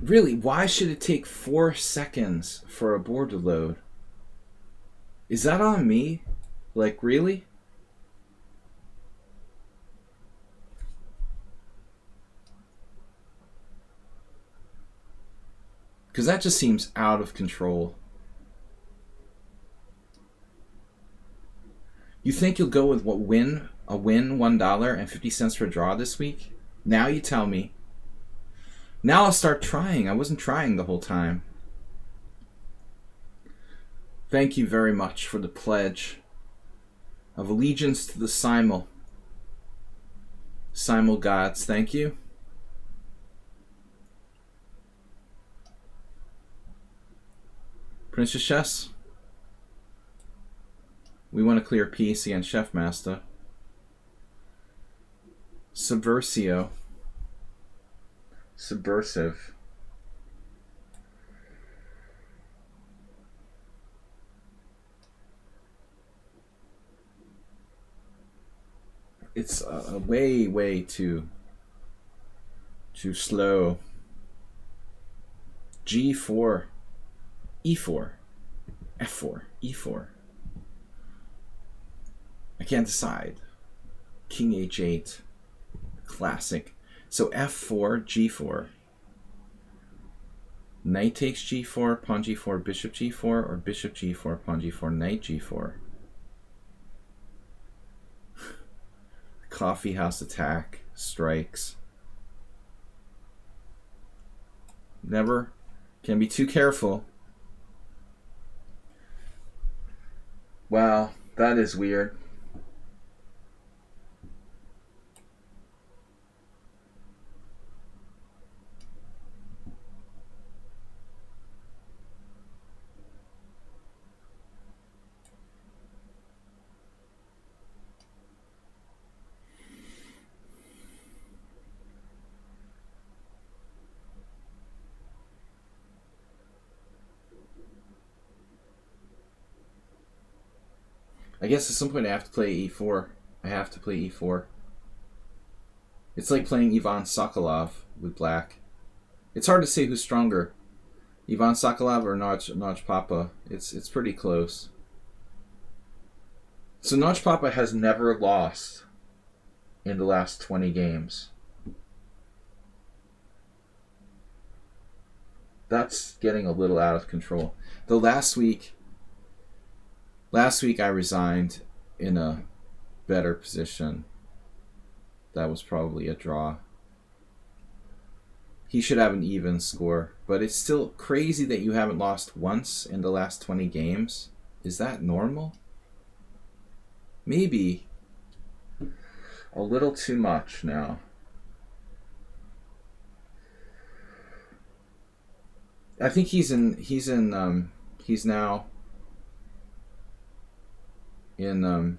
Really, why should it take 4 seconds for a board to load? Is that on me? Like, really? Because that just seems out of control. You think you'll go with what win? A win, $1.50 for a draw this week? Now you tell me. Now I'll start trying. I wasn't trying the whole time. Thank you very much for the pledge of allegiance to the Simul. Simul gods, thank you. Princess Chess. We want to clear peace against Chef Master. Subversio. Subversive. It's way too slow. G4, E4, F4, E4. I can't decide. King H8, classic. So F4, G4. Knight takes G4, pawn G4, bishop G4, or bishop G4, pawn G4, knight G4. Coffee house attack, strikes. Never. Can be too careful. Wow, that is weird. I guess at some point I have to play e4. I have to play e4. It's like playing Ivan Sokolov with black. It's hard to say who's stronger, Ivan Sokolov or Notch Papa. It's pretty close. So Notch Papa has never lost in the last 20 games. That's getting a little out of control. Though last week I resigned in a better position. That was probably a draw. He should have an even score, but But it's still crazy that you haven't lost once in the last 20 games. Is that normal? Maybe a little too much now. I think he's now in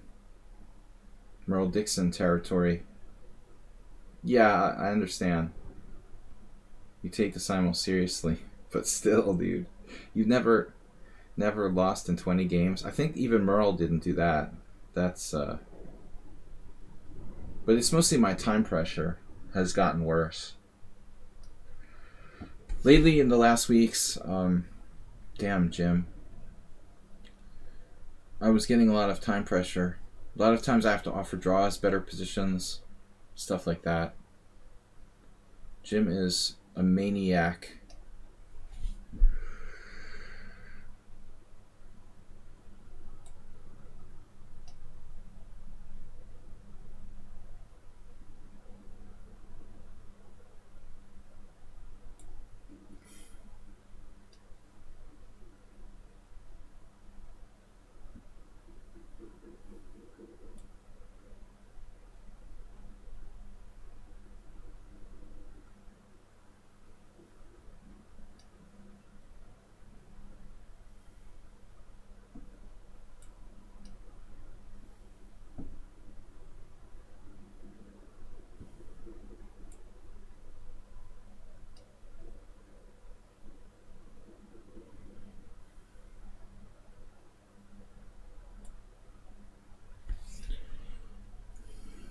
Merle Dixon territory. Yeah, I understand. You take the simul seriously, but still, dude, you've never lost in 20 games. I think even Merle didn't do that. That's but it's mostly my time pressure has gotten worse lately in the last weeks. Damn, Jim, I was getting a lot of time pressure. A lot of times I have to offer draws, better positions, stuff like that. Jim is a maniac.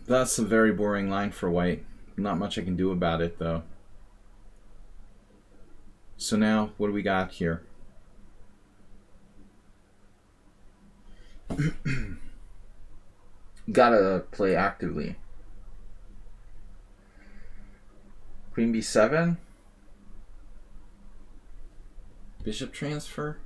That's a very boring line for white. Not much I can do about it, though. So now, what do we got here? Gotta play actively. Queen b7. Bishop transfer.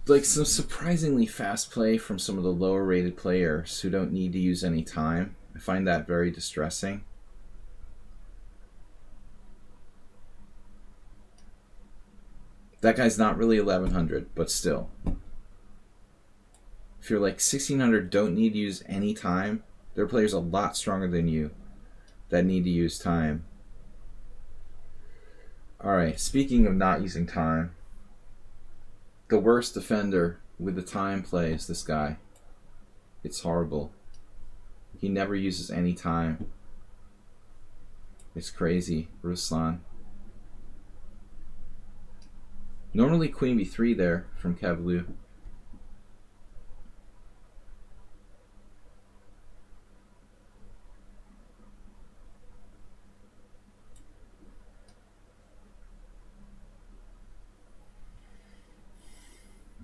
Like some surprisingly fast play from some of the lower rated players who don't need to use any time. I find that very distressing. That guy's not really 1100, but still. If you're like 1600, don't need to use any time. There are players a lot stronger than you that need to use time. Alright, speaking of not using time, the worst defender with the time play is this guy. It's horrible. He never uses any time. It's crazy, Ruslan. Normally Queen b3 there from Kavlu.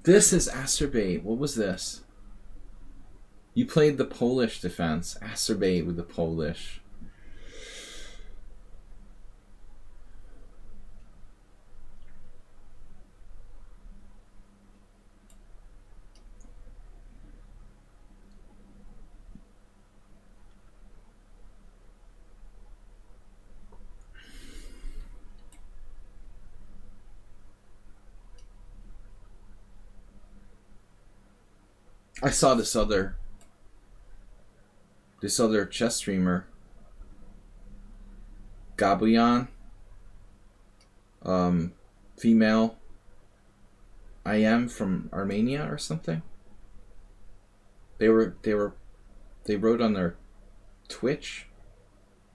This is acerbate. What was this? You played the Polish defense. Acerbate with the Polish. I saw this other chess streamer, Gabuyan, female IM from Armenia or something. They wrote on their Twitch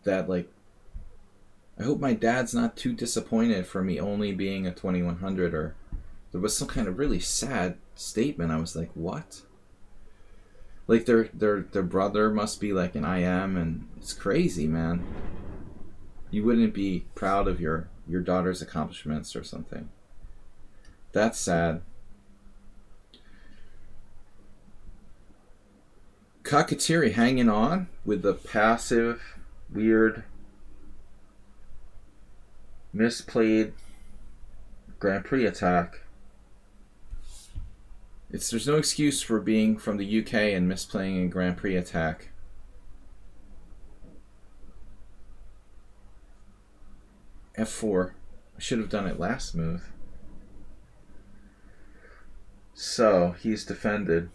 that, like, I hope my dad's not too disappointed for me only being a 2100, or there was some kind of really sad statement. I was like, what? Like their brother must be like an IM, and it's crazy, man. You wouldn't be proud of your daughter's accomplishments or something. That's sad. Kakatiri hanging on with the passive, weird, misplayed Grand Prix attack. There's no excuse for being from the UK and misplaying a Grand Prix attack. F4. I should have done it last move. So, he's defended.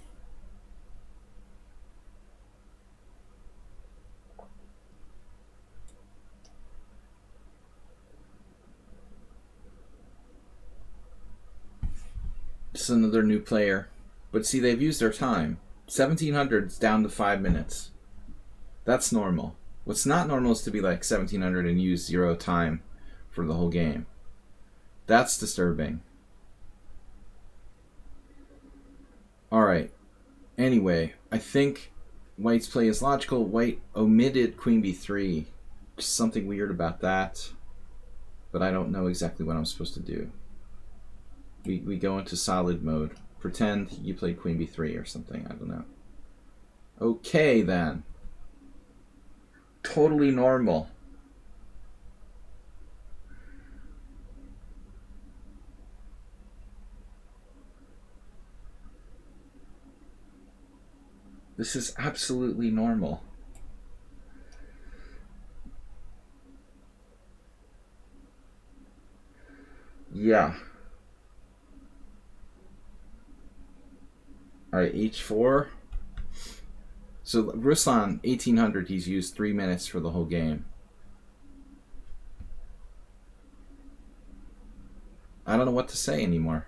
Just another new player. But see, they've used their time. 1700's down to 5 minutes. That's normal. What's not normal is to be like 1700 and use 0 time for the whole game. That's disturbing. Alright. Anyway, I think White's play is logical. White omitted Queen b3. Just something weird about that. But I don't know exactly what I'm supposed to do. We go into solid mode. Pretend you played Queen b3 or something. I don't know. Okay, then. Totally normal. This is absolutely normal. Yeah. Alright, h4. So Ruslan, 1800, he's used 3 minutes for the whole game. I don't know what to say anymore.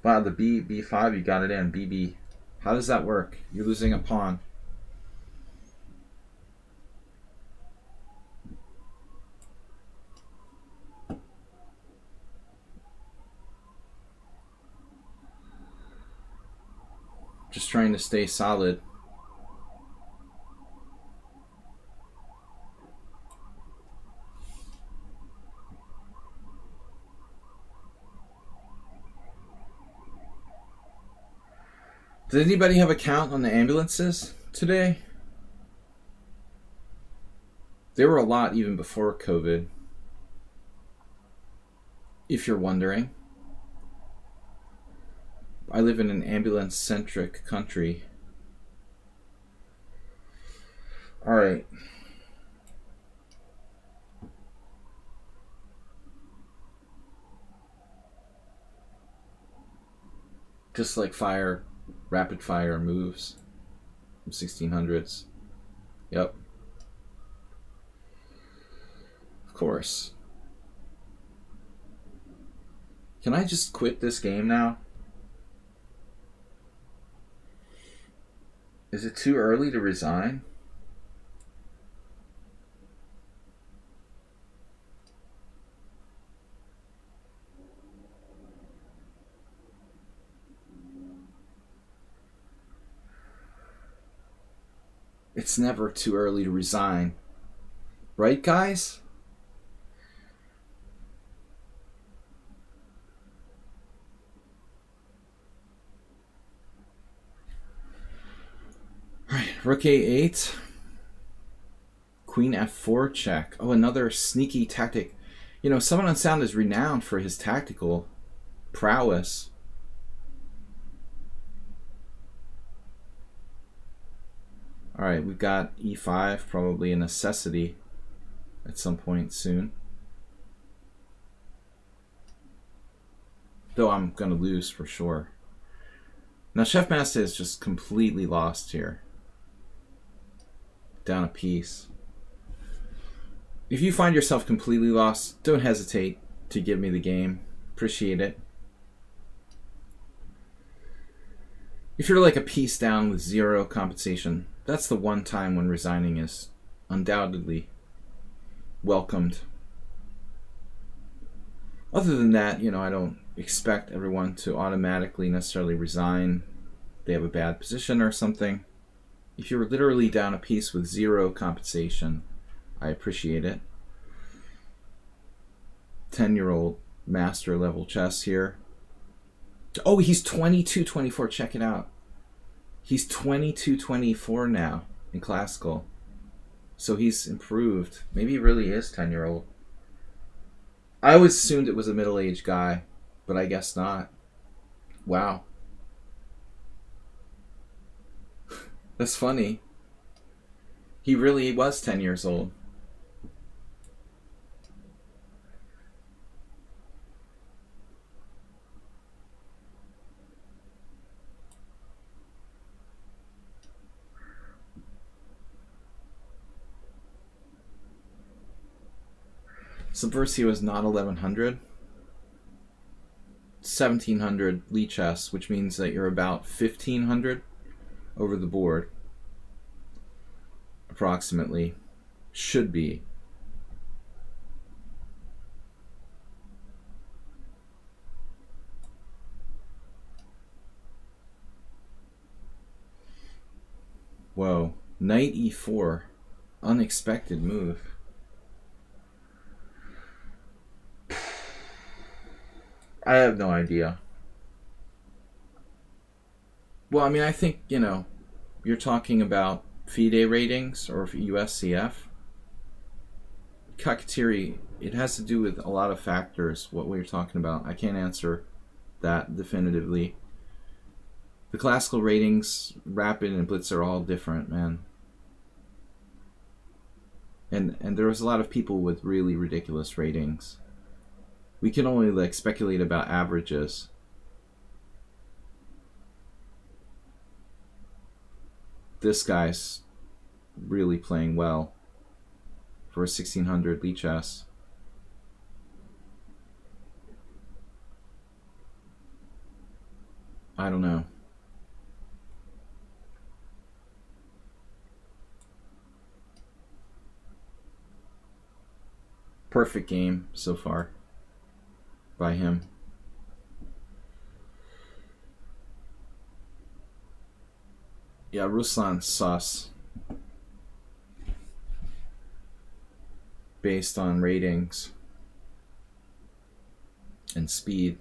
Wow, the b5, you got it in. BB. How does that work? You're losing a pawn. Just trying to stay solid. Did anybody have a count on the ambulances today? There were a lot even before COVID, if you're wondering. I live in an ambulance-centric country. Alright. Just like fire, rapid fire moves from 1600s. Yep. Of course. Can I just quit this game now? Is it too early to resign? It's never too early to resign. Right, guys? Alright, rook a8. Queen f4 check. Oh, another sneaky tactic. You know, Someone Unsound is renowned for his tactical prowess. Alright, we've got e5, probably a necessity at some point soon. Though I'm going to lose for sure. Now, Chef Master is just completely lost here. Down a piece. If you find yourself completely lost, don't hesitate to give me the game. Appreciate it. If you're like a piece down with 0 compensation, that's the one time when resigning is undoubtedly welcomed. Other than that, you know, I don't expect everyone to automatically necessarily resign. They have a bad position or something. If you're literally down a piece with 0 compensation, I appreciate it. 10-year-old master level chess here. Oh, he's 22-24. Check it out. He's 22-24 now in classical. So he's improved. Maybe he really is 10-year-old. I always assumed it was a middle-aged guy, but I guess not. Wow. That's funny. He really was 10 years old. Subversio is not 1100. 1700 lichess, which means that you're about 1500 over the board. Approximately. Should be. Whoa. Knight e4. Unexpected move. I have no idea. Well, I mean, I think, you know, you're talking about FIDE ratings or USCF. Kakatiri, it has to do with a lot of factors, what we're talking about. I can't answer that definitively. The classical ratings, Rapid and Blitz, are all different, man. And there was a lot of people with really ridiculous ratings. We can only like speculate about averages. This guy's really playing well for a 1600 lichess. I don't know. Perfect game so far by him. Yeah, Ruslan sus. Based on ratings and speed.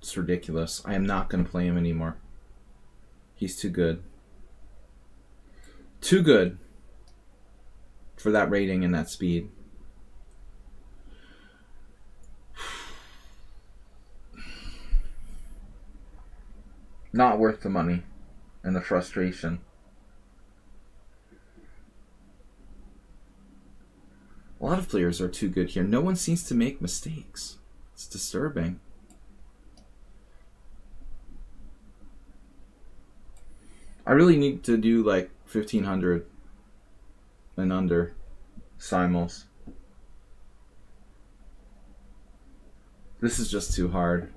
It's ridiculous. I am not going to play him anymore. He's too good. Too good for that rating and that speed. Not worth the money and the frustration. A lot of players are too good here. No one seems to make mistakes. It's disturbing. I really need to do like 1500 and under simuls. This is just too hard.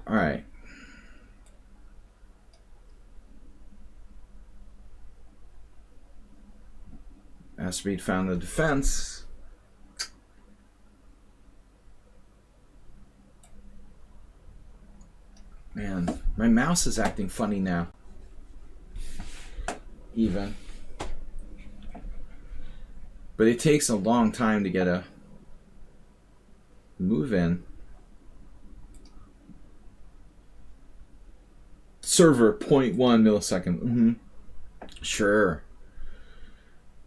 All right. Asreed found the defense. Man, my mouse is acting funny now. Even. But it takes a long time to get a move in. Server 0.1 millisecond. Sure.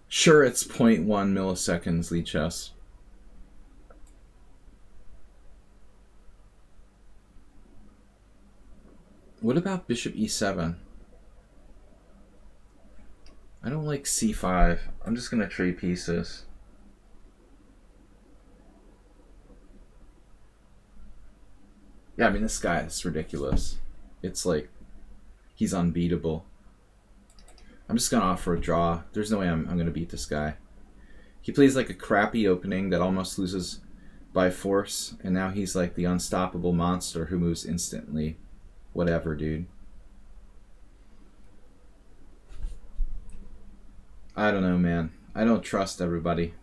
Sure, it's 0.1 milliseconds, lichess. What about bishop e7? I don't like c5. I'm just going to trade pieces. Yeah, I mean, this guy is ridiculous. It's like he's unbeatable. I'm just going to offer a draw. There's no way I'm going to beat this guy. He plays like a crappy opening that almost loses by force, and now he's like the unstoppable monster who moves instantly. Whatever, dude. I don't know, man. I don't trust everybody.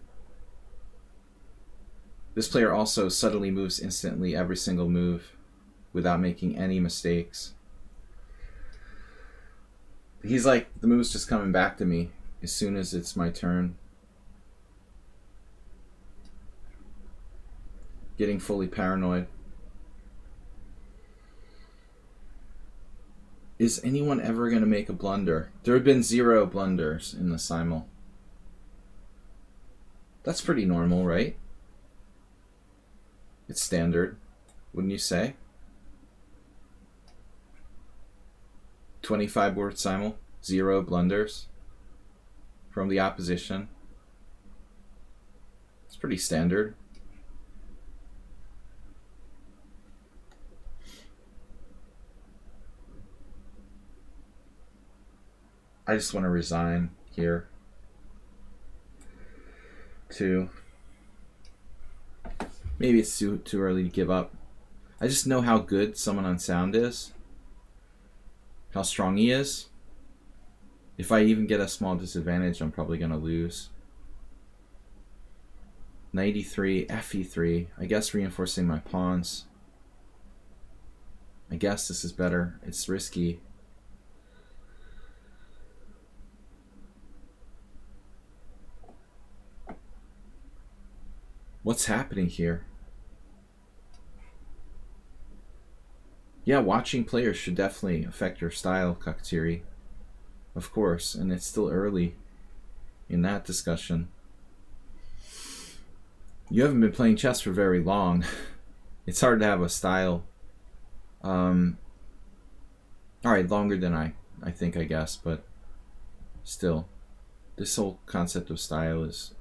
This player also subtly moves instantly every single move without making any mistakes. He's like, the move's just coming back to me as soon as it's my turn. Getting fully paranoid. Is anyone ever going to make a blunder? There have been 0 blunders in the Simul. That's pretty normal, right? It's standard, wouldn't you say? 25 word Simul, 0 blunders from the opposition. It's pretty standard. I just want to resign here. 2. Maybe it's too early to give up. I just know how good someone on sound is. How strong he is. If I even get a small disadvantage, I'm probably going to lose. 93, fe3. I guess reinforcing my pawns. I guess this is better. It's risky. What's happening here? Yeah, watching players should definitely affect your style, Kakatiri. Of course, and it's still early in that discussion. You haven't been playing chess for very long. It's hard to have a style. Alright, longer than I think, I guess, but still. This whole concept of style is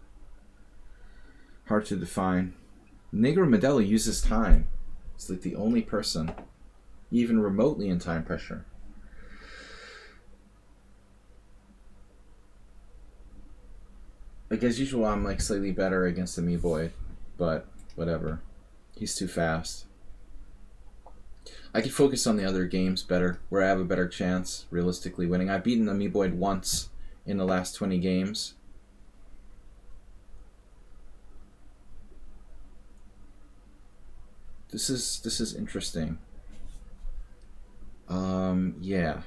hard to define. Negro Medella uses time. It's like the only person, even remotely in time pressure. Like as usual, I'm like slightly better against the Boy, but whatever. He's too fast. I can focus on the other games better, where I have a better chance, realistically winning. I've beaten the Boy once in the last 20 games. This is interesting. Yeah.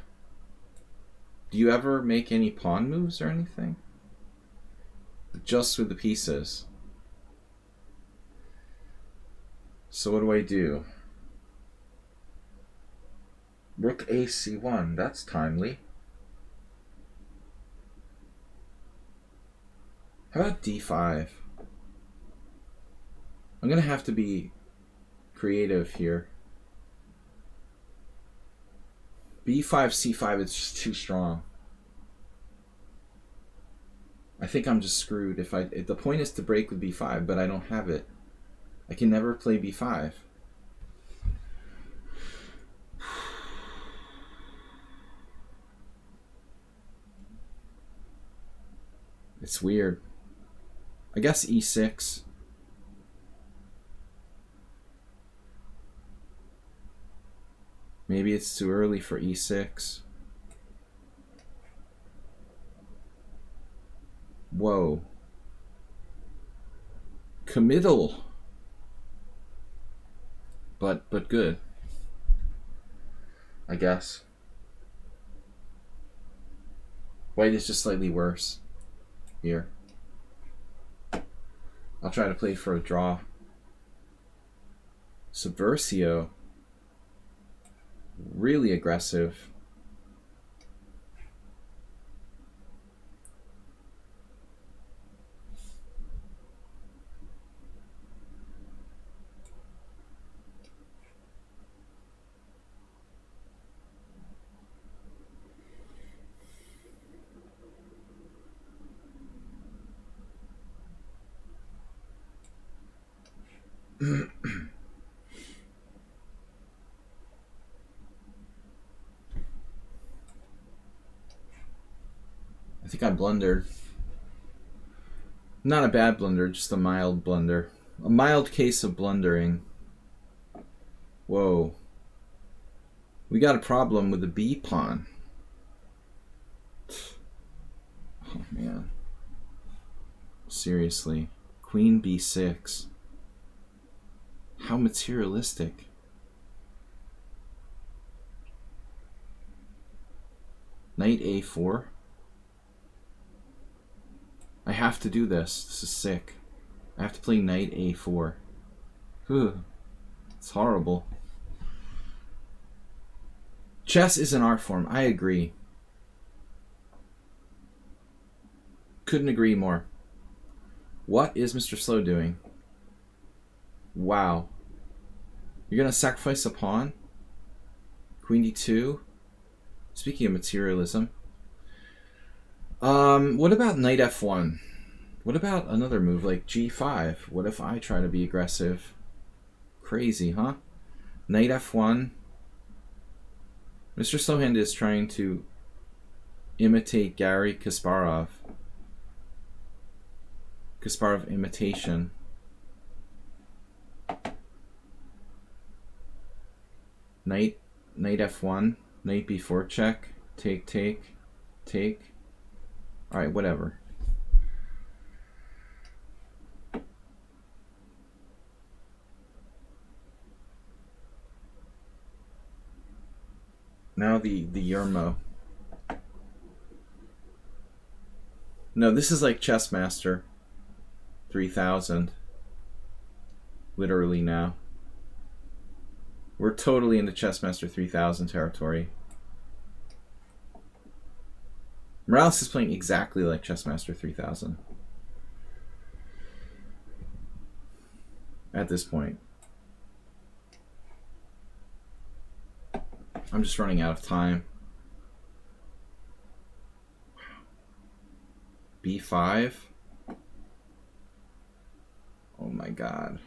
Do you ever make any pawn moves or anything? Just with the pieces. So what do I do? Rook AC1, that's timely. How about D5? I'm gonna have to be creative here. B5, C5, it's just too strong. I think I'm just screwed. If the point is to break with B5, but I don't have it. I can never play B5. It's weird. I guess E6. Maybe it's too early for E6. Whoa. Committal. But good. I guess. White is just slightly worse here. I'll try to play for a draw. Subversio. Really aggressive. I think I blundered. Not a bad blunder, just a mild blunder. A mild case of blundering. Whoa. We got a problem with the B pawn. Oh man. Seriously. Queen B6. How materialistic. Knight A4. I have to do this. This is sick. I have to play Knight A4. Whew. It's horrible. Chess is an art form. I agree. Couldn't agree more. What is Mr. Slow doing? Wow. You're going to sacrifice a pawn? Queen d2? Speaking of materialism. What about knight f1? What about another move like g5? What if I try to be aggressive? Crazy, huh? Knight f1. Mr. Slowhand is trying to imitate Garry Kasparov. Kasparov imitation. Knight f1. Knight b4 check. Take, take, take. Alright, whatever. Now the Yermo. No, this is like Chessmaster 3000. Literally now. We're totally into Chessmaster 3000 territory. Morales is playing exactly like Chessmaster 3000. At this point. I'm just running out of time. B5. Oh my god.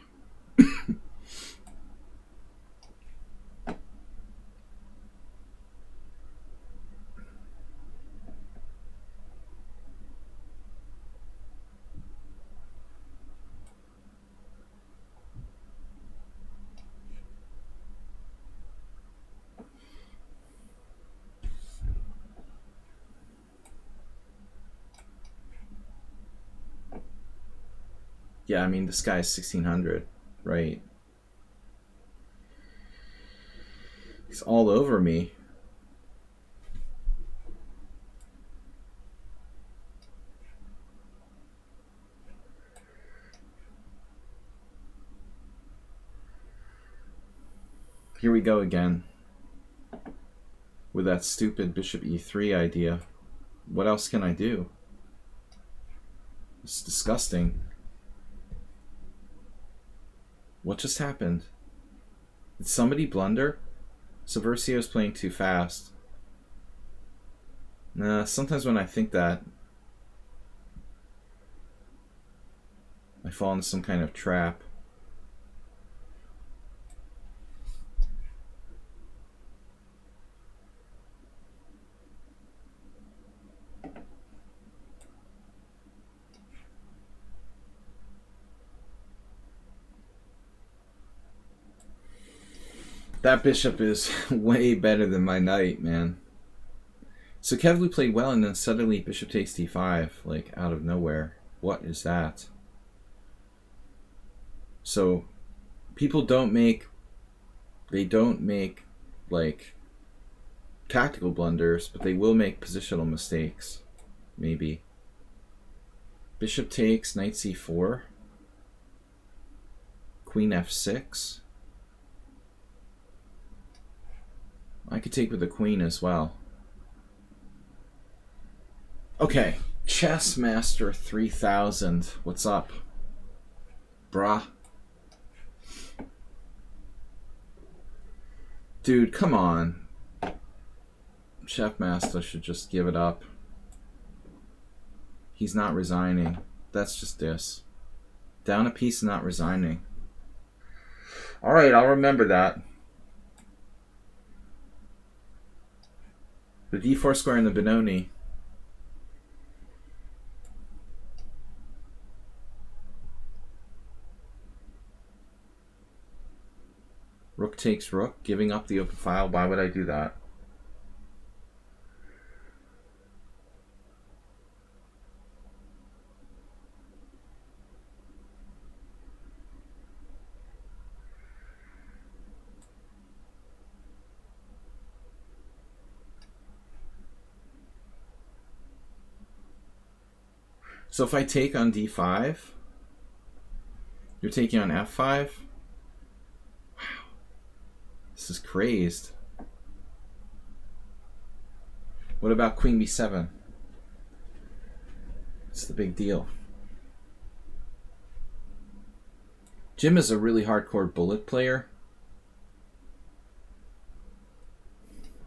Yeah, I mean, this guy is 1600, right? He's all over me. Here we go again. With that stupid bishop e3 idea. What else can I do? It's disgusting. What just happened? Did somebody blunder? Subversio's playing too fast. Nah, sometimes when I think that, I fall into some kind of trap. That bishop is way better than my knight, man. So Kevlu played well and then suddenly bishop takes d5, like out of nowhere. What is that? So people don't make like tactical blunders, but they will make positional mistakes. Maybe. Bishop takes, knight c4. Queen f6. I could take with the queen as well. Okay, Chessmaster 3000. What's up? Brah. Dude, come on. Chef Master should just give it up. He's not resigning. That's just this. Down a piece and not resigning. Alright, I'll remember that. The d4 square and the Benoni. Rook takes rook, giving up the open file. Why would I do that? So if I take on d5, you're taking on f5? Wow. This is crazed. What about queen b7? It's the big deal. Jim is a really hardcore bullet player.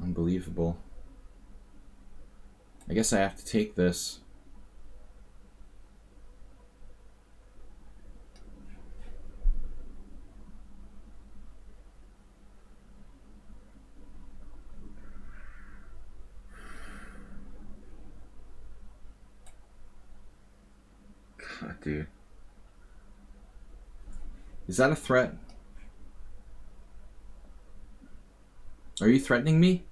Unbelievable. I guess I have to take this. God, dude. Is that a threat? Are you threatening me?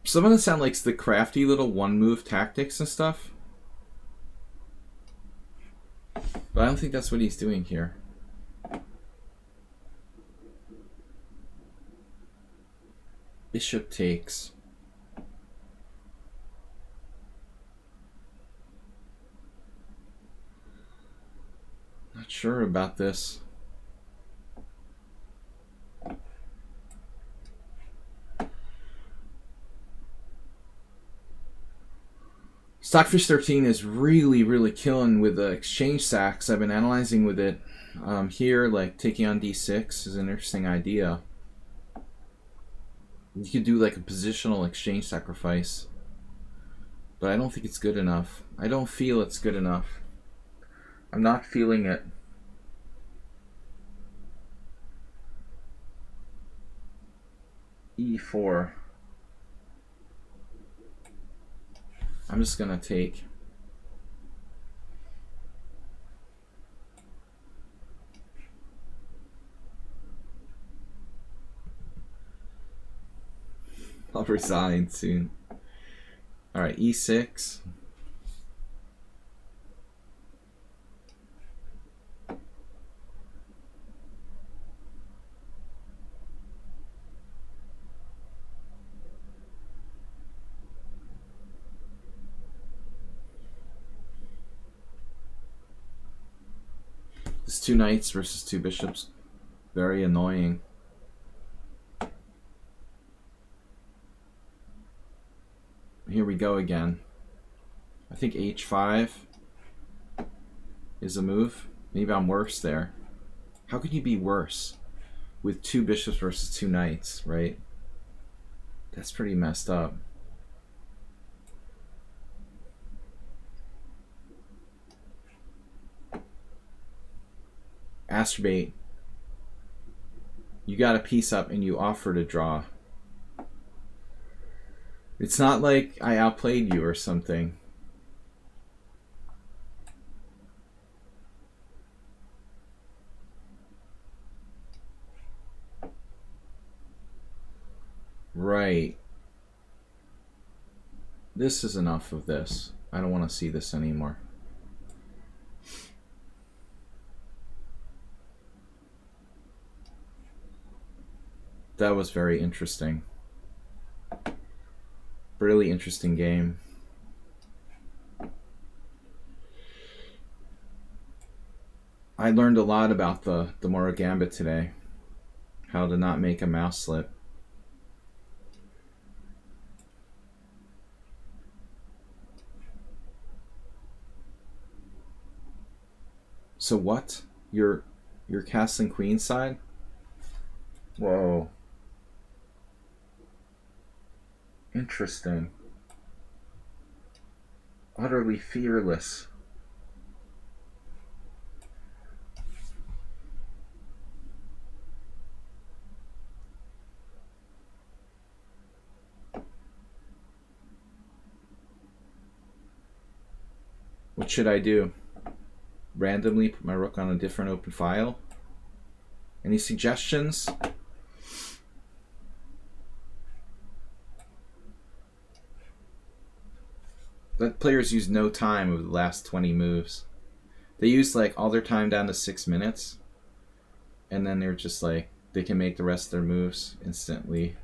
Some of them sound like the crafty little one-move tactics and stuff. But I don't think that's what he's doing here. Bishop takes. Not sure about this. Stockfish 13 is really killing with the exchange sacks. I've been analyzing with it here, like taking on d6 is an interesting idea. You could do like a positional exchange sacrifice, but I don't think it's good enough. I don't feel it's good enough. I'm not feeling it. E4. I'm just gonna take. I'll resign soon. Alright, E6. This 2 knights versus 2 bishops. Very annoying. Here we go again. I think H5 is a move. Maybe I'm worse there. How could you be worse with 2 bishops versus 2 knights, right? That's pretty messed up. Astrobate. You got a piece up and you offer to draw. It's not like I outplayed you or something. Right. This is enough of this. I don't want to see this anymore. That was very interesting. Really interesting game. I learned a lot about the Moro Gambit today. How to not make a mouse slip. So what? You're castling queenside? Whoa. Interesting. Utterly fearless. What should I do? Randomly put my rook on a different open file? Any suggestions? Let players use no time over the last 20 moves. They use like all their time down to 6 minutes, and then they're just like, they can make the rest of their moves instantly.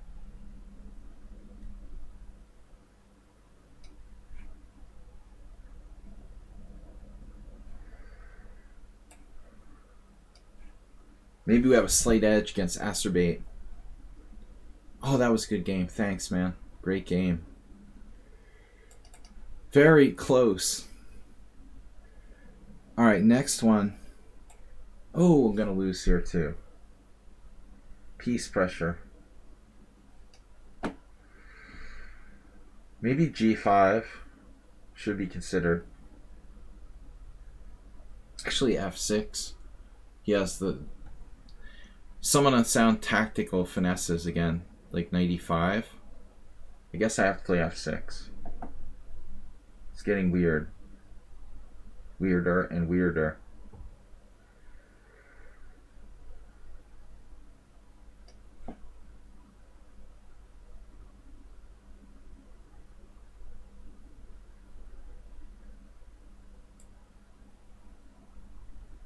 Maybe we have a slight edge against Acerbate. Oh, that was a good game. Thanks, man. Great game. Very close. All right, next one. Oh, I'm going to lose here too. Piece pressure. Maybe G5 should be considered. Actually, F6. He has the... Some unsound tactical finesses again, like knight e5. I guess I have to play F6. It's getting weird. Weirder and weirder.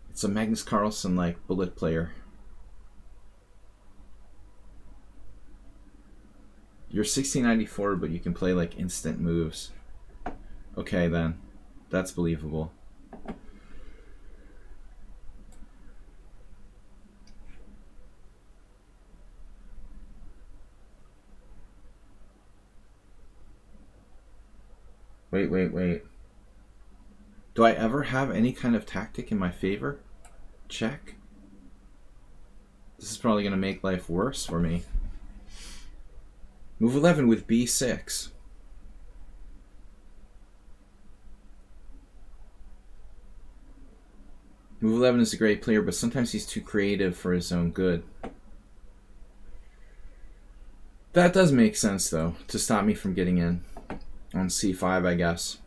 It's a Magnus Carlsen like bullet player. You're 1694, but you can play like instant moves. Okay, then. That's believable. Wait. Do I ever have any kind of tactic in my favor? Check. This is probably going to make life worse for me. Move 11 with B6. Move 11 is a great player, but sometimes he's too creative for his own good. That does make sense, though, to stop me from getting in on C5, I guess.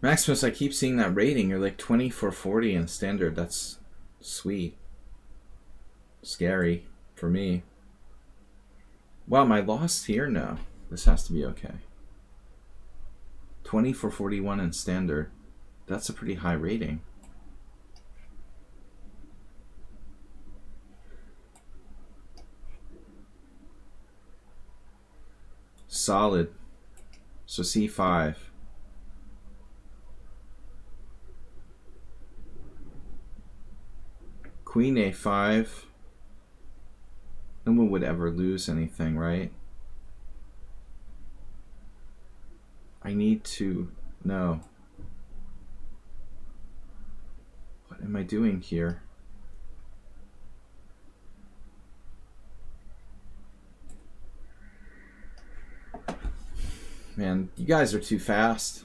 Maximus, I keep seeing that rating. You're like 2440 in standard. That's sweet. Scary for me. Wow, am I lost here? No. This has to be okay. 2441 in standard. That's a pretty high rating. Solid. So C5. Queen A5. No one would ever lose anything, right? I need to know. What am I doing here? Man, you guys are too fast.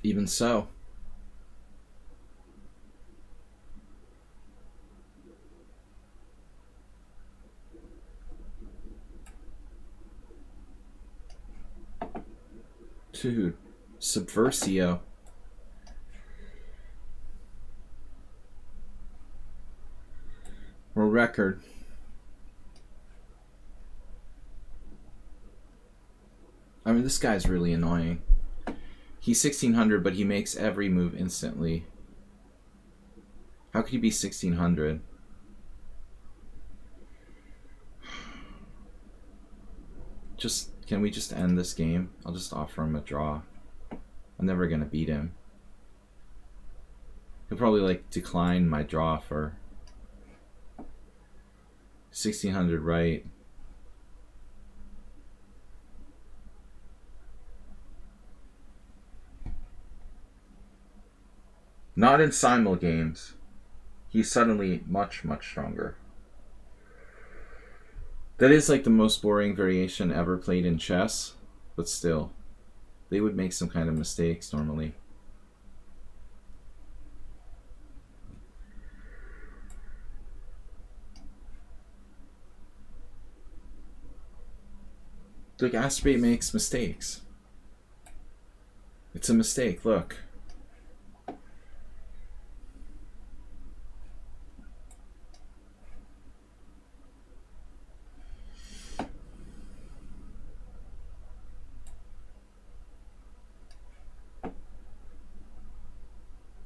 Even so. Dude, Subversio. World record. I mean, this guy's really annoying. He's 1600, but he makes every move instantly. How could he be 1600? Can we just end this game? I'll just offer him a draw. I'm never gonna beat him. He'll probably like decline my draw for 1600 right. Not in simul games. He's suddenly much, much stronger. That is like the most boring variation ever played in chess, but still, they would make some kind of mistakes normally. Look, Astrobate makes mistakes. It's a mistake, look.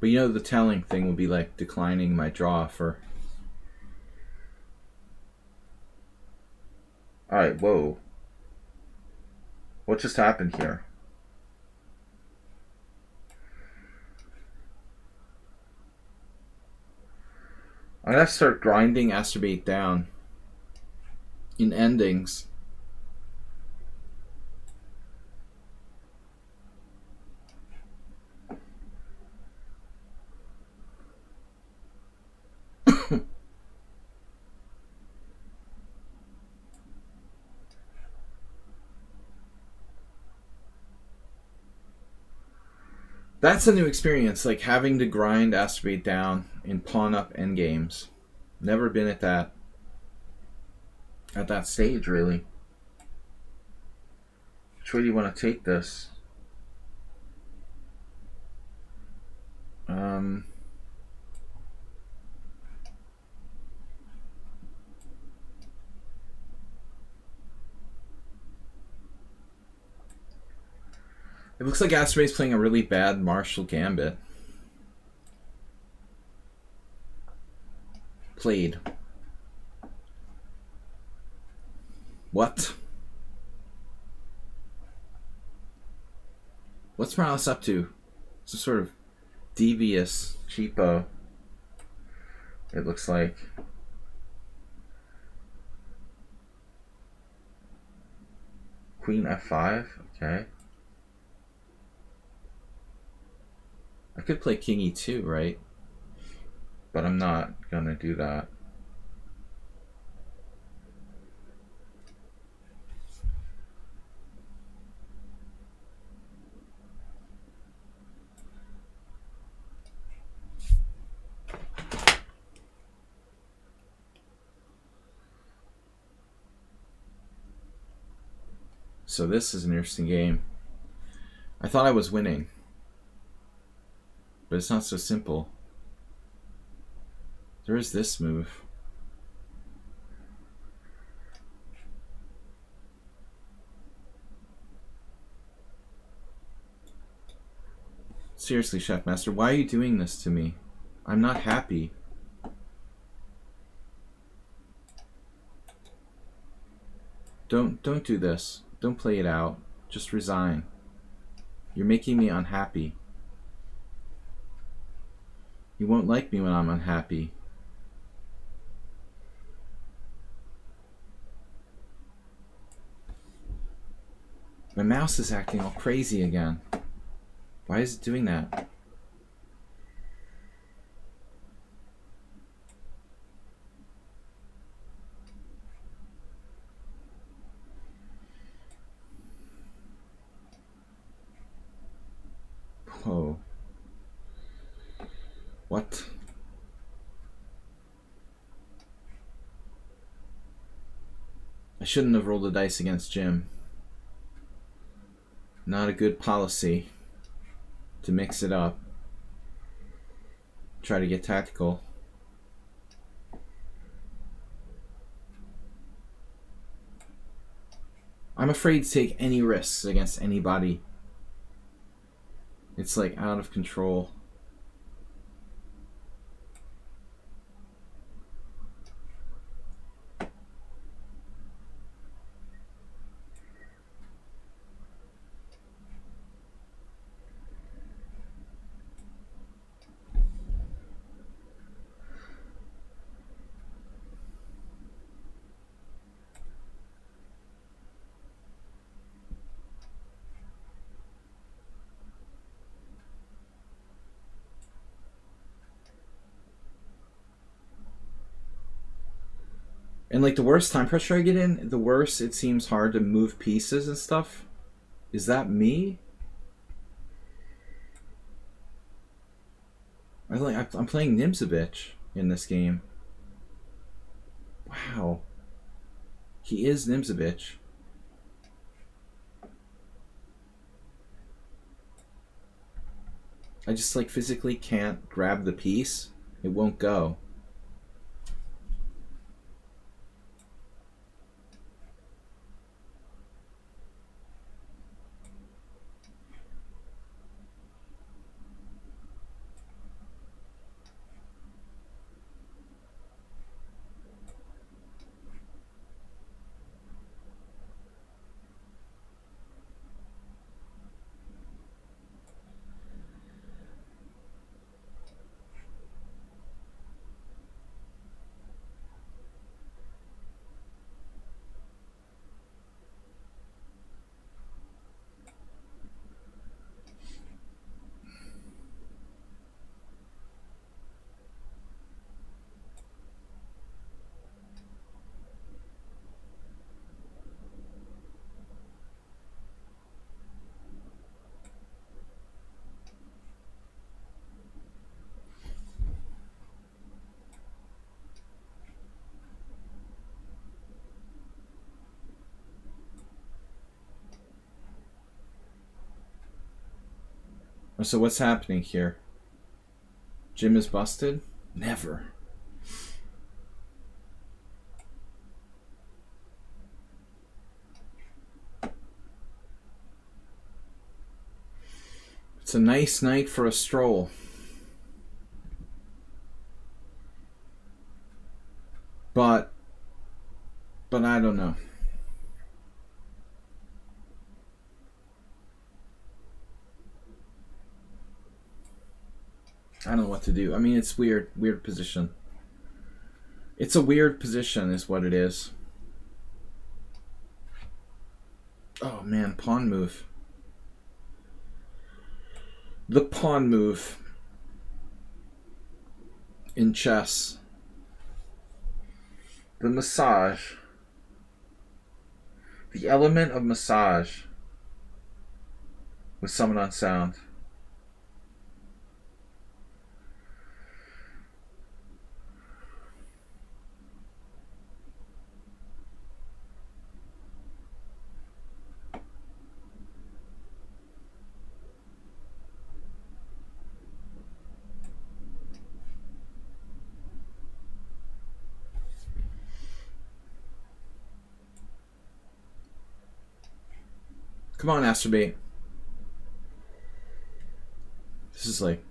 But you know the telling thing would be like declining my draw for... Alright, whoa. What just happened here? I'm gonna have to start grinding Astrobate down in endings. That's a new experience, like having to grind Astrobate down in pawn up endgames. Never been at that stage, really. Which way do you want to take this? It looks like Astrobate's playing a really bad Marshall Gambit. Played. What? What's Morales up to? Some sort of devious cheapo. It looks like. Queen F5? Okay. I could play King E2, right? But I'm not gonna do that. So this is an interesting game. I thought I was winning, but it's not so simple. There is this move. Seriously, Chef Master, why are you doing this to me? I'm not happy. Don't do this. Don't play it out. Just resign. You're making me unhappy. You won't like me when I'm unhappy. My mouse is acting all crazy again. Why is it doing that? Whoa. What? I shouldn't have rolled the dice against Jim. Not a good policy to mix it up. Try to get tactical. I'm afraid to take any risks against anybody. It's like out of control. And like the worse time pressure I get in, the worse it seems hard to move pieces and stuff. Is that me? I'm playing Nimzovich in this game. Wow. He is Nimzovich. I just like physically can't grab the piece. It won't go. So what's happening here? Jim is busted? Never. It's a nice night for a stroll. But I don't know. I don't know what to do. I mean, it's weird position. It's a weird position is what it is. Oh man, pawn move. The pawn move in chess. The massage. The element of massage with someone on sound. Come on, Astrobate. This is like,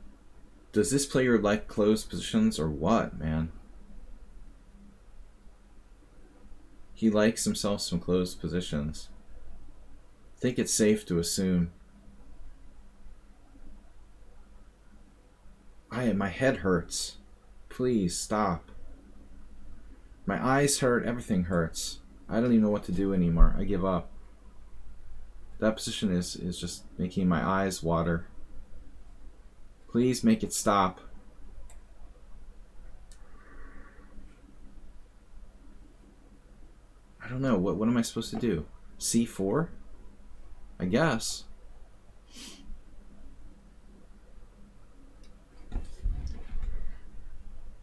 does this player like closed positions or what, man? He likes himself some closed positions. I think it's safe to assume. My head hurts. Please stop. My eyes hurt. Everything hurts. I don't even know what to do anymore. I give up. That position is just making my eyes water. Please make it stop. I don't know. What am I supposed to do? C4? I guess.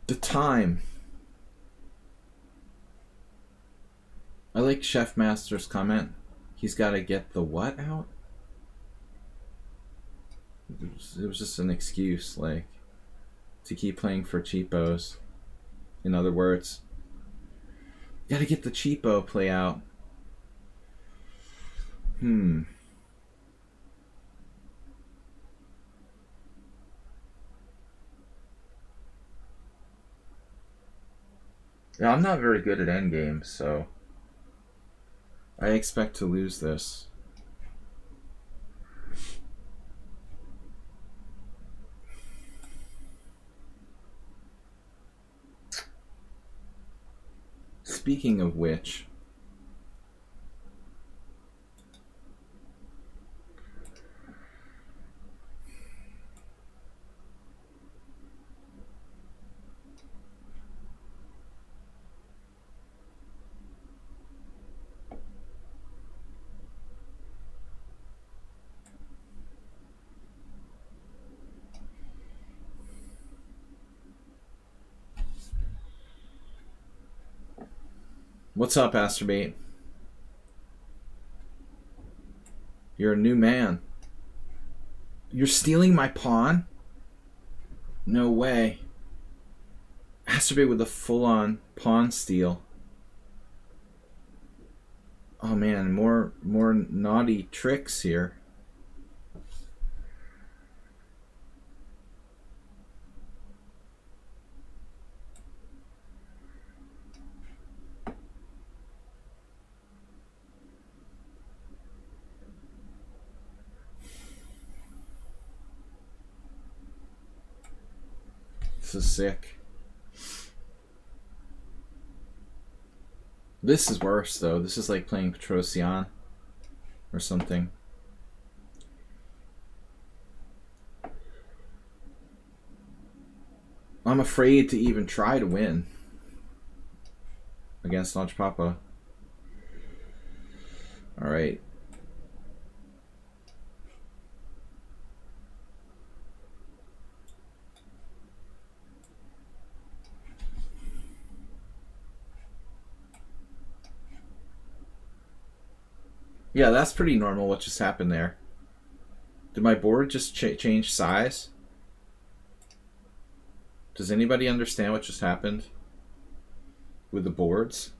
The time. I like Chef Master's comment. He's got to get the what out? It was just an excuse, like, to keep playing for cheapos. In other words, got to get the cheapo play out. Yeah, I'm not very good at endgames, so I expect to lose this. Speaking of which, what's up, Astrobate? You're a new man. You're stealing my pawn? No way. Has to be with a full-on pawn steal. Oh man, more naughty tricks here. This is sick. This is worse though. This is like playing Petrosian or something. I'm afraid to even try to win against Notch Papa. Alright. Yeah, that's pretty normal what just happened there. Did my board just change size? Does anybody understand what just happened with the boards?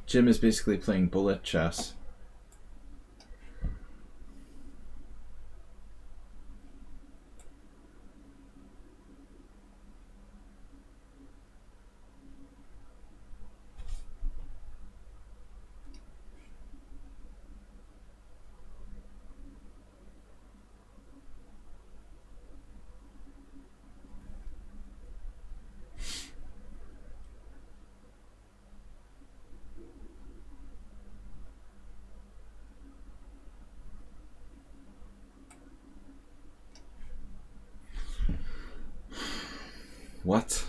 Jim is basically playing bullet chess. What?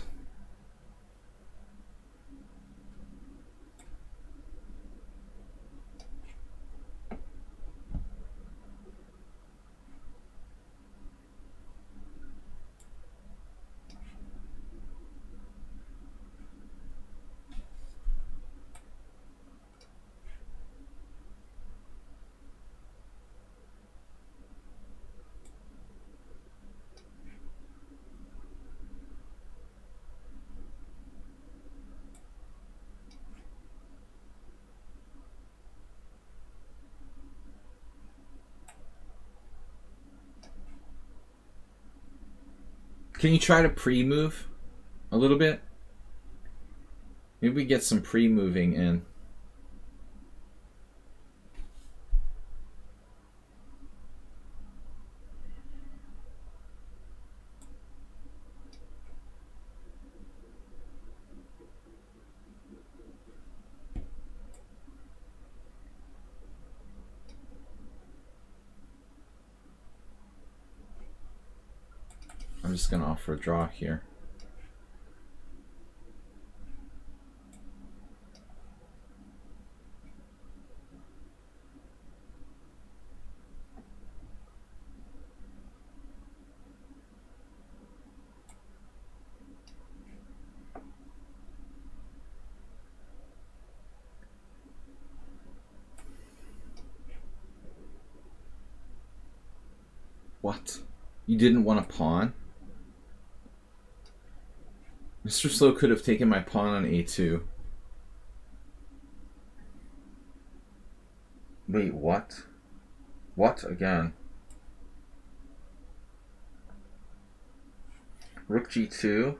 Can you try to pre-move a little bit? Maybe we get some pre-moving in. I'm just going to offer a draw here. What? You didn't want a pawn? Mr. Slow could have taken my pawn on a2. Wait, what? What again? Rook g2?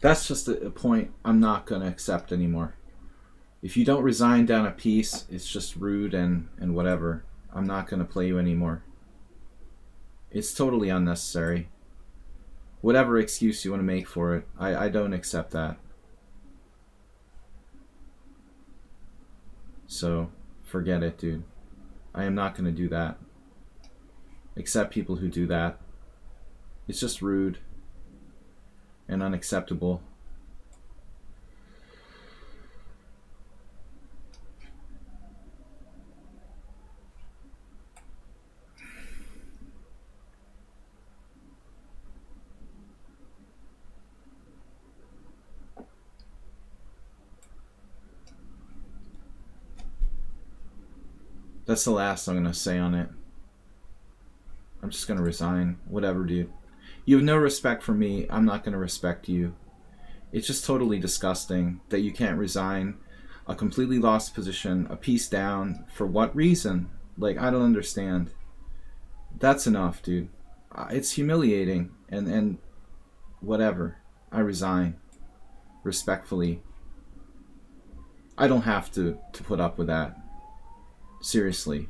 That's just a point I'm not going to accept anymore. If you don't resign down a piece, it's just rude and whatever. I'm not going to play you anymore. It's totally unnecessary. Whatever excuse you want to make for it, I don't accept that. So, forget it, dude. I am not going to do that. Accept people who do that. It's just rude and unacceptable. That's the last I'm going to say on it. I'm just going to resign. Whatever, dude. You have no respect for me. I'm not going to respect you. It's just totally disgusting that you can't resign a completely lost position, a piece down. For what reason? Like, I don't understand. That's enough, dude. It's humiliating. And whatever. I resign. Respectfully. I don't have to put up with that. Seriously.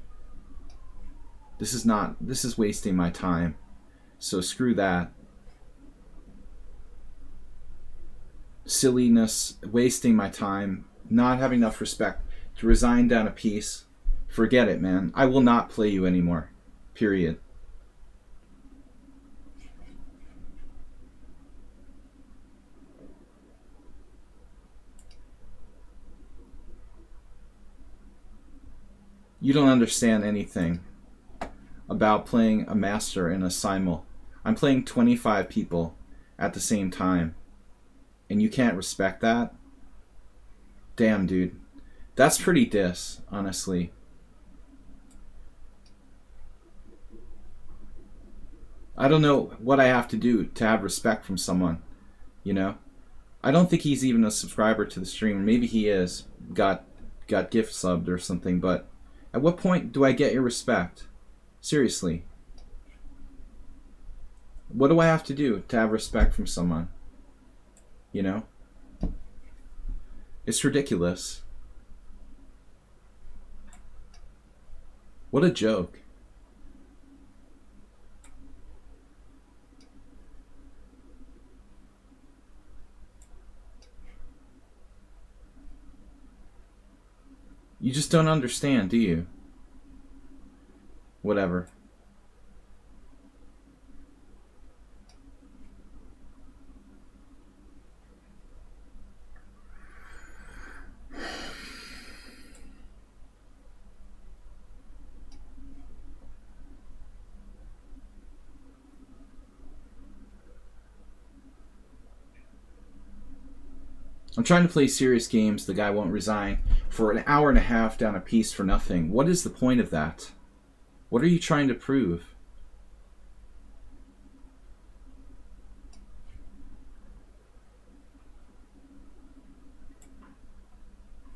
This is wasting my time. So screw that. Silliness, wasting my time, not having enough respect to resign down a piece. Forget it, man. I will not play you anymore. Period. You don't understand anything about playing a master in a simul. I'm playing 25 people at the same time, and you can't respect that? Damn, dude. That's pretty diss, honestly. I don't know what I have to do to have respect from someone, you know? I don't think he's even a subscriber to the stream. Maybe he is. Got gift subbed or something, but at what point do I get your respect? Seriously. What do I have to do to have respect from someone? You know? It's ridiculous. What a joke. You just don't understand, do you? Whatever. I'm trying to play serious games. The guy won't resign for an hour and a half down a piece for nothing. What is the point of that? What are you trying to prove?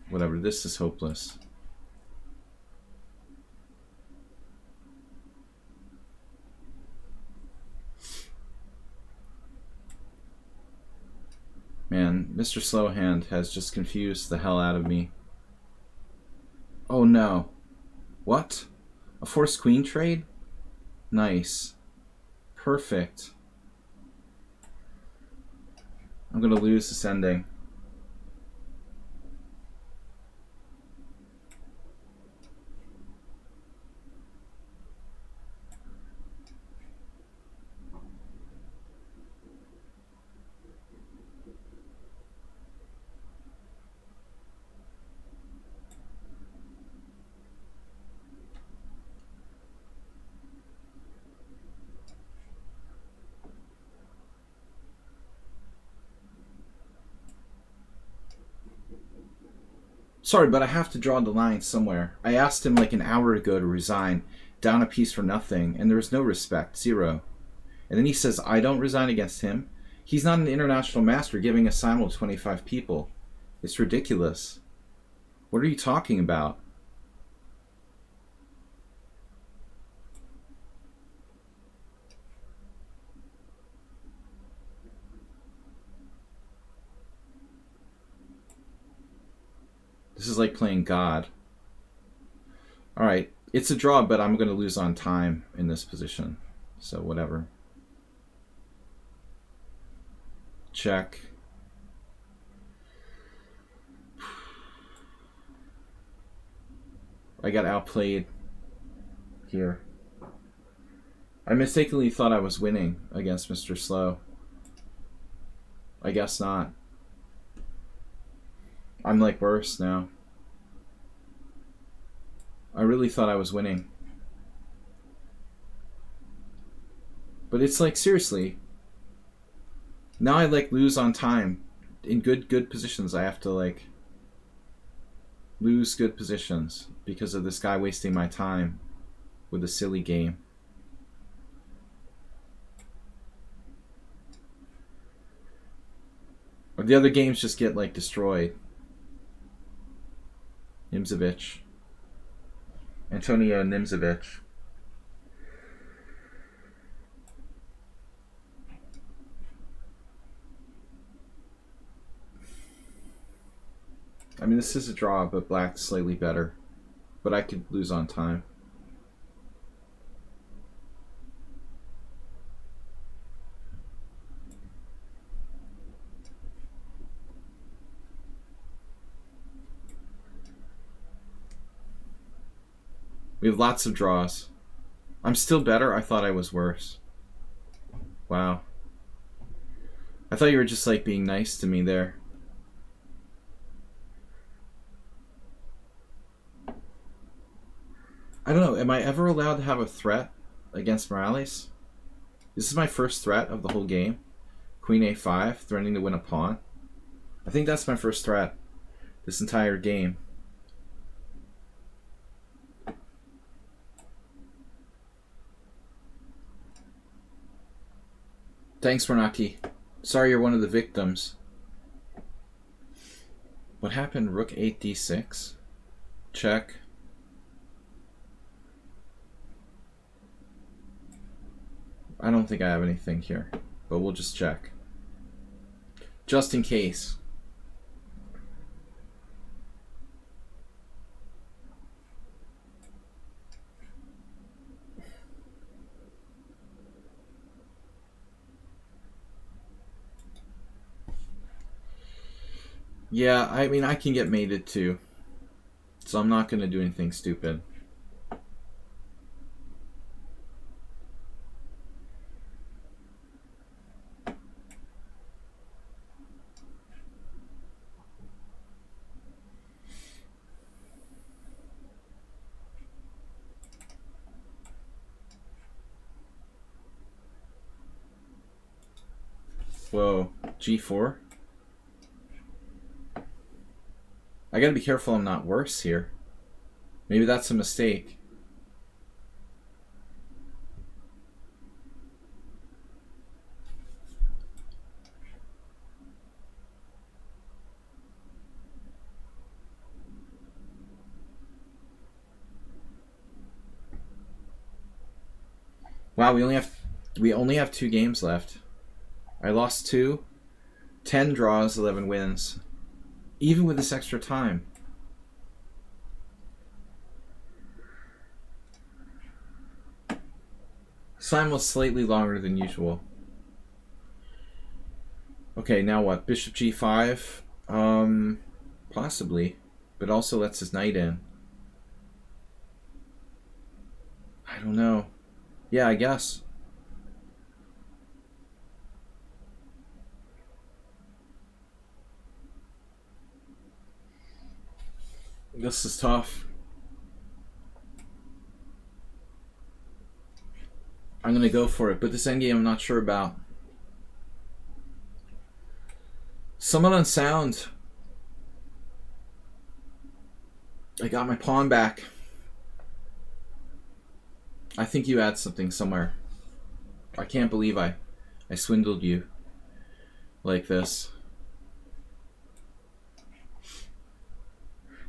Whatever, this is hopeless. Man, Mr. Slowhand has just confused the hell out of me. Oh no. What? A forced queen trade? Nice. Perfect. I'm gonna lose this ending. Sorry, but I have to draw the line somewhere. I asked him like an hour ago to resign, down a piece for nothing, and there was no respect, zero. And then he says I don't resign against him. He's not an international master giving a simul to 25 people. It's ridiculous. What are you talking about? This is like playing God. Alright, it's a draw, but I'm going to lose on time in this position. So whatever. Check. I got outplayed here. I mistakenly thought I was winning against Mr. Slow. I guess not. I'm like worse now. I really thought I was winning. But it's like, seriously. Now I like lose on time. In good positions, I have to like lose good positions because of this guy wasting my time with a silly game. Or the other games just get like destroyed. Nimzovich. Antonio Nimzovich. I mean, this is a draw, but black's slightly better. But I could lose on time. We have lots of draws. I'm still better. I thought I was worse. Wow. I thought you were just like being nice to me there. I don't know. Am I ever allowed to have a threat against Morales? This is my first threat of the whole game. Queen a5, threatening to win a pawn. I think that's my first threat this entire game. Thanks, Renaki. Sorry you're one of the victims. What happened? Rook 8 d6. Check. I don't think I have anything here, but we'll just check. Just in case. Yeah, I mean, I can get mated too. So I'm not going to do anything stupid. Whoa, g4? I gotta be careful I'm not worse here. Maybe that's a mistake. Wow, we only have 2 games left. I lost 2, 10 draws, 11 wins. Even with this extra time. This time was slightly longer than usual. Okay, now what? Bishop g5? Possibly. But also lets his knight in. I don't know. Yeah, I guess. This is tough. I'm gonna go for it, but this endgame I'm not sure about. Someone unsound. I got my pawn back. I think you had something somewhere. I can't believe I swindled you like this.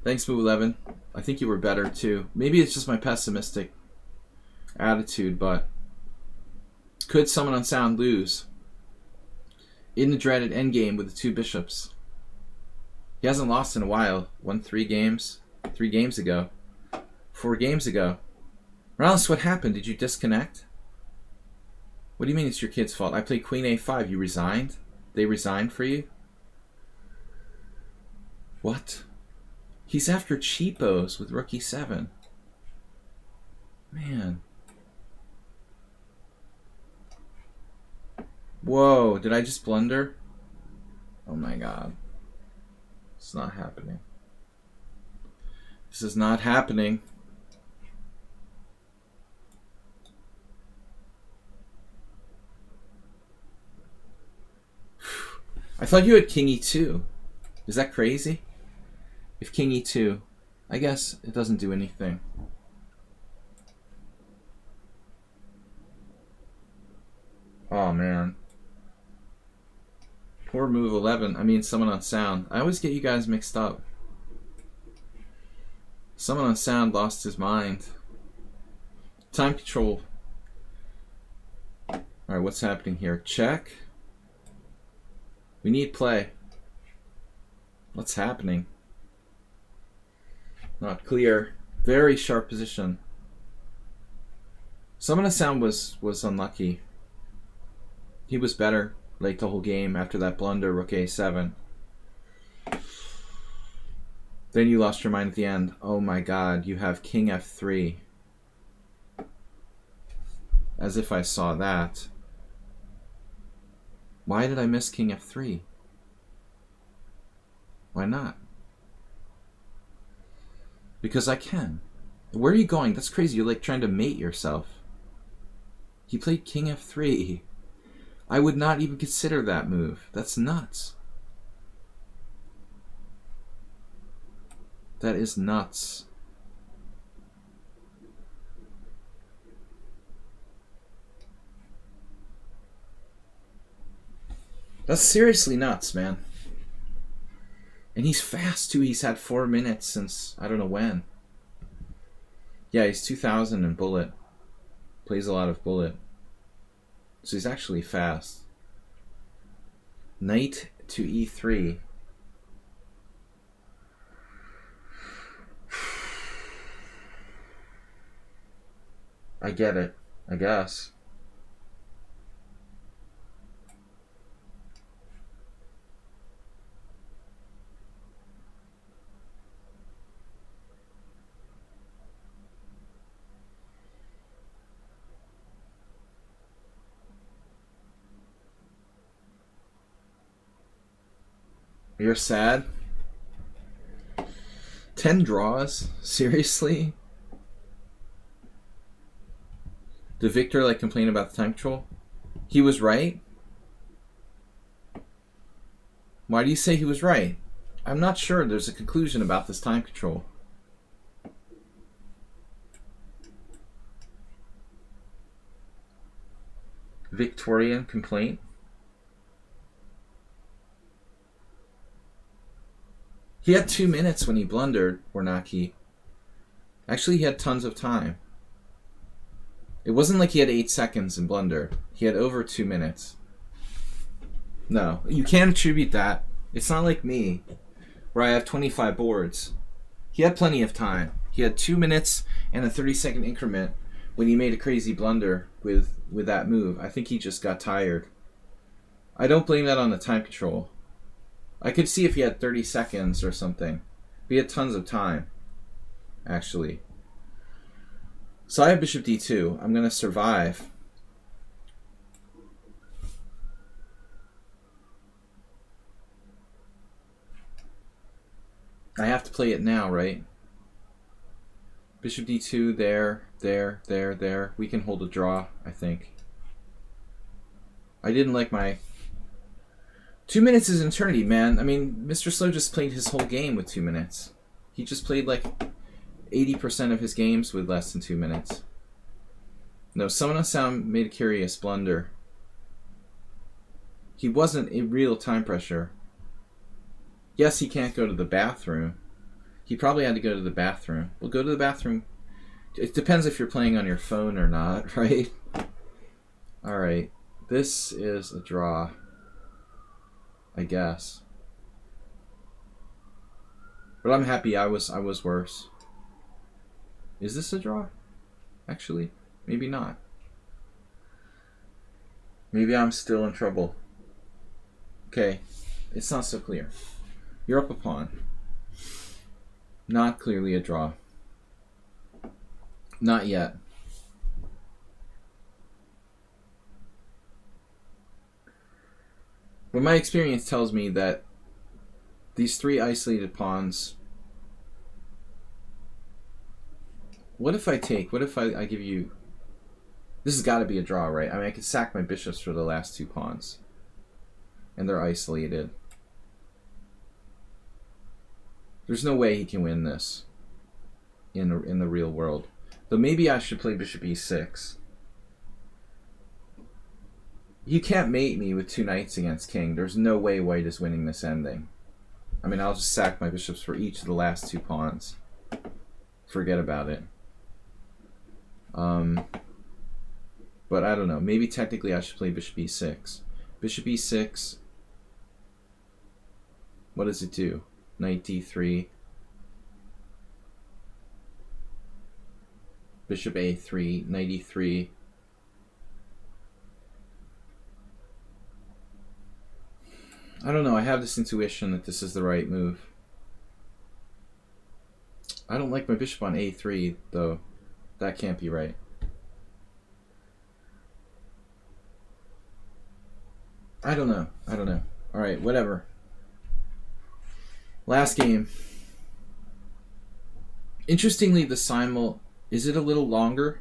Thanks, Move11. I think you were better too. Maybe it's just my pessimistic attitude, but could someone unsound lose in the dreaded endgame with the 2 bishops? He hasn't lost in a while. Won 3 games. 3 games ago. 4 games ago. Morales, what happened? Did you disconnect? What do you mean it's your kid's fault? I played Queen A5. You resigned? They resigned for you? What? He's after cheapos with Rook E7. Man. Whoa, did I just blunder? Oh my god. It's not happening. This is not happening. I thought you had King E2. Is that crazy? If King E2, I guess it doesn't do anything. Oh man. Poor move 11. I mean, someone on sound. I always get you guys mixed up. Someone on sound lost his mind. Time control. Alright, what's happening here? Check. We need play. What's happening? Not clear. Very sharp position. Someone on sound was unlucky. He was better like the whole game after that blunder, Rook A7. Then you lost your mind at the end. Oh my god, you have King F3. As if I saw that. Why did I miss King F3? Why not? Because I can. Where are you going? That's crazy. You're like trying to mate yourself. He played King F3. I would not even consider that move. That's nuts. That is nuts. That's seriously nuts, man. And he's fast too. He's had 4 minutes since I don't know when. Yeah, he's 2000 in bullet. Plays a lot of bullet. So he's actually fast. Knight to E3. I get it, I guess. You're sad? 10 draws? Seriously? Did Victor like complain about the time control? He was right? Why do you say he was right? I'm not sure there's a conclusion about this time control. Victorian complaint? He had 2 minutes when he blundered, Warnacki. Actually, he had tons of time. It wasn't like he had 8 seconds and blundered. He had over 2 minutes. No, you can't attribute that. It's not like me, where I have 25 boards. He had plenty of time. He had 2 minutes and a 30-second increment when he made a crazy blunder with that move. I think he just got tired. I don't blame that on the time control. I could see if he had 30 seconds or something. But he had tons of time, actually. So I have Bishop D2. I'm going to survive. I have to play it now, right? Bishop D2, there. We can hold a draw, I think. I didn't like my... 2 minutes is an eternity, man. I mean, Mr. Slow just played his whole game with 2 minutes. He just played like 80% of his games with less than 2 minutes. No, someone on sound made a curious blunder. He wasn't in real time pressure. Yes, he can't go to the bathroom. He probably had to go to the bathroom. Well, go to the bathroom. It depends if you're playing on your phone or not, right? Alright. This is a draw, I guess. But I'm happy I was worse. Is this a draw? Actually, maybe not. Maybe I'm still in trouble. Okay, it's not so clear. You're up a pawn. Not clearly a draw. Not yet. But my experience tells me that these three isolated pawns... What if I take? What if I give you... This has got to be a draw, right? I mean, I could sack my bishops for the last two pawns. And they're isolated. There's no way he can win this in the real world. Though maybe I should play bishop e6. You can't mate me with two knights against king. There's no way white is winning this ending. I mean, I'll just sack my bishops for each of the last two pawns. Forget about it. But I don't know. Maybe technically I should play bishop e6. Bishop e6. What does it do? Knight d3. Bishop a3. Knight e3. I don't know. I have this intuition that this is the right move. I don't like my bishop on a3, though. That can't be right. I don't know. I don't know. Alright, whatever. Last game. Interestingly, the simul, is it a little longer?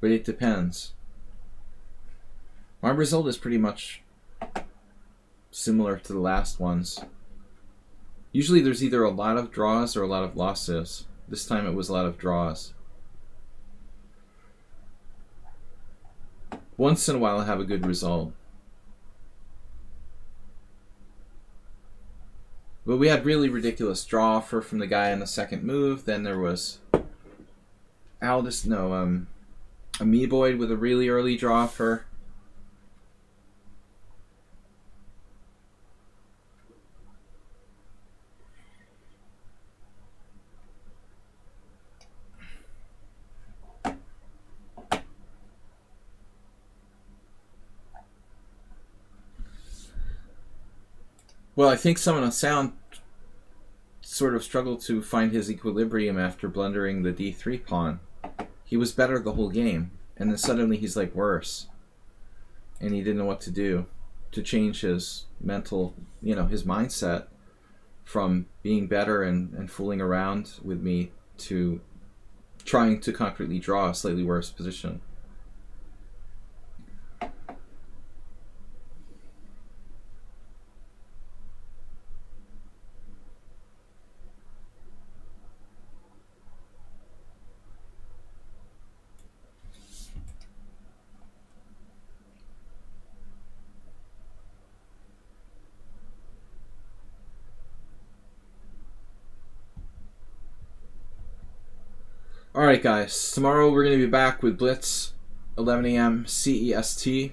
But it depends. My result is pretty much similar to the last ones. Usually there's either a lot of draws or a lot of losses. This time it was a lot of draws. Once in a while I have a good result. But we had really ridiculous draw offer from the guy in the second move. Then there was Amoeboid with a really early draw offer. Well, I think someone on sound sort of struggled to find his equilibrium after blundering the d3 pawn. He was better the whole game, and then suddenly he's like worse. And he didn't know what to do to change his mental, his mindset from being better and fooling around with me to trying to concretely draw a slightly worse position. Alright guys, tomorrow we're going to be back with Blitz, 11 a.m. CEST.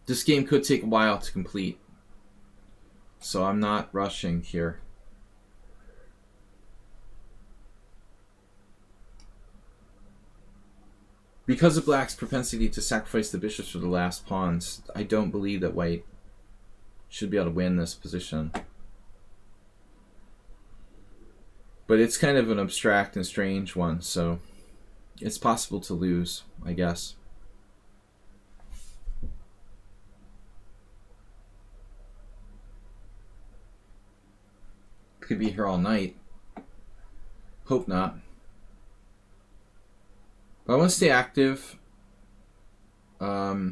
This game could take a while to complete, so I'm not rushing here. Because of Black's propensity to sacrifice the bishops for the last pawns, I don't believe that White should be able to win this position. But it's kind of an abstract and strange one, so it's possible to lose, I guess. Could be here all night. Hope not. But I want to stay active. This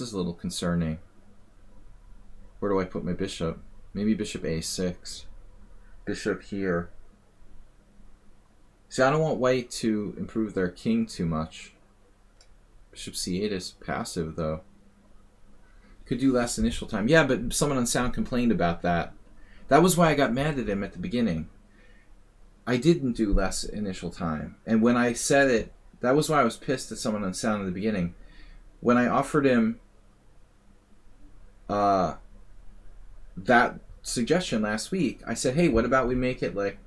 is a little concerning. Where do I put my bishop? Maybe bishop a6. Bishop here. See, I don't want white to improve their king too much. Bishop c8 is passive, though. Could do less initial time. Yeah, but someone on sound complained about that. That was why I got mad at him at the beginning. I didn't do less initial time. And when I said it, that was why I was pissed at someone on sound in the beginning. When I offered him that suggestion last week. I said, hey, what about we make it like,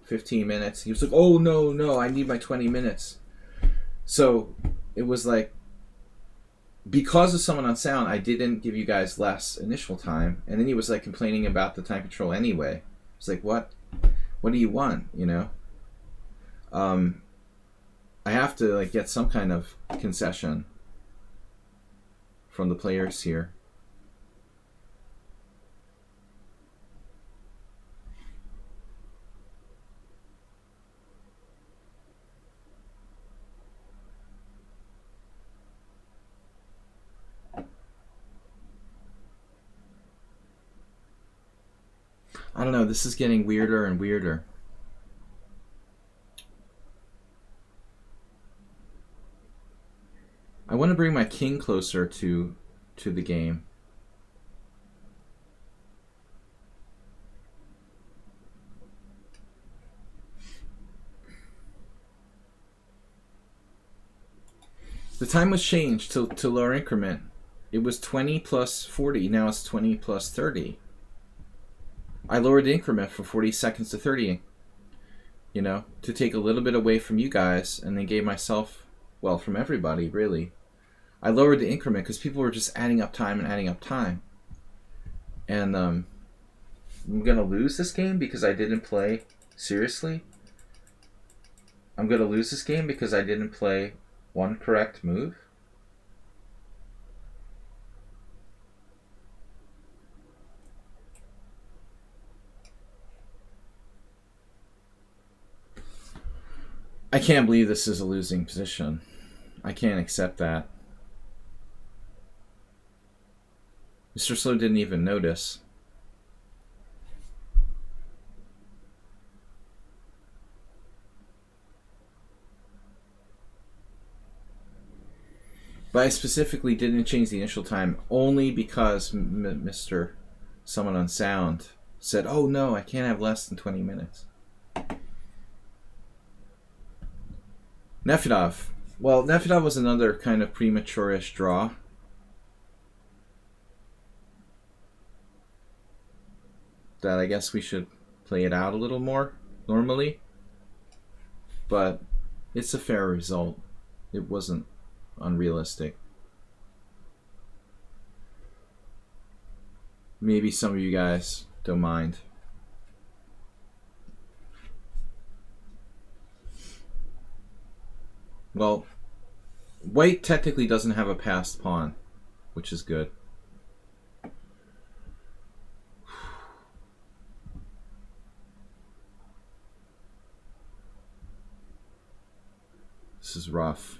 15 minutes? He was like, oh, no, I need my 20 minutes. So it was like, because of someone on sound, I didn't give you guys less initial time. And then he was like complaining about the time control anyway. It's like, what do you want, I have to like get some kind of concession from the players here. I don't know, this is getting weirder and weirder. I want to bring my king closer to the game. The time was changed to lower increment. It was 20 plus 40, now it's 20 plus 30. I lowered the increment from 40 seconds to 30, to take a little bit away from you guys, and then gave myself, well, from everybody, really. I lowered the increment because people were just adding up time and adding up time. And I'm going to lose this game because I didn't play seriously. I'm going to lose this game because I didn't play one correct move. I can't believe this is a losing position. I can't accept that. Mr. Slow didn't even notice. But I specifically didn't change the initial time only because Mr. Someone on sound said, oh no, I can't have less than 20 minutes. Nefedov. Well, Nefedov was another kind of premature-ish draw. That I guess we should play it out a little more normally. But it's a fair result. It wasn't unrealistic. Maybe some of you guys don't mind. Well, white technically doesn't have a passed pawn, which is good. This is rough.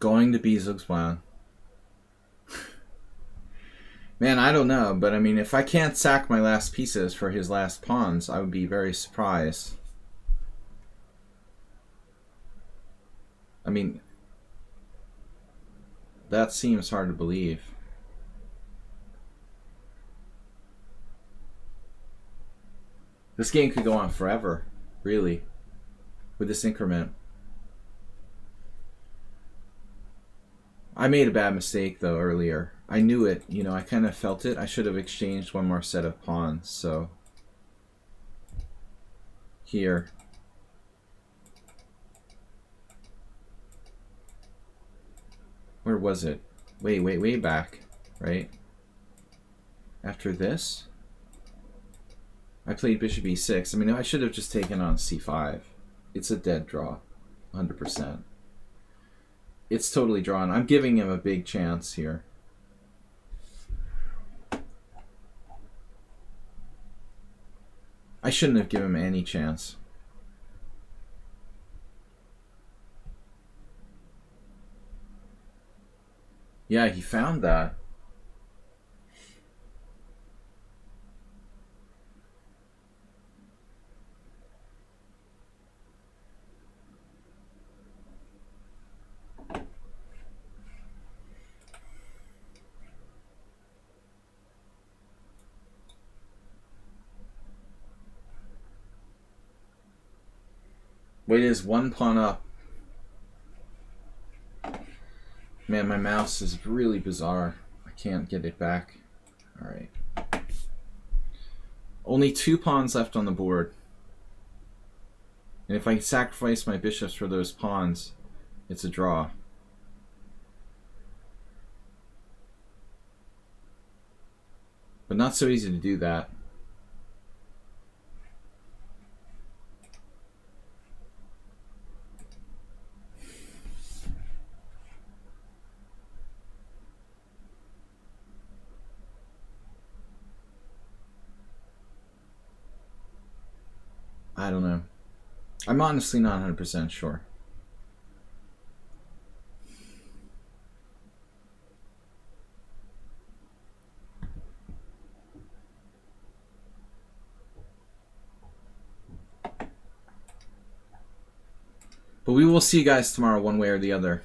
Going to Bezogswan. Man, I don't know, but I mean, if I can't sack my last pieces for his last pawns, I would be very surprised. I mean, that seems hard to believe. This game could go on forever, really, with this increment. I made a bad mistake, though, earlier. I knew it, I kind of felt it. I should have exchanged one more set of pawns, so... Here. Where was it? Way back, right? After this? I played bishop e6. I mean, I should have just taken on c5. It's a dead draw, 100%. It's totally drawn. I'm giving him a big chance here. I shouldn't have given him any chance. Yeah, he found that. Wait, is one pawn up. Man, my mouse is really bizarre. I can't get it back. Alright. Only 2 pawns left on the board. And if I sacrifice my bishops for those pawns, it's a draw. But not so easy to do that. I don't know. I'm honestly not 100% sure. But we will see you guys tomorrow one way or the other.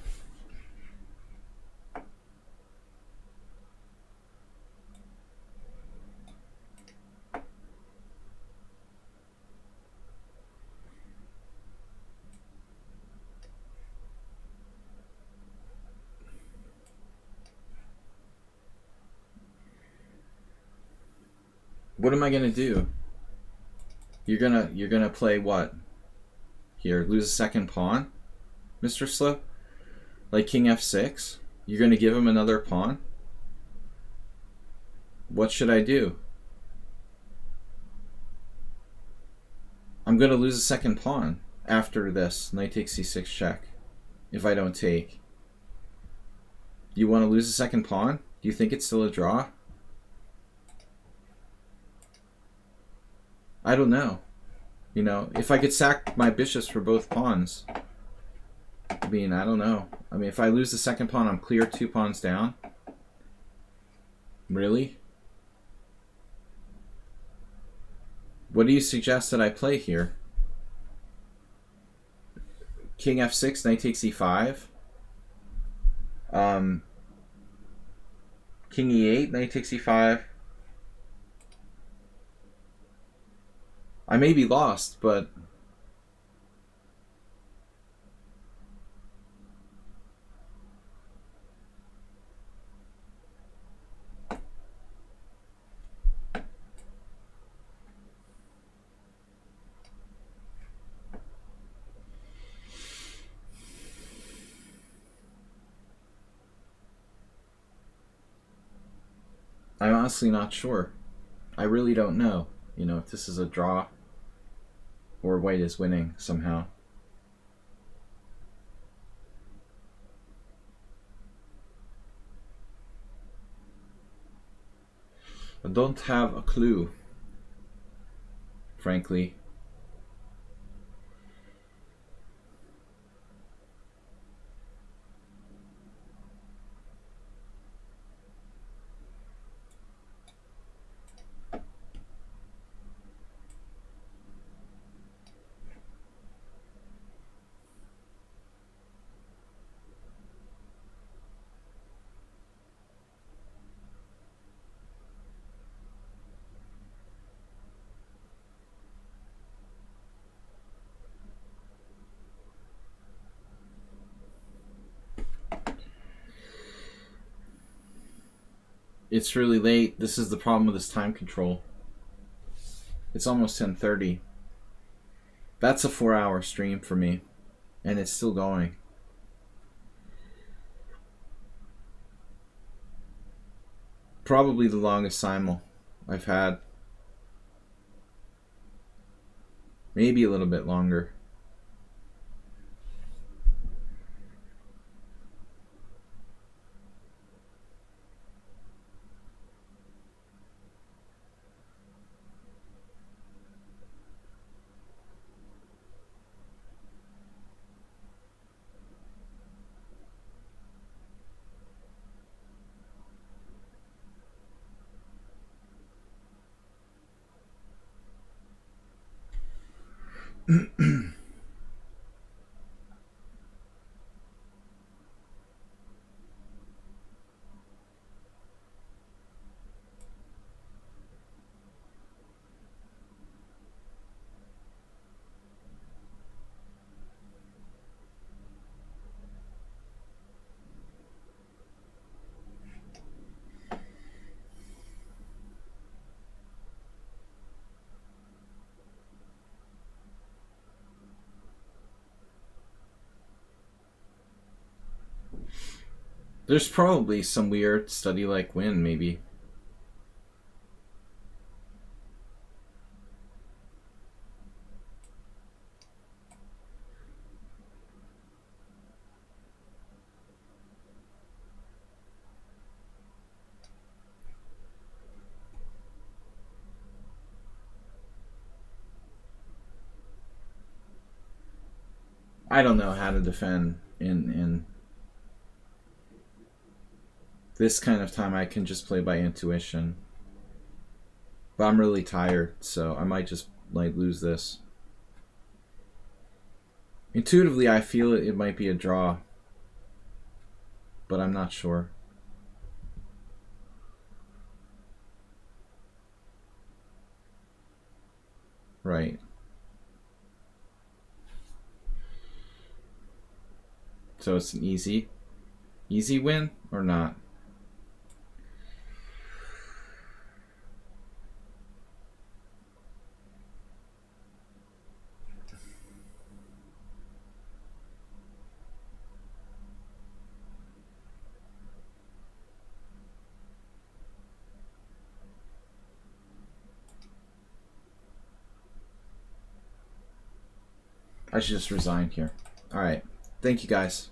What am I gonna do? You're gonna play what? Here, lose a second pawn, Mr. Slip? Like king f6? You're gonna give him another pawn? What should I do? I'm gonna lose a second pawn after this. Knight takes c6 check. If I don't take. You want to lose a second pawn? Do you think it's still a draw? I don't know. You know, if I could sack my bishops for both pawns, I mean, I don't know. I mean, if I lose the second pawn, I'm clear 2 pawns down. Really? What do you suggest that I play here? King f6, knight takes e5. King e8, knight takes e5. I may be lost, but I'm honestly not sure. I really don't know, you know, if this is a draw or white is winning somehow. I don't have a clue, frankly. It's really late. This is the problem with this time control. It's almost 10:30. That's a 4-hour stream for me, and it's still going. Probably the longest simul I've had. Maybe a little bit longer. There's probably some weird study like win, maybe. I don't know how to defend in this kind of time. I can just play by intuition. But I'm really tired, so I might just like lose this. Intuitively, I feel it might be a draw, but I'm not sure. Right. So it's an easy win or not? I should just resign here. All right. Thank you guys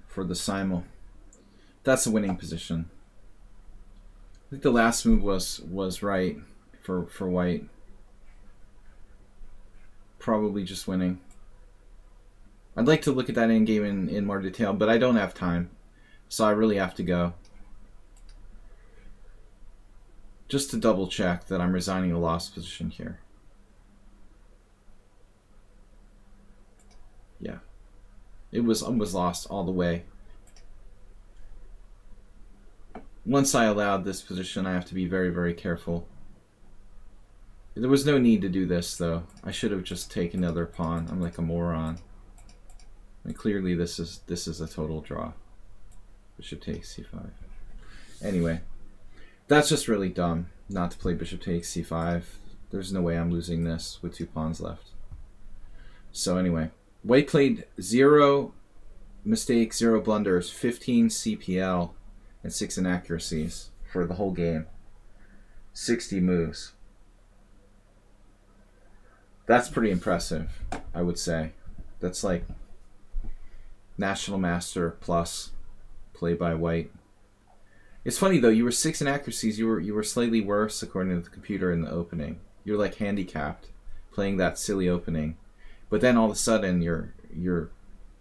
for the simul. That's a winning position. I think the last move was right for white. Probably just winning. I'd like to look at that endgame in more detail, but I don't have time. So I really have to go. Just to double check that I'm resigning a lost position here. Yeah. It was lost all the way. Once I allowed this position, I have to be very, very careful. There was no need to do this, though. I should have just taken another pawn. I'm like a moron. And clearly this is a total draw. Bishop takes c5. Anyway, that's just really dumb not to play bishop takes c5. There's no way I'm losing this with 2 pawns left. So anyway, white played 0 mistakes, 0 blunders, 15 CPL, and 6 inaccuracies for the whole game. 60 moves. That's pretty impressive, I would say. That's like National Master plus play by white. It's funny though, you were 6 inaccuracies, you were slightly worse according to the computer in the opening. You're like handicapped playing that silly opening. But then all of a sudden you're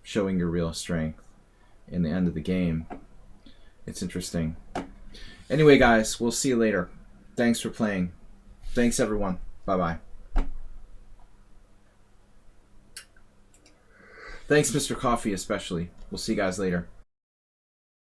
showing your real strength in the end of the game. It's interesting. Anyway guys, we'll see you later. Thanks for playing. Thanks everyone. Bye-bye. Thanks Mr. Coffee especially. We'll see you guys later.